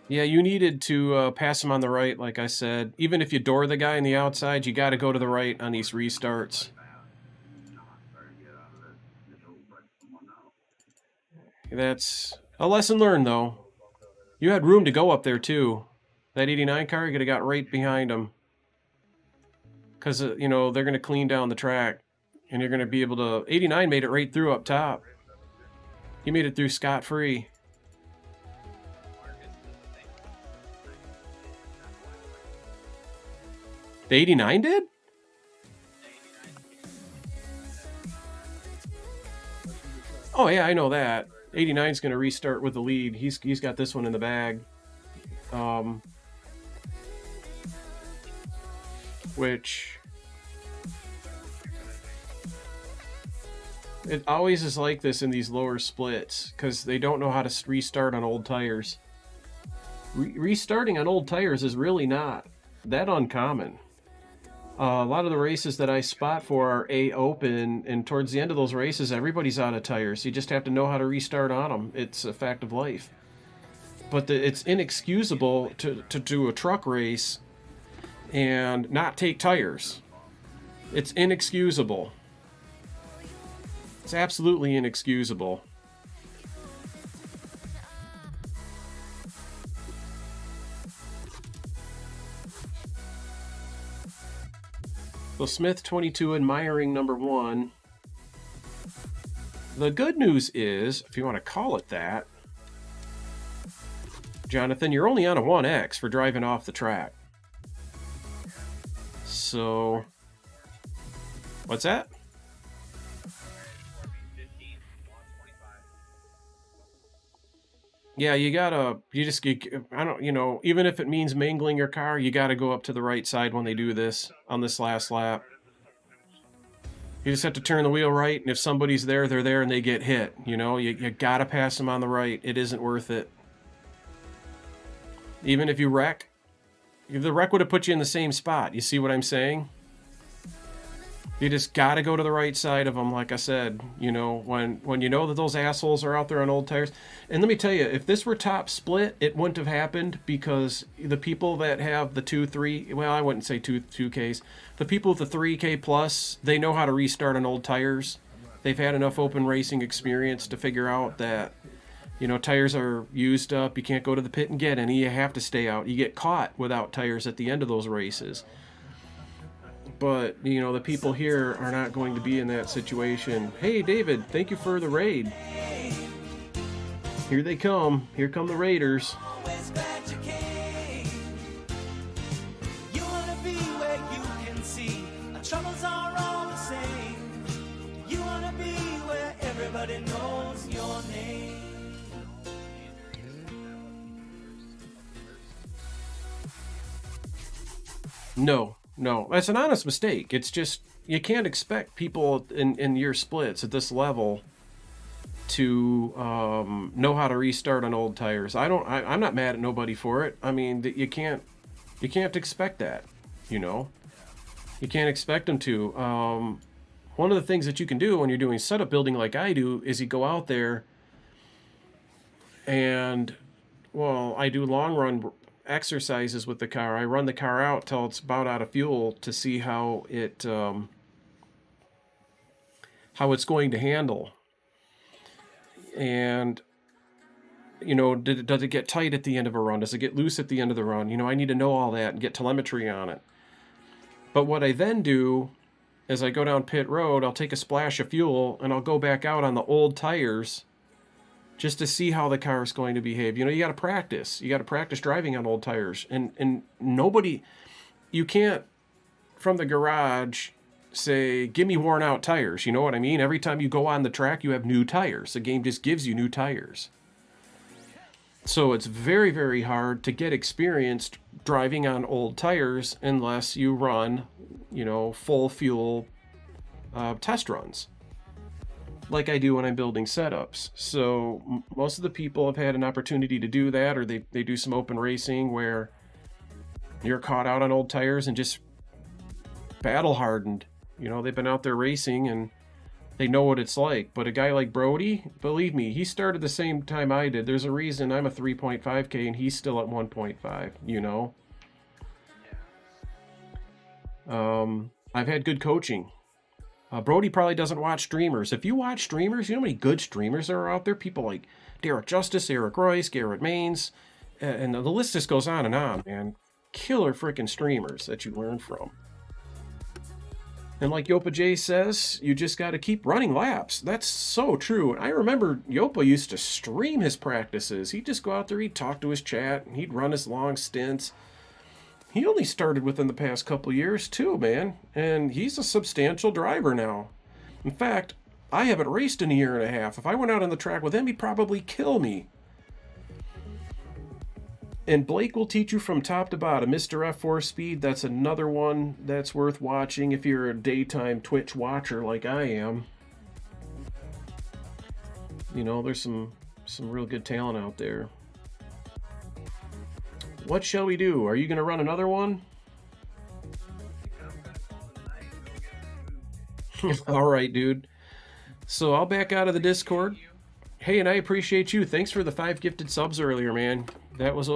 Yeah, you needed to pass him on the right, like I said. Even if you door the guy on the outside, you got to go to the right on these restarts. That's a lesson learned, though. You had room to go up there, too. That 89 car, you could have got right behind him. Because, you know, they're going to clean down the track. And you're going to be able to... 89 made it right through up top. He made it through scot-free. The 89 did? Oh, yeah, I know that. 89's going to restart with the lead. He's got this one in the bag. Which... It always is like this in these lower splits, because they don't know how to restart on old tires. Restarting on old tires is really not that uncommon. A lot of the races that I spot for are A-open, and towards the end of those races, everybody's out of tires. You just have to know how to restart on them. It's a fact of life. But it's inexcusable to do a truck race and not take tires. It's inexcusable. It's absolutely inexcusable. So Smith 22 admiring number 1. The good news is, if you want to call it that, Jonathan, you're only on a 1X for driving off the track. So, what's that? Yeah, I don't, you know, even if it means mangling your car, you gotta go up to the right side when they do this, on this last lap. You just have to turn the wheel right, and if somebody's there, they're there and they get hit. You know, you gotta pass them on the right. It isn't worth it. Even if you wreck, the wreck would have put you in the same spot. You see what I'm saying? You just gotta go to the right side of them, like I said. You know, when you know that those assholes are out there on old tires. And let me tell you, if this were top split, it wouldn't have happened, because the people that have the 2-3, well, I wouldn't say 2Ks. The people with the 3K plus, they know how to restart on old tires. They've had enough open racing experience to figure out that, You know, tires are used up. You can't go to the pit and get any. You have to stay out. You get caught without tires at the end of those races. But, you know, the people here are not going to be in that situation. Hey, David, thank you for the raid. Here they come. Here come the raiders. Everybody knows your name. No, that's an honest mistake. It's just, you can't expect people in your splits at this level to know how to restart on old tires. I'm not mad at nobody for it. I mean, you can't expect that, you know. You can't expect them to. One of the things that you can do when you're doing setup building like I do is you go out there and, well, I do long run exercises with the car. I run the car out till it's about out of fuel to see how it's going to handle. And, you know, does it get tight at the end of a run? Does it get loose at the end of the run? You know, I need to know all that and get telemetry on it. But what I then do, as I go down pit road, I'll take a splash of fuel and I'll go back out on the old tires just to see how the car is going to behave. You know, you got to practice. You got to practice driving on old tires. And nobody, you can't, from the garage, say, give me worn out tires. You know what I mean? Every time you go on the track, you have new tires. The game just gives you new tires. So it's very, very hard to get experienced driving on old tires unless you run, you know, full fuel test runs like I do when I'm building setups. So most of the people have had an opportunity to do that, or they do some open racing where you're caught out on old tires and just battle hardened. You know, they've been out there racing and they know what it's like. But a guy like Brody, believe me, he started the same time I did. There's a reason I'm a 3.5K and he's still at 1.5, you know. I've had good coaching. Brody probably doesn't watch streamers. If you watch streamers, you know how many good streamers there are out there? People like Derek Justice, Eric Royce, Garrett Maines, and the list just goes on, man. Killer freaking streamers that you learn from. And like Yopa J says, you just got to keep running laps. That's so true. I remember Yopa used to stream his practices. He'd just go out there, he'd talk to his chat, and he'd run his long stints. He only started within the past couple years too, man. And he's a substantial driver now. In fact, I haven't raced in a year and a half. If I went out on the track with him, he'd probably kill me. And Blake will teach you from top to bottom. Mr. F4 Speed, that's another one that's worth watching if you're a daytime Twitch watcher like I am. You know, there's some real good talent out there. What shall we do? Are you going to run another one? All right, dude. So I'll back out of the Discord. Hey, and I appreciate you. Thanks for the 5 gifted subs earlier, man. That was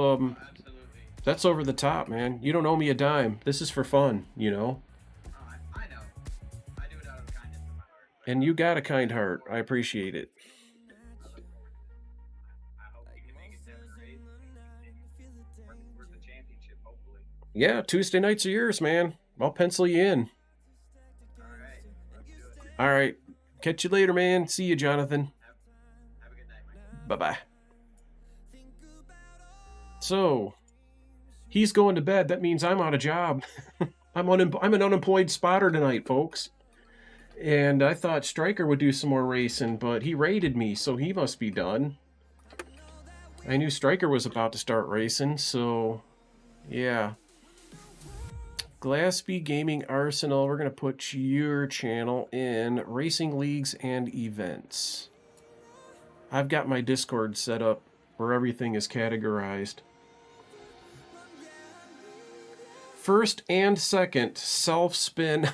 that's over the top, man. You don't owe me a dime. This is for fun, you know. I know. I do it out of kindness in my heart. And you got a kind heart. I appreciate it. I hope we can make it 7 or 8 and work the championship, hopefully. Yeah, Tuesday nights are yours, man. I'll pencil you in. All right. Let's do it. All right. Catch you later, man. See you, Jonathan. Have a good night, Mike. Bye-bye. So, he's going to bed. That means I'm out of job. I'm an unemployed spotter tonight, folks. And I thought Stryker would do some more racing, but he raided me, so he must be done. I knew Stryker was about to start racing, so yeah. Glassby Gaming Arsenal, we're going to put your channel in Racing Leagues and Events. I've got my Discord set up where everything is categorized. First and second, self-spin.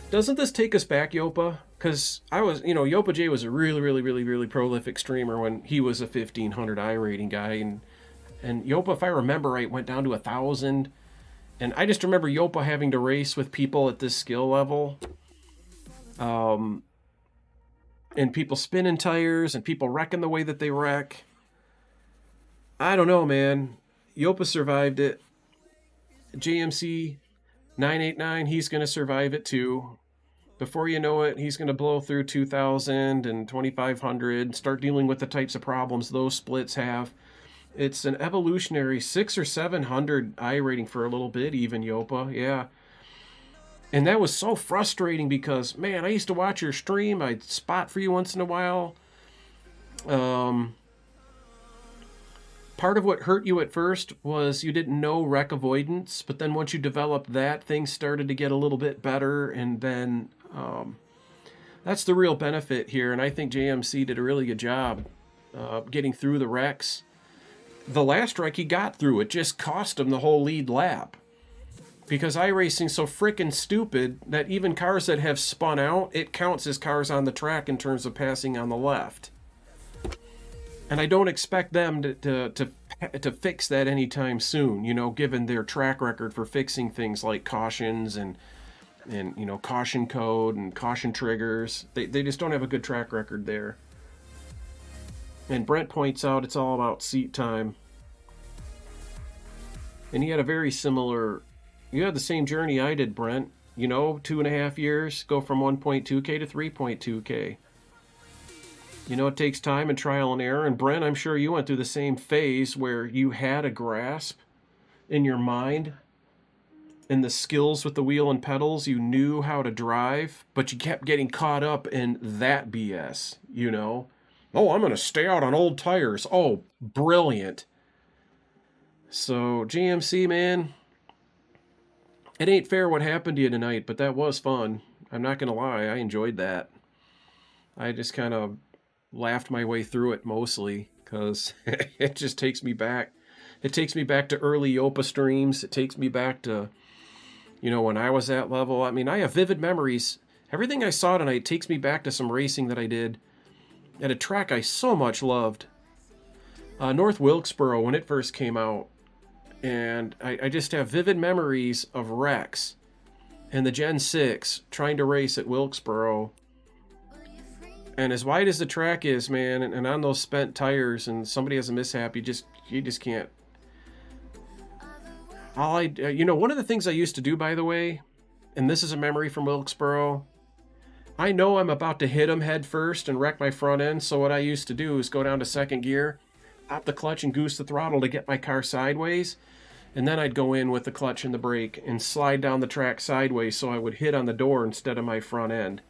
Doesn't this take us back, Yopa? Because I was, you know, Yopa J was a really prolific streamer when he was a 1500 iRating guy. And Yopa, if I remember right, went down to 1,000. And I just remember Yopa having to race with people at this skill level. and people spinning tires and people wrecking the way that they wreck. I don't know, man. Yopa survived it. JMC 989, he's going to survive it too. Before you know it, he's going to blow through 2,000 and 2,500, start dealing with the types of problems those splits have. It's an evolutionary 600 or 700 I rating for a little bit, even, Yopa. Yeah. And that was so frustrating because, man, I used to watch your stream. I'd spot for you once in a while. Part of what hurt you at first was you didn't know wreck avoidance, but then once you developed that, things started to get a little bit better, and then that's the real benefit here, and I think JMC did a really good job getting through the wrecks. The last wreck he got through, it just cost him the whole lead lap. Because iRacing's so frickin' stupid that even cars that have spun out, it counts as cars on the track in terms of passing on the left. And I don't expect them to fix that anytime soon, you know, given their track record for fixing things like cautions and you know, caution code and caution triggers. They just don't have a good track record there. And Brent points out it's all about seat time. And he had a very similar... You had the same journey I did, Brent. You know, 2.5 years, go from 1.2K to 3.2K. You know, it takes time and trial and error. And Brent, I'm sure you went through the same phase where you had a grasp in your mind and the skills with the wheel and pedals. You knew how to drive, but you kept getting caught up in that BS, you know. Oh, I'm going to stay out on old tires. Oh, brilliant. So, GMC, man, it ain't fair what happened to you tonight, but that was fun. I'm not going to lie, I enjoyed that. I just kind of laughed my way through it mostly, because it just takes me back. It takes me back to early Yopa streams. It takes me back to, you know, when I was that level. I mean, I have vivid memories. Everything I saw tonight takes me back to some racing that I did at a track I so much loved. North Wilkesboro, when it first came out. And I just have vivid memories of Rex and the Gen 6 trying to race at Wilkesboro. And as wide as the track is, man, and on those spent tires, and somebody has a mishap, you just can't. You know, one of the things I used to do, by the way, and this is a memory from Wilkesboro, I know I'm about to hit him head first and wreck my front end, so what I used to do is go down to second gear, pop the clutch and goose the throttle to get my car sideways, and then I'd go in with the clutch and the brake and slide down the track sideways so I would hit on the door instead of my front end.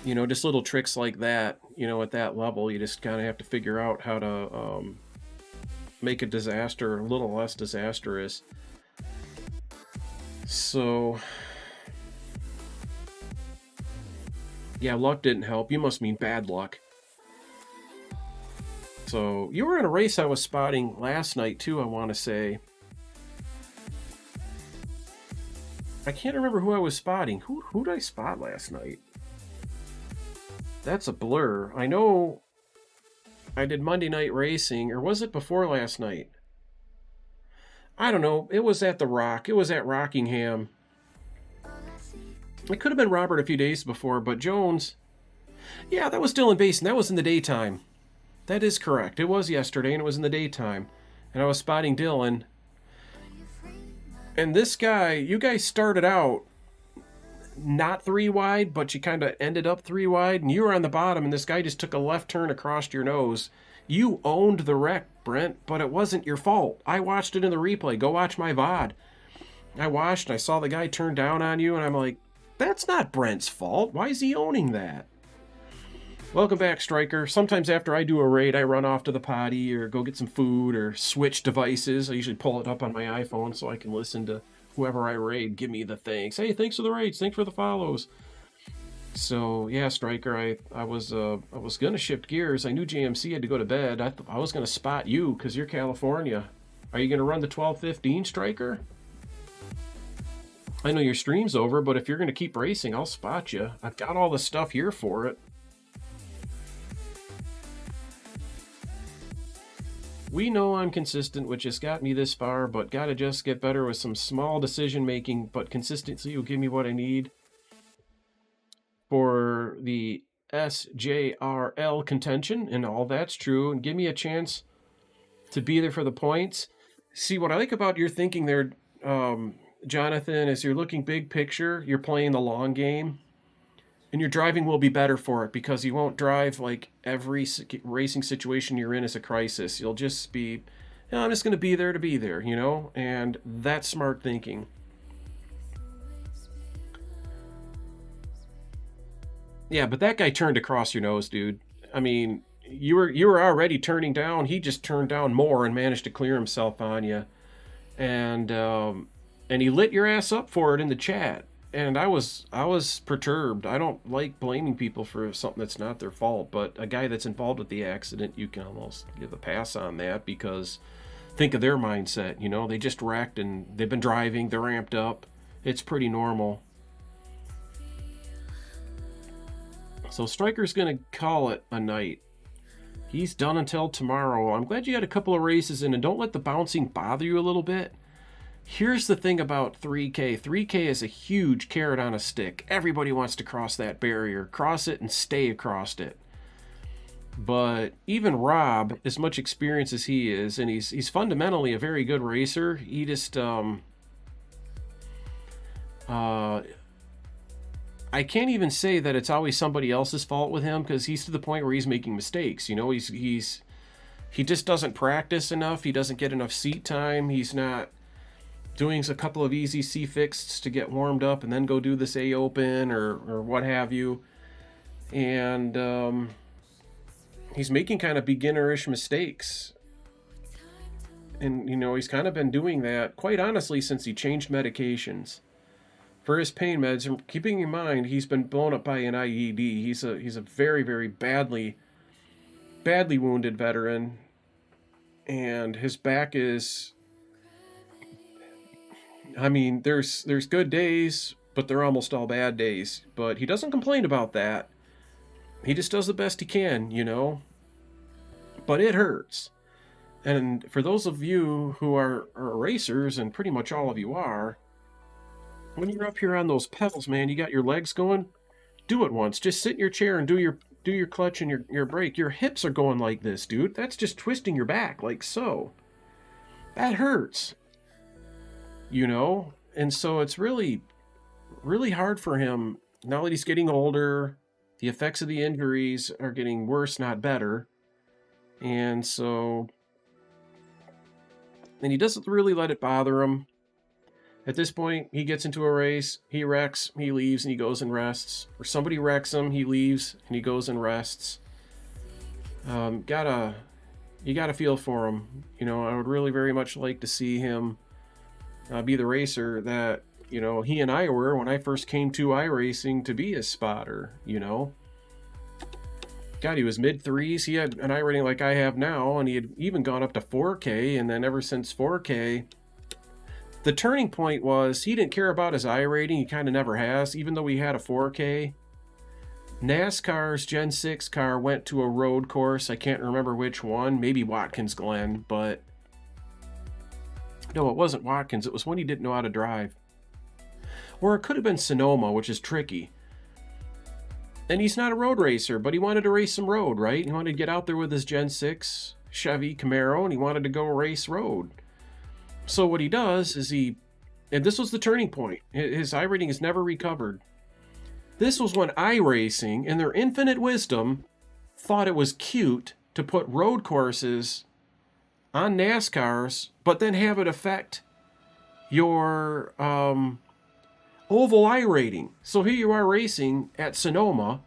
You know, just little tricks like that, you know, at that level, you just kind of have to figure out how to make a disaster a little less disastrous. So, yeah, luck didn't help. You must mean bad luck. So, you were in a race I was spotting last night, too, I want to say. I can't remember who I was spotting. Who did I spot last night? That's a blur. I know I did Monday Night Racing, or was it before last night? I don't know. It was at The Rock. It was at Rockingham. It could have been Robert a few days before, but Jones... Yeah, that was Dylan Basin. That was in the daytime. That is correct. It was yesterday, and it was in the daytime. And I was spotting Dylan. And this guy, you guys started out not 3 wide, but you kind of ended up 3 wide, and you were on the bottom, and this guy just took a left turn across your nose. You owned the wreck, Brent, but it wasn't your fault. I watched it in the replay. Go watch my VOD. I watched, and I saw the guy turn down on you, and I'm like, that's not Brent's fault. Why is he owning that? Welcome back, Striker. Sometimes after I do a raid, I run off to the potty or go get some food or switch devices. I usually pull it up on my iPhone so I can listen to whoever I raid give me the thanks. Hey, thanks for the raids. Thanks for the follows. So, yeah, Striker, I was going to shift gears. I knew JMC had to go to bed. I was going to spot you because you're California. Are you going to run the 12:15, Striker? I know your stream's over, but if you're going to keep racing, I'll spot you. I've got all the stuff here for it. We know I'm consistent, which has got me this far, but gotta just get better with some small decision making, but consistency will give me what I need. for the SJRL contention, and all that's true, and give me a chance to be there for the points. See, what I like about your thinking there, Jonathan, is you're looking big picture, you're playing the long game, and your driving will be better for it because you won't drive like every racing situation you're in is a crisis. You'll just be, I'm just going to be there to be there, you know, and that's smart thinking. Yeah, but that guy turned across your nose, dude. I mean, you were already turning down. He just turned down more and managed to clear himself on you, and he lit your ass up for it in the chat. And I was perturbed. I don't like blaming people for something that's not their fault, but a guy that's involved with the accident, you can almost give a pass on that because think of their mindset. You know, they just wrecked and they've been driving. They're amped up. It's pretty normal. So Stryker's going to call it a night. He's done until tomorrow. I'm glad you had a couple of races in, and don't let the bouncing bother you a little bit. Here's the thing about 3K. 3K is a huge carrot on a stick. Everybody wants to cross that barrier. Cross it and stay across it. But even Rob, as much experience as he is, and he's fundamentally a very good racer, he just... I can't even say that it's always somebody else's fault with him because he's to the point where he's making mistakes. You know, he just doesn't practice enough. He doesn't get enough seat time. He's not doing a couple of easy C-fixes to get warmed up and then go do this A-Open or what have you. And he's making kind of beginnerish mistakes. And, you know, he's kind of been doing that, quite honestly, since he changed medications. For his pain meds, and keeping in mind he's been blown up by an IED. He's a very, very badly wounded veteran, and his back is, I mean, there's good days, but they're almost all bad days. But he doesn't complain about that. He just does the best he can, you know. But it hurts. And for those of you who are racers, and pretty much all of you are, when you're up here on those pedals, man, you got your legs going, do it once. Just sit in your chair and do your clutch and your brake. Your hips are going like this, dude. That's just twisting your back like so. That hurts. You know? And so it's really, really hard for him. Now that he's getting older, the effects of the injuries are getting worse, not better. And so... and he doesn't really let it bother him. At this point, he gets into a race, he wrecks, he leaves, and he goes and rests. Or somebody wrecks him, he leaves, and he goes and rests. You gotta feel for him. You know, I would really very much like to see him be the racer that, you know, he and I were when I first came to iRacing to be a spotter, you know. God, he was mid-3s. He had an iRating like I have now, and he had even gone up to 4K, and then ever since 4K... the turning point was he didn't care about his iRating. He kind of never has, even though he had a 4K. NASCAR's Gen 6 car went to a road course. I can't remember which one. Maybe Watkins Glen, but... no, it wasn't Watkins. It was when he didn't know how to drive. Or it could have been Sonoma, which is tricky. And he's not a road racer, but he wanted to race some road, right? He wanted to get out there with his Gen 6 Chevy Camaro, and he wanted to go race road. So what he does is and this was the turning point. His iRating has never recovered. This was when iRacing, in their infinite wisdom, thought it was cute to put road courses on NASCARs, but then have it affect your oval iRating. So here you are racing at Sonoma,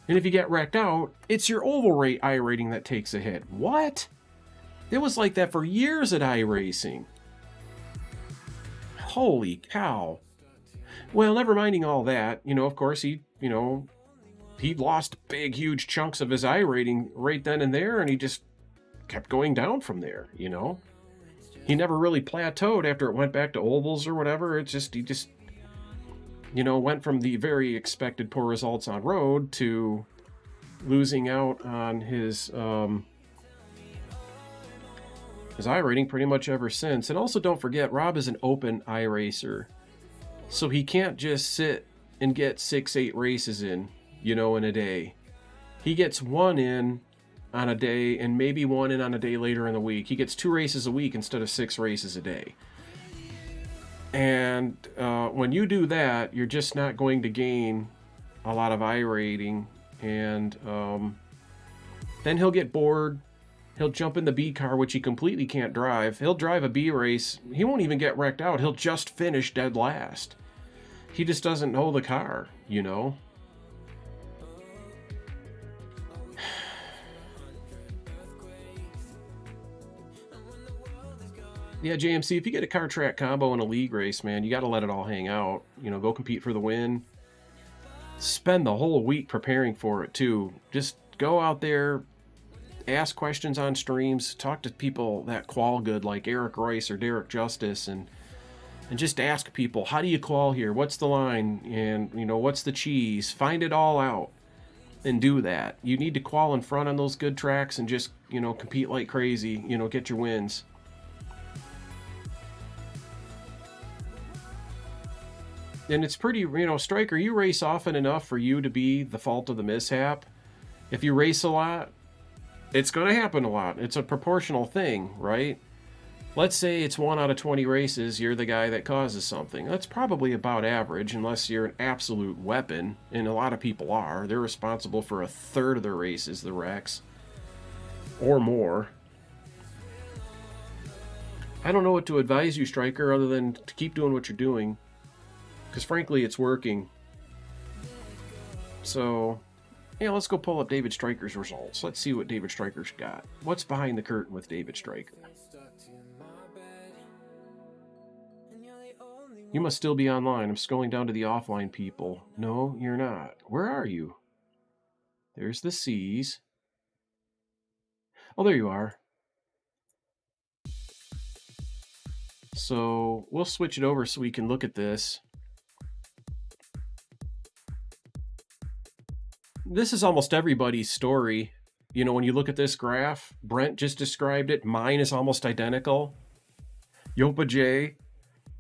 and if you get wrecked out, it's your oval rate iRating that takes a hit. What? It was like that for years at iRacing. Holy cow. Well, never minding all that, you know, of course, he lost big, huge chunks of his iRating right then and there, and he just kept going down from there, you know. He never really plateaued after it went back to ovals or whatever. He just, you know, went from the very expected poor results on road to losing out on his iRating pretty much ever since. And also don't forget, Rob is an open iRacer. So he can't just sit and get 6-8 races in. you know, in a day. He gets one in on a day and maybe one in on a day later in the week. He gets 2 races a week instead of 6 races a day. And when you do that, you're just not going to gain a lot of I rating. And then he'll get bored. He'll jump in the B car, which he completely can't drive. He'll drive a B race. He won't even get wrecked out. He'll just finish dead last. He just doesn't know the car, you know? Yeah, JMC, if you get a car track combo in a league race, man, you got to let it all hang out. You know, go compete for the win. Spend the whole week preparing for it, too. Just go out there, ask questions on streams, talk to people that qual good, like Eric Royce or Derek Justice, and just ask people, how do you qual here? What's the line? And, you know, what's the cheese? Find it all out and do that. You need to qual in front on those good tracks and just, you know, compete like crazy, you know, get your wins. And it's pretty, you know, Striker, you race often enough for you to be the fault of the mishap. If you race a lot, it's going to happen a lot. It's a proportional thing, right? Let's say it's 1 out of 20 races, you're the guy that causes something. That's probably about average, unless you're an absolute weapon, and a lot of people are. They're responsible for 1/3 of their races, the wrecks, or more. I don't know what to advise you, Striker, other than to keep doing what you're doing. Because frankly, it's working. So, yeah, let's go pull up David Striker's results. Let's see what David Striker's got. What's behind the curtain with David Striker? You must still be online. I'm scrolling down to the offline people. No, you're not. Where are you? There's the C's. Oh, there you are. So, we'll switch it over so we can look at this. This is almost everybody's story. You know, when you look at this graph, Brent just described it. Mine is almost identical. Yopa J,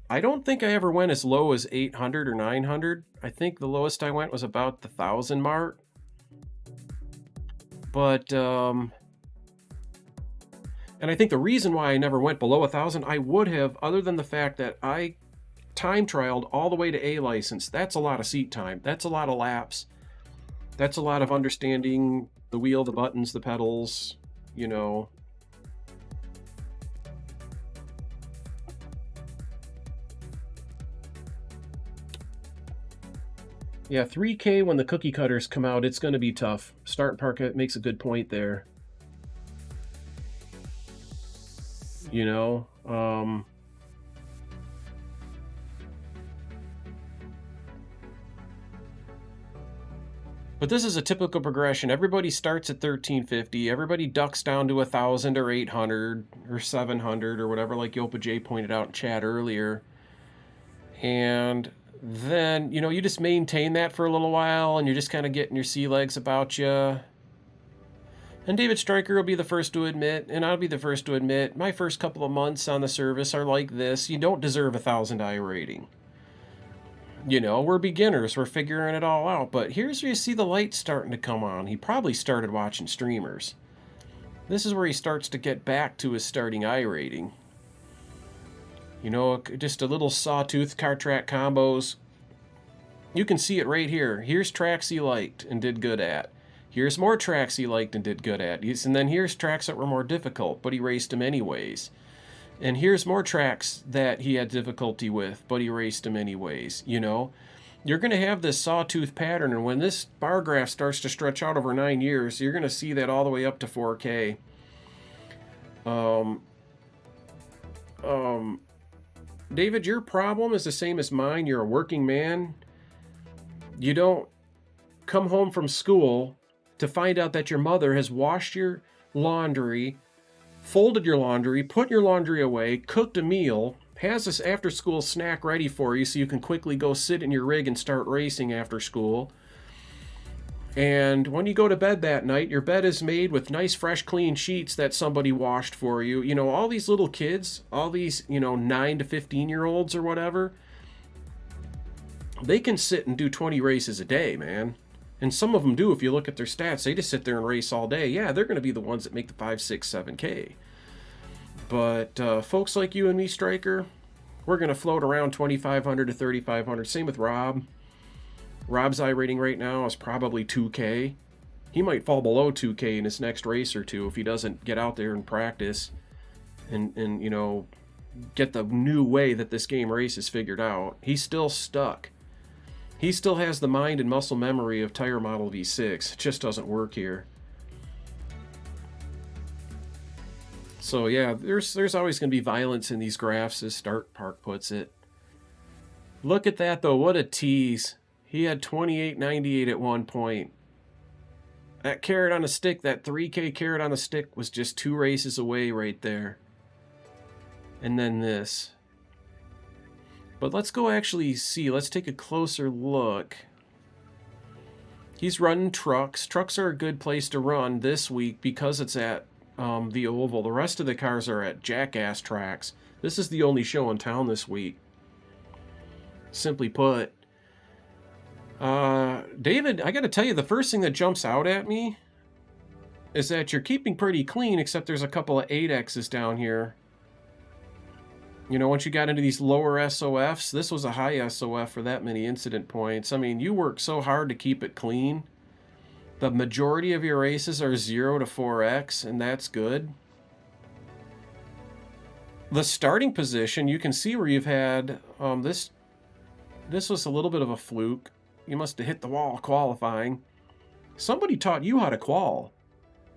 I don't think I ever went as low as 800 or 900. I think the lowest I went was about the 1,000 mark. But, and I think the reason why I never went below 1,000, I would have, other than the fact that I time trialed all the way to A license. That's a lot of seat time. That's a lot of laps. That's a lot of understanding the wheel, the buttons, the pedals, you know. Yeah, 3K when the cookie cutters come out, it's going to be tough. Start Park makes a good point there. You know, but this is a typical progression. Everybody starts at 1350. Everybody ducks down to 1,000 or 800 or 700 or whatever, like Yopa J pointed out in chat earlier. And then, you know, you just maintain that for a little while, and you're just kind of getting your sea legs about you. And David Striker will be the first to admit, and I'll be the first to admit, my first couple of months on the service are like this. You don't deserve a 1,000 I rating. You know, we're beginners. We're figuring it all out. But here's where you see the light starting to come on. He probably started watching streamers. This is where he starts to get back to his starting I rating. You know, just a little sawtooth car track combos. You can see it right here. Here's tracks he liked and did good at. Here's more tracks he liked and did good at. And then here's tracks that were more difficult, but he raced them anyways. And here's more tracks that he had difficulty with, but he raced them anyways. You know, you're going to have this sawtooth pattern, and when this bar graph starts to stretch out over 9 years, you're going to see that all the way up to 4K. David, your problem is the same as mine. You're a working man. You don't come home from school to find out that your mother has washed your laundry, folded your laundry, put your laundry away, cooked a meal, has this after-school snack ready for you so you can quickly go sit in your rig and start racing after school. And when you go to bed that night, your bed is made with nice, fresh, clean sheets that somebody washed for you. You know, all these little kids, all these, you know, 9 to 15-year-olds or whatever, they can sit and do 20 races a day, man. And some of them do. If you look at their stats, they just sit there and race all day. Yeah, they're going to be the ones that make the 5, 6, 7K. But folks like you and me, Striker, we're going to float around 2,500 to 3,500. Same with Rob. Rob's iRating right now is probably 2K. He might fall below 2K in his next race or two if he doesn't get out there and practice and you know, get the new way that this game races figured out. He's still stuck. He still has the mind and muscle memory of Tire Model V6. It just doesn't work here. So yeah, there's always going to be violence in these graphs, as Start Park puts it. Look at that though, what a tease. He had 28.98 at one point. That carrot on a stick, that 3K carrot on a stick was just 2 races away right there. And then this. But let's go actually see. Let's take a closer look. He's running trucks. Trucks are a good place to run this week because it's at the Oval. The rest of the cars are at jackass tracks. This is the only show in town this week. Simply put. David, I gotta tell you, the first thing that jumps out at me is that you're keeping pretty clean, except there's a couple of 8Xs down here. You know, once you got into these lower SOFs, this was a high SOF for that many incident points. I mean, you work so hard to keep it clean. The majority of your races are 0 to 4X, and that's good. The starting position, you can see where you've had, this was a little bit of a fluke. You must have hit the wall qualifying. Somebody taught you how to qual.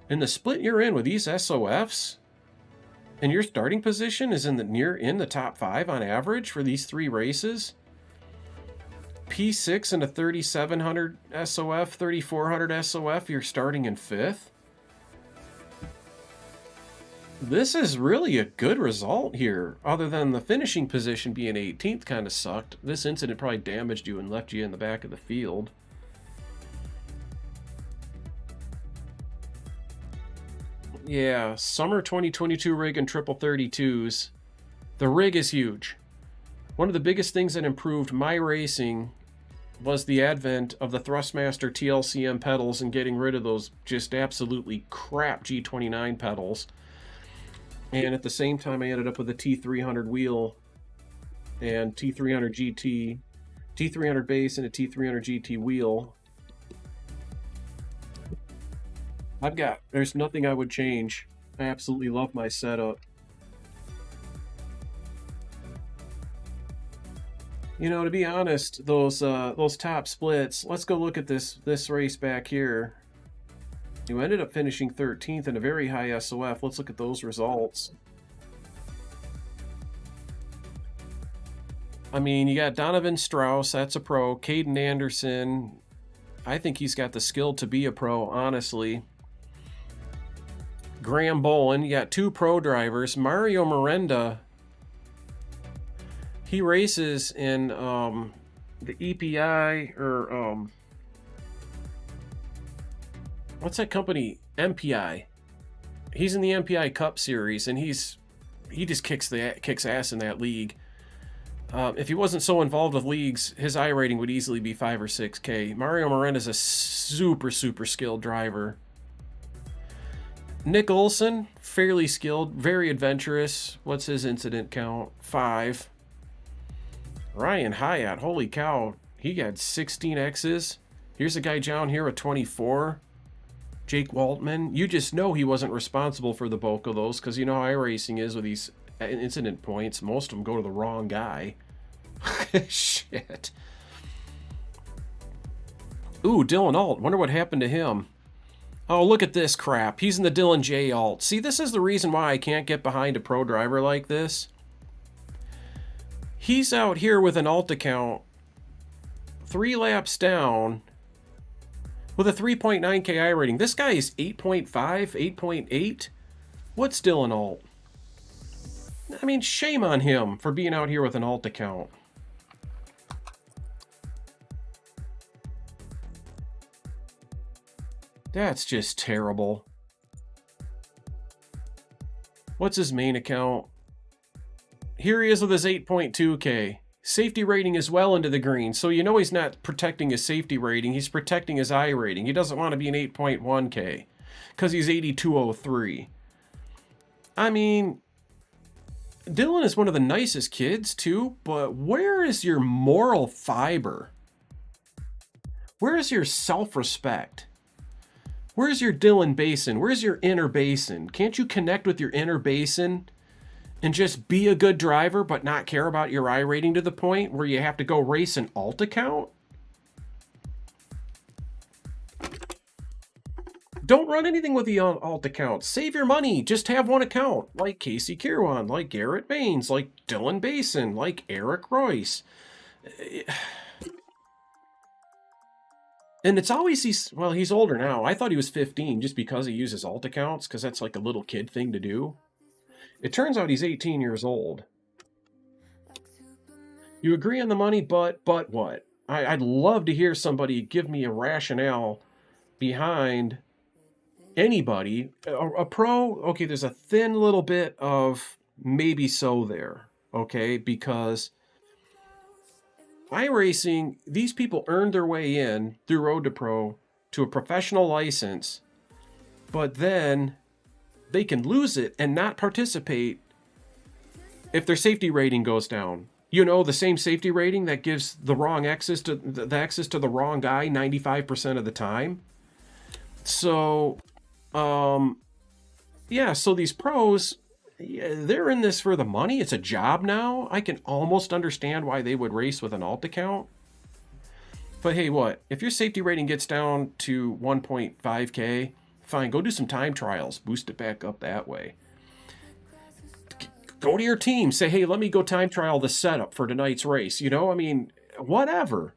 And the split you're in with these SOFs, and your starting position is in the top 5 on average for these 3 races. P6 and a 3,700 SOF, 3,400 SOF, you're starting in 5th. This is really a good result here, other than the finishing position being 18th kind of sucked. This incident probably damaged you and left you in the back of the field. Yeah, summer 2022 rig and triple 32s. The rig is huge. One of the biggest things that improved my racing was the advent of the Thrustmaster TLCM pedals and getting rid of those just absolutely crap G29 pedals. And at the same time, I ended up with a T300 wheel and T300 GT, T300 base and a T300 GT wheel. There's nothing I would change. I absolutely love my setup. You know, to be honest, those top splits, let's go look at this race back here. You ended up finishing 13th in a very high SOF. Let's look at those results. I mean, you got Donovan Strauss, that's a pro. Caden Anderson, I think he's got the skill to be a pro, honestly. Graham Bolin, you got 2 pro drivers. Mario Miranda, he races in the EPI, or what's that company? MPI. He's in the MPI Cup Series, and he just kicks ass in that league. If he wasn't so involved with leagues, his iRating would easily be 5 or 6K. Mario Miranda's a super skilled driver. Nick Olson, fairly skilled, very adventurous. What's his incident count? 5. Ryan Hyatt, holy cow, he got 16 X's. Here's a guy down here with 24. Jake Waltman, you just know he wasn't responsible for the bulk of those, because you know how iRacing is with these incident points. Most of them go to the wrong guy. Shit. Ooh, Dylan Alt, wonder what happened to him. Oh, look at this crap. He's in the Dylan J Alt. See, this is the reason why I can't get behind a pro driver like this. He's out here with an alt account 3 laps down with a 3.9K iRating. This guy is 8.5, 8.8. What's Dylan Alt? I mean, shame on him for being out here with an alt account. That's just terrible. What's his main account? Here he is with his 8.2K. Safety rating is well into the green, so you know he's not protecting his safety rating, he's protecting his I rating. He doesn't want to be an 8.1K because he's 8203. I mean, Dylan is one of the nicest kids too, but where is your moral fiber? Where is your self-respect? Where's your Dylan Basin? Where's your inner basin? Can't you connect with your inner basin and just be a good driver but not care about your I rating to the point where you have to go race an alt account? Don't run anything with the alt account. Save your money. Just have one account. Like Casey Kirwan, like Garrett Baines, like Dylan Basin, like Eric Royce. And it's always he's older now. I thought he was 15 just because he uses alt accounts, because that's like a little kid thing to do. It turns out he's 18 years old. You agree on the money, but what? I'd love to hear somebody give me a rationale behind anybody. A pro, okay, there's a thin little bit of maybe so there, okay? Because iRacing, these people earned their way in through Road to Pro to a professional license, but then they can lose it and not participate if their safety rating goes down. You know, the same safety rating that gives the wrong access to the access to the wrong guy 95% of the time. So, yeah, so these pros, they're in this for the money. It's a job now. I can almost understand why they would race with an alt account. But hey, what? If your safety rating gets down to 1.5K, fine, go do some time trials. Boost it back up that way. Go to your team. Say, hey, let me go time trial the setup for tonight's race. You know, I mean, whatever.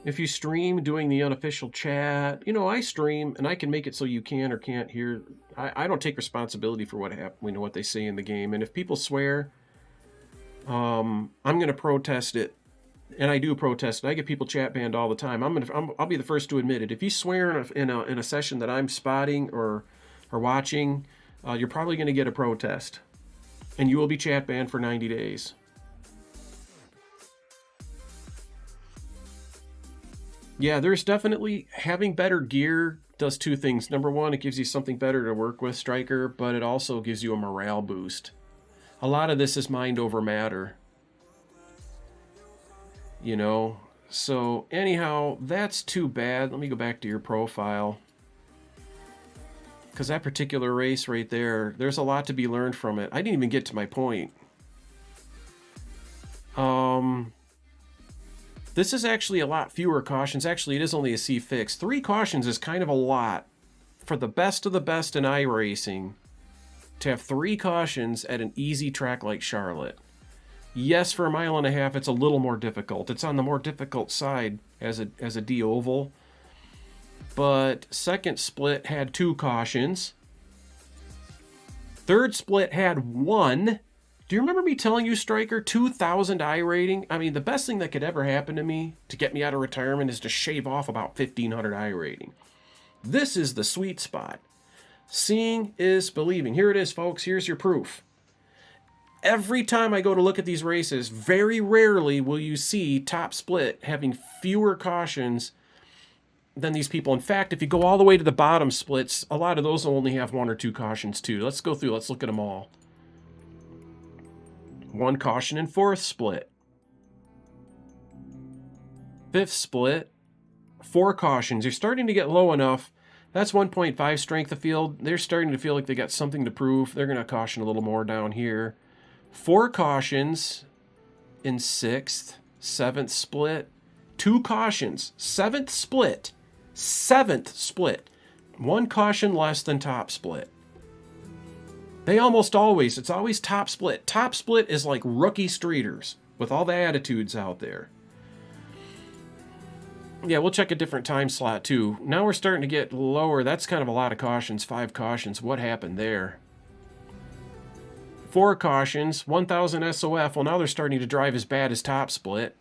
If you stream doing the unofficial chat, you know, I stream and I can make it so you can or can't hear. I don't take responsibility for what happened. We know what they say in the game. And if people swear, I'm going to protest it. And I do protest it. I get people chat banned all the time. I'll be the first to admit it. If you swear in a session that I'm spotting or watching, you're probably going to get a protest. And you will be chat banned for 90 days. Yeah, there's definitely having better gear does two things. Number one, it gives you something better to work with, Striker, but it also gives you a morale boost. A lot of this is mind over matter. You know, so anyhow, that's too bad. Let me go back to your profile. Because that particular race right there, there's a lot to be learned from it. I didn't even get to my point. This is actually a lot fewer cautions. Actually, it is only a C fix. 3 cautions is kind of a lot for the best of the best in iRacing to have 3 cautions at an easy track like Charlotte. Yes, for 1.5 miles, it's a little more difficult. It's on the more difficult side as a D oval. But second split had 2 cautions. Third split had 1. Do you remember me telling you, Striker, 2,000 I rating? I mean, the best thing that could ever happen to me to get me out of retirement is to shave off about 1,500 I rating. This is the sweet spot. Seeing is believing. Here it is, folks. Here's your proof. Every time I go to look at these races, very rarely will you see top split having fewer cautions than these people. In fact, if you go all the way to the bottom splits, a lot of those will only have 1 or 2 cautions too. Let's go through. Let's look at them all. 1 caution in 4th split. 5th split, 4 cautions. You're starting to get low enough. That's 1.5 strength of field. They're starting to feel like they got something to prove. They're going to caution a little more down here. 4 cautions in 6th, 7th split. 2 cautions, 7th split. 7th split. 1 caution less than top split. They almost always, it's always top split. Top split is like rookie streeters with all the attitudes out there. Yeah, we'll check a different time slot too. Now we're starting to get lower. That's kind of a lot of cautions, 5 cautions. What happened there? 4 cautions, 1,000 SOF. Well, now they're starting to drive as bad as top split.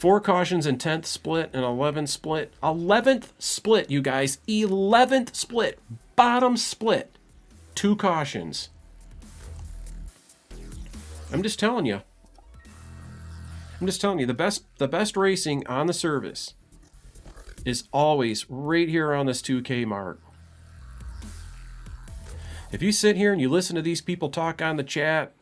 4 cautions and 10th split and 11th split. 11th split, you guys. 11th split. Bottom split. 2 cautions. I'm just telling you. The best racing on the service is always right here around this 2K mark. If you sit here and you listen to these people talk on the chat,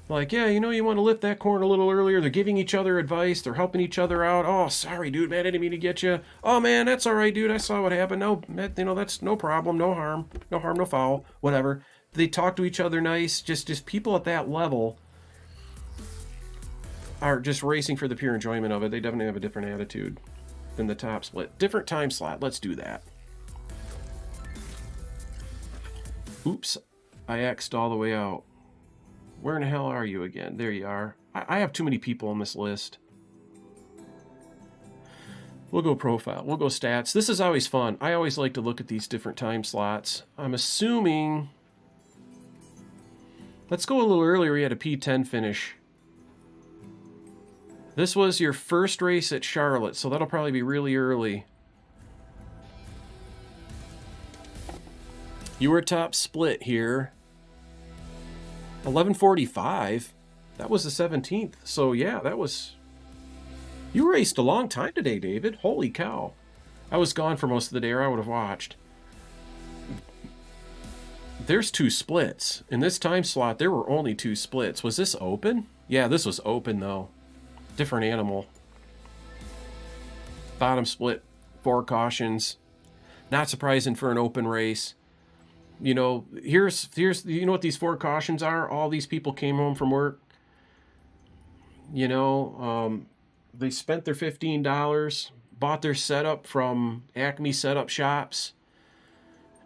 like, yeah, you know, you want to lift that corn a little earlier. They're giving each other advice. They're helping each other out. Oh, sorry, dude, man, I didn't mean to get you. Oh, man, that's all right, dude. I saw what happened. No, you know, that's no problem. No harm. No harm, no foul. Whatever. They talk to each other nice. Just people at that level are just racing for the pure enjoyment of it. They definitely have a different attitude than the top split. Different time slot. Let's do that. Oops. I X'd all the way out. Where in the hell are you again? There you are. I have too many people on this list. We'll go profile. We'll go stats. This is always fun. I always like to look at these different time slots. I'm assuming... Let's go a little earlier. We had a P10 finish. This was your first race at Charlotte, so that'll probably be really early. You were top split here. 11:45. That was the 17th. So yeah, that was... You raced a long time today, David. Holy cow. I was gone for most of the day, or I would have watched. There's 2 splits. In this time slot, there were only 2 splits. Was this open? Yeah, this was open, though. Different animal. Bottom split, 4 cautions. Not surprising for an open race. You know, here's you know what these 4 cautions are? All these people came home from work. You know, they spent their $15, bought their setup from Acme Setup Shops,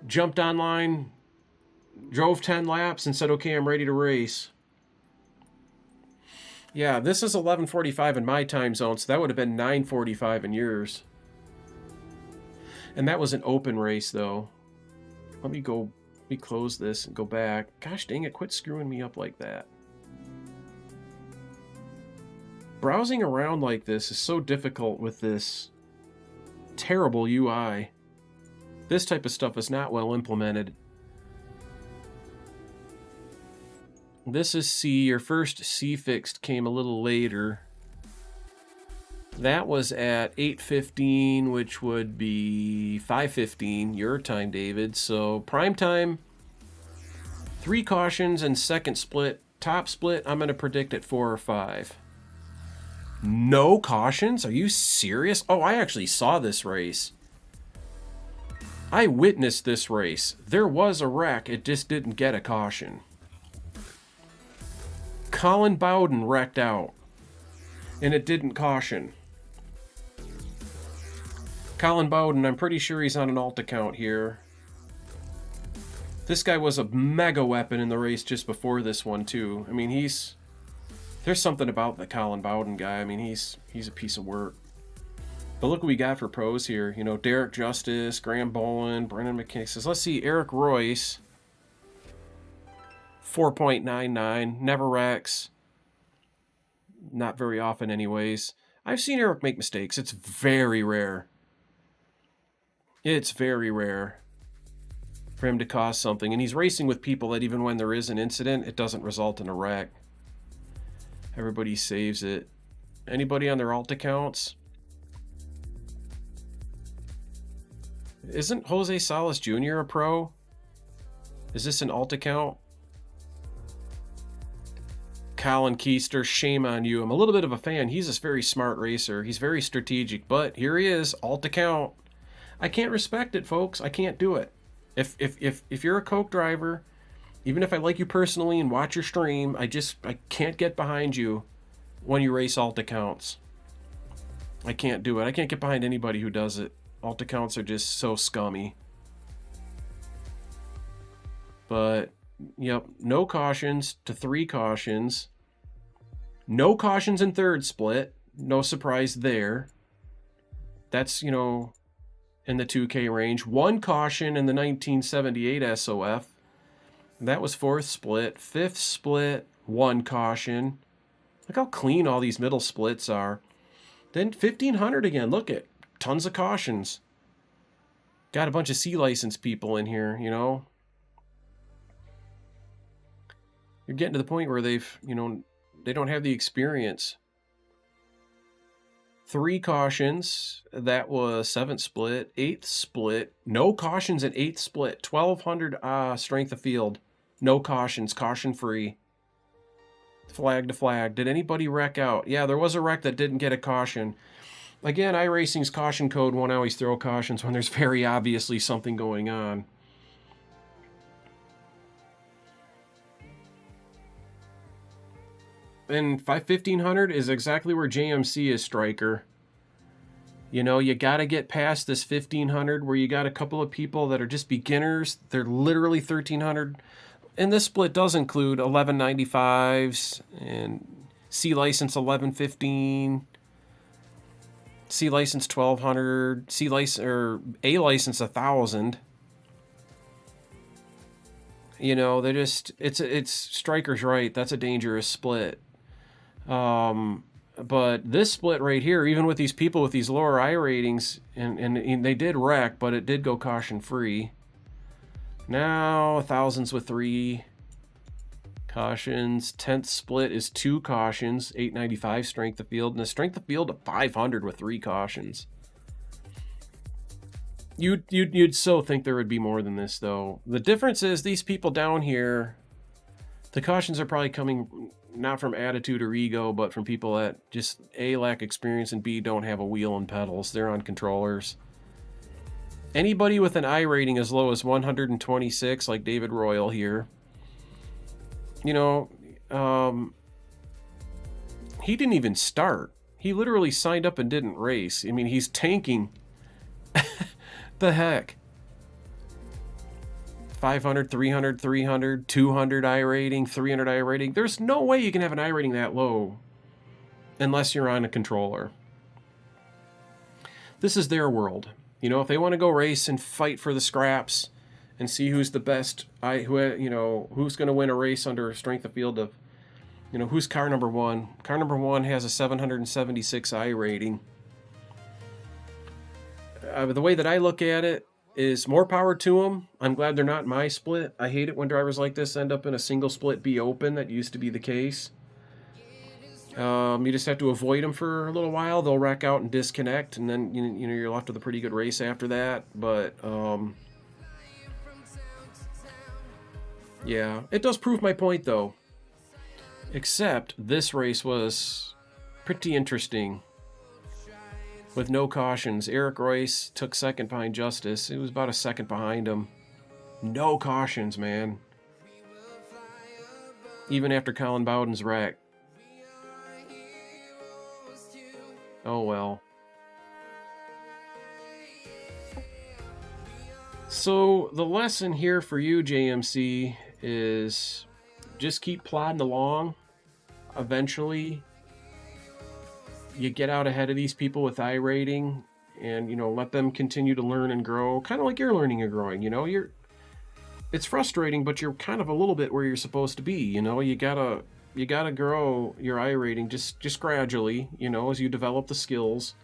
jumped online, drove 10 laps, and said, okay, I'm ready to race. Yeah, this is 11:45 in my time zone, so that would have been 9:45 in yours. And that was an open race, though. Let me close this and go back. Gosh dang it, quit screwing me up like that. Browsing around like this is so difficult with this terrible UI. This type of stuff is not well implemented. This is C. Your first C fixed came a little later. That was at 8:15, which would be 5:15 your time, David. So prime time, 3 cautions and second split. Top split, I'm going to predict at 4 or 5. No cautions? Are you serious? Oh, I actually saw this race. I witnessed this race. There was a wreck. It just didn't get a caution. Colin Bowden wrecked out, and it didn't caution. Colin Bowden, I'm pretty sure he's on an alt account here. This guy was a mega weapon in the race just before this one, too. I mean, there's something about the Colin Bowden guy. I mean, he's a piece of work. But look what we got for pros here. You know, Derek Justice, Graham Boland, Brennan McKay says, let's see, Eric Royce, 4.99, never wrecks. Not very often anyways. I've seen Eric make mistakes. It's very rare. It's very rare for him to cause something. And he's racing with people that even when there is an incident, it doesn't result in a wreck. Everybody saves it. Anybody on their alt accounts? Isn't Jose Salas Jr. a pro? Is this an alt account? Colin Keister, shame on you. I'm a little bit of a fan. He's a very smart racer. He's very strategic, but here he is, alt account. I can't respect it, folks. I can't do it. If you're a Coke driver, even if I like you personally and watch your stream, I can't get behind you when you race alt accounts. I can't do it. I can't get behind anybody who does it. Alt accounts are just so scummy. But, yep, no cautions to 3 cautions. No cautions in third split. No surprise there. That's, you know, in the 2K range. 1 caution in the 1978 SOF. That was 4th split. 5th split, 1 caution. Look how clean all these middle splits are. Then 1500 again. Look at tons of cautions. Got a bunch of C license people in here, you know. You're getting to the point where they've, you know, they don't have the experience. 3 cautions. That was 7th split, 8th split. No cautions in 8th split. 1200 strength of field. No cautions. Caution free. Flag to flag. Did anybody wreck out? Yeah, there was a wreck that didn't get a caution. Again, iRacing's caution code won't always throw cautions when there's very obviously something going on. And 1500 is exactly where JMC is, Striker. You know, you got to get past this 1500 where you got a couple of people that are just beginners. They're literally 1300. And this split does include 1195s and C license 1115, C license 1200, C license or A license 1000. You know, they just it's Striker's right. That's a dangerous split. But this split right here, even with these people with these lower I ratings, and they did wreck, but it did go caution free. Now, 1000s with 3 cautions. 10th split is 2 cautions, 895 strength of field, and a strength of field of 500 with 3 cautions. You'd so think there would be more than this, though. The difference is these people down here, the cautions are probably coming not from attitude or ego, but from people that just A, lack experience, and B, don't have a wheel and pedals. They're on controllers. Anybody with an I rating as low as 126, like David Royal here, you know, he didn't even start. He literally signed up and didn't race. I mean, he's tanking. The heck? 500, 300, 300, 200 I rating, 300 I rating. There's no way you can have an I rating that low unless you're on a controller. This is their world. You know, if they want to go race and fight for the scraps and see who's the best, who's going to win a race under a strength of field of, you know, who's car number 1. Car number 1 has a 776 I rating. The way that I look at it is more power to them. I'm glad they're not in my split. I hate it when drivers like this end up in a single split B open. That used to be the case. You just have to avoid them for a little while. They'll wreck out and disconnect, and then you know you're left with a pretty good race after that. But yeah, it does prove my point though. Except this race was pretty interesting. With no cautions. Eric Royce took second behind Justice. It was about a second behind him. No cautions, man. Even after Colin Bowden's wreck. Oh well. So the lesson here for you, JMC, is just keep plodding along. Eventually, you get out ahead of these people with I rating, and you know, let them continue to learn and grow, kind of like you're learning and growing. You know, it's frustrating, but you're kind of a little bit where you're supposed to be. You know, you gotta grow your I rating just gradually. You know, as you develop the skills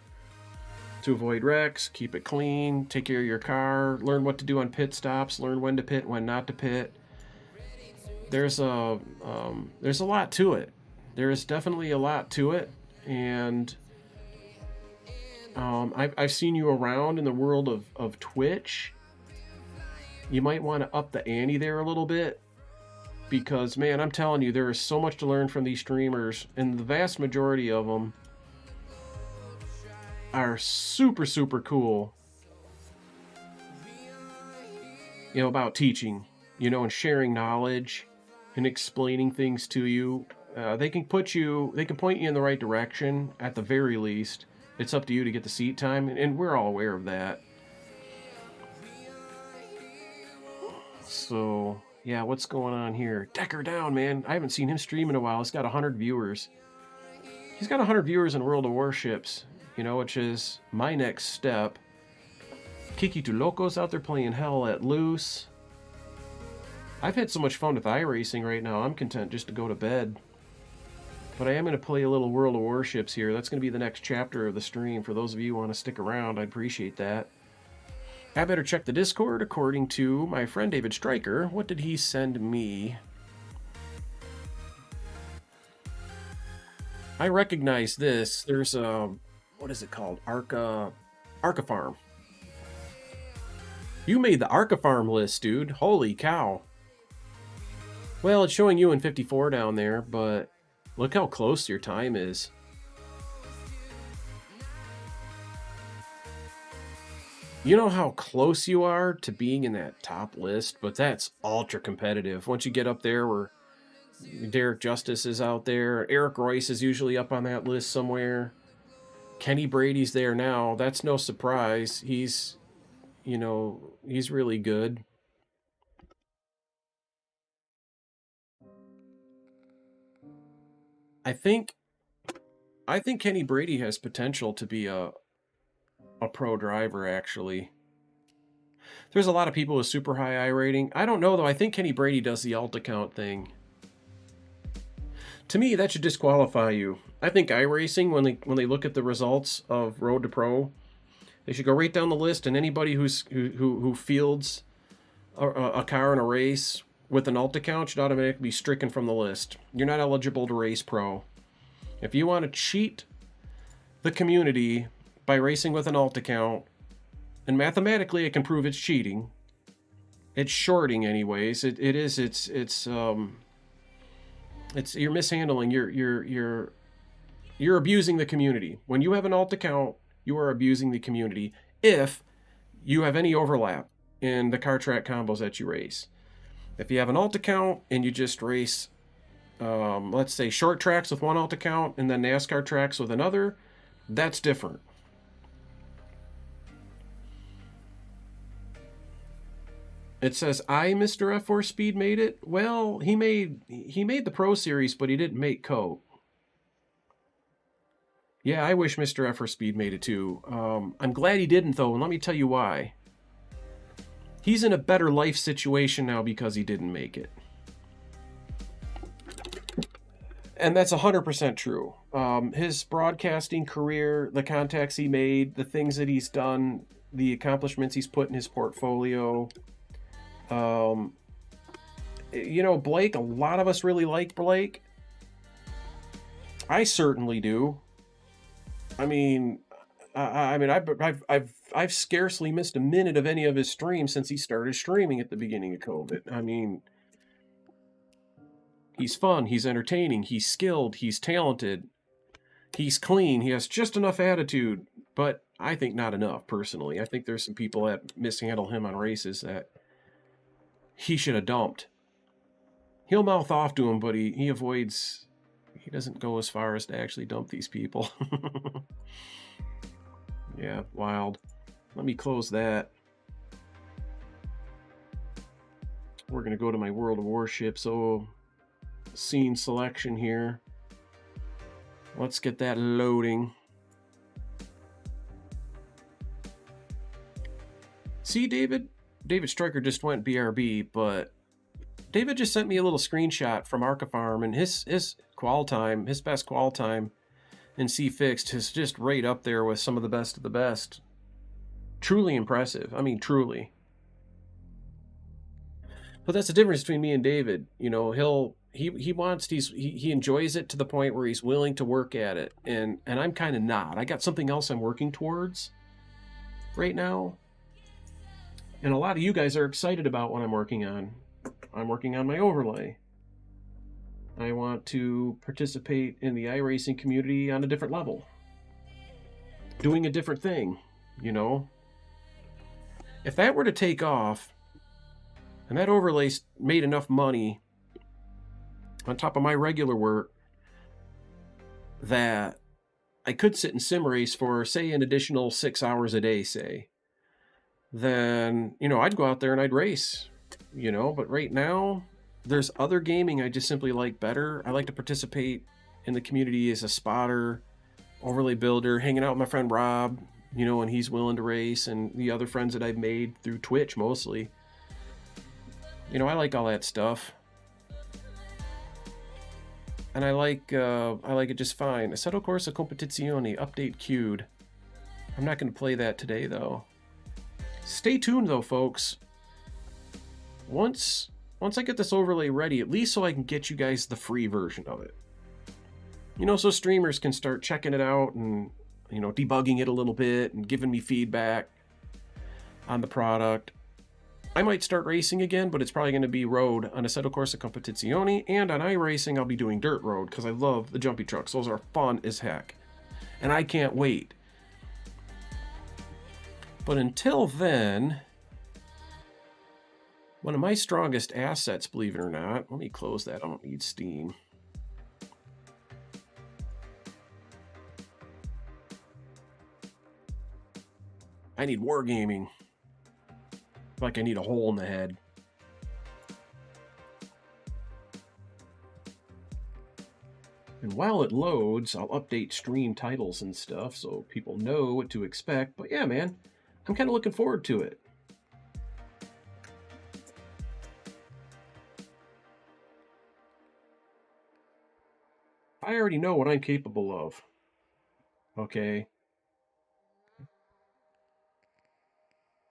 to avoid wrecks, keep it clean, take care of your car, learn what to do on pit stops, learn when to pit, when not to pit. There's a lot to it. There is definitely a lot to it. And I've seen you around in the world of Twitch. You might want to up the ante there a little bit, because man, I'm telling you, there is so much to learn from these streamers, and the vast majority of them are super, super cool, you know, about teaching, you know, and sharing knowledge and explaining things to you. They can point you in the right direction at the very least. It's up to you to get the seat time, and we're all aware of that. So, yeah, what's going on here? Decker down, man. I haven't seen him stream in a while. He's got 100 viewers. He's got 100 viewers in World of Warships, you know, which is my next step. Kiki Tu Loco's out there playing hell at loose. I've had so much fun with iRacing right now, I'm content just to go to bed. But I am going to play a little World of Warships here. That's going to be the next chapter of the stream. For those of you who want to stick around, I'd appreciate that. I better check the Discord. According to my friend David Stryker, what did he send me? I recognize this. There's a, what is it called? Arca Farm. You made the Arca Farm list, dude. Holy cow. Well, it's showing you in 54 down there, but look how close your time is. You know how close you are to being in that top list, but that's ultra competitive. Once you get up there where Derek Justice is out there, Eric Royce is usually up on that list somewhere. Kenny Brady's there now. That's no surprise. He's, you know, he's really good. I think Kenny Brady has potential to be a pro driver, actually. There's a lot of people with super high I rating. I don't know, though. I think Kenny Brady does the alt account thing. To me, that should disqualify you. I think iRacing, when they look at the results of Road to Pro, they should go right down the list, and anybody who fields a car in a race with an alt account should automatically be stricken from the list. You're not eligible to race pro. If you want to cheat the community by racing with an alt account, and mathematically it can prove it's cheating, it's shorting anyways. It's you're mishandling. You're abusing the community. When you have an alt account, you are abusing the community if you have any overlap in the car track combos that you race. If you have an alt account and you just race, let's say, short tracks with one alt account and then NASCAR tracks with another, that's different. It says, Mr. F4 Speed made it. Well, he made the Pro Series, but he didn't make COAT. Yeah, I wish Mr. F4 Speed made it too. I'm glad he didn't, though, and let me tell you why. He's in a better life situation now because he didn't make it. And that's 100% true. His broadcasting career, the contacts he made, the things that he's done, the accomplishments he's put in his portfolio. You know, Blake, a lot of us really like Blake. I certainly do. I mean, I've scarcely missed a minute of any of his streams since he started streaming at the beginning of COVID. I mean, he's fun, he's entertaining, he's skilled, he's talented, he's clean, he has just enough attitude, but I think not enough, personally. I think there's some people that mishandle him on races that he should have dumped. He'll mouth off to him, but he avoids... He doesn't go as far as to actually dump these people. Yeah, wild. Let me close that. We're going to go to my World of Warships scene selection here. Let's get that loading. See, David Stryker just went BRB, but David just sent me a little screenshot from Arca Farm, and his qual time, his best qual time in C Fixed is just right up there with some of the best. Truly impressive. I mean, truly. But that's the difference between me and David. You know, he enjoys it to the point where he's willing to work at it, and I'm kind of not. I got something else I'm working towards right now, and a lot of you guys are excited about what I'm working on. I'm working on my overlay. I want to participate in the iRacing community on a different level. Doing a different thing, you know? If that were to take off, and that overlay made enough money on top of my regular work that I could sit and sim race for, say, an additional 6 hours a day, say, then, you know, I'd go out there and I'd race. You know, but right now, there's other gaming I just simply like better. I like to participate in the community as a spotter, overlay builder, hanging out with my friend Rob, you know, when he's willing to race, and the other friends that I've made through Twitch mostly. You know, I like all that stuff. and I like it just fine. Assetto Corsa Competizione update queued. I'm not going to play that today though. Stay tuned though, folks. Once I get this overlay ready, at least so I can get you guys the free version of it. You know, so streamers can start checking it out and, you know, debugging it a little bit and giving me feedback on the product. I might start racing again, but it's probably going to be road on Assetto Corsa Competizione, and on iRacing I'll be doing dirt road because I love the jumpy trucks. Those are fun as heck. And I can't wait. But until then, one of my strongest assets, believe it or not, let me close that, I don't need Steam. I need wargaming. Like I need a hole in the head. And while it loads, I'll update stream titles and stuff so people know what to expect. But yeah, man, I'm kind of looking forward to it. I already know what I'm capable of. Okay.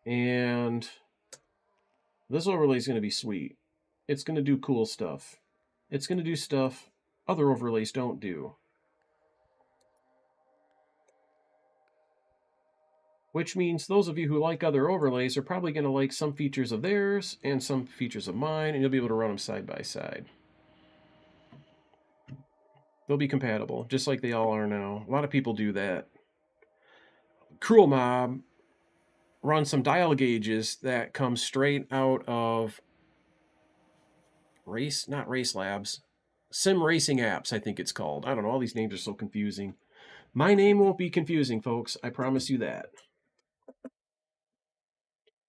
And this overlay is going to be sweet. It's going to do cool stuff. It's going to do stuff other overlays don't do. Which means those of you who like other overlays are probably going to like some features of theirs and some features of mine, and you'll be able to run them side by side. They'll be compatible, just like they all are now. A lot of people do that. Cruel Mob runs some dial gauges that come straight out of not Race Labs, Sim Racing Apps, I think it's called. I don't know, all these names are so confusing. My name won't be confusing, folks. I promise you that.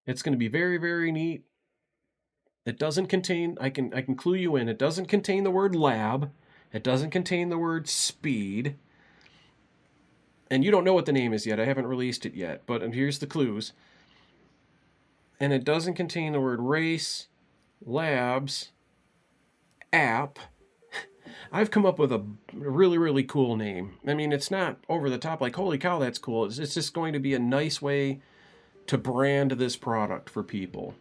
It's going to be very, very neat. It doesn't contain, I can clue you in, it doesn't contain the word lab. It doesn't contain the word speed. And you don't know what the name is yet. I haven't released it yet, but here's the clues. And it doesn't contain the word race, labs, app. I've come up with a really, really cool name. I mean, it's not over the top like, holy cow, that's cool. It's just going to be a nice way to brand this product for people.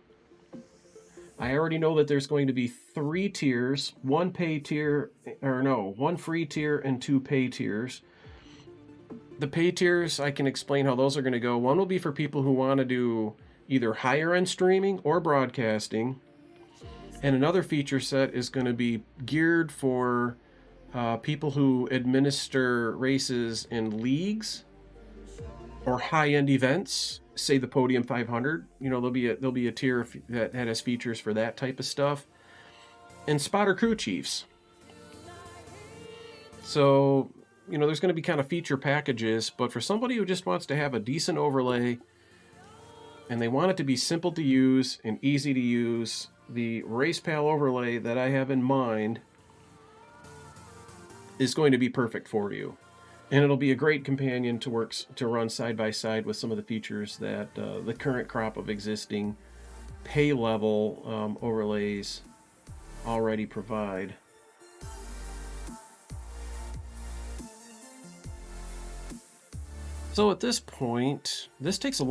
I already know that there's going to be 3 tiers, one free tier and 2 pay tiers. The pay tiers, I can explain how those are going to go. One will be for people who want to do either higher end streaming or broadcasting. And another feature set is going to be geared for people who administer races in leagues or high-end events, say the Podium 500. You know, there'll be a tier that has features for that type of stuff. And spotter crew chiefs. So, you know, there's going to be kind of feature packages, but for somebody who just wants to have a decent overlay and they want it to be simple to use and easy to use, the RacePal overlay that I have in mind is going to be perfect for you. And it'll be a great companion to run side by side with some of the features that the current crop of existing pay level overlays already provide. So at this point, this takes a long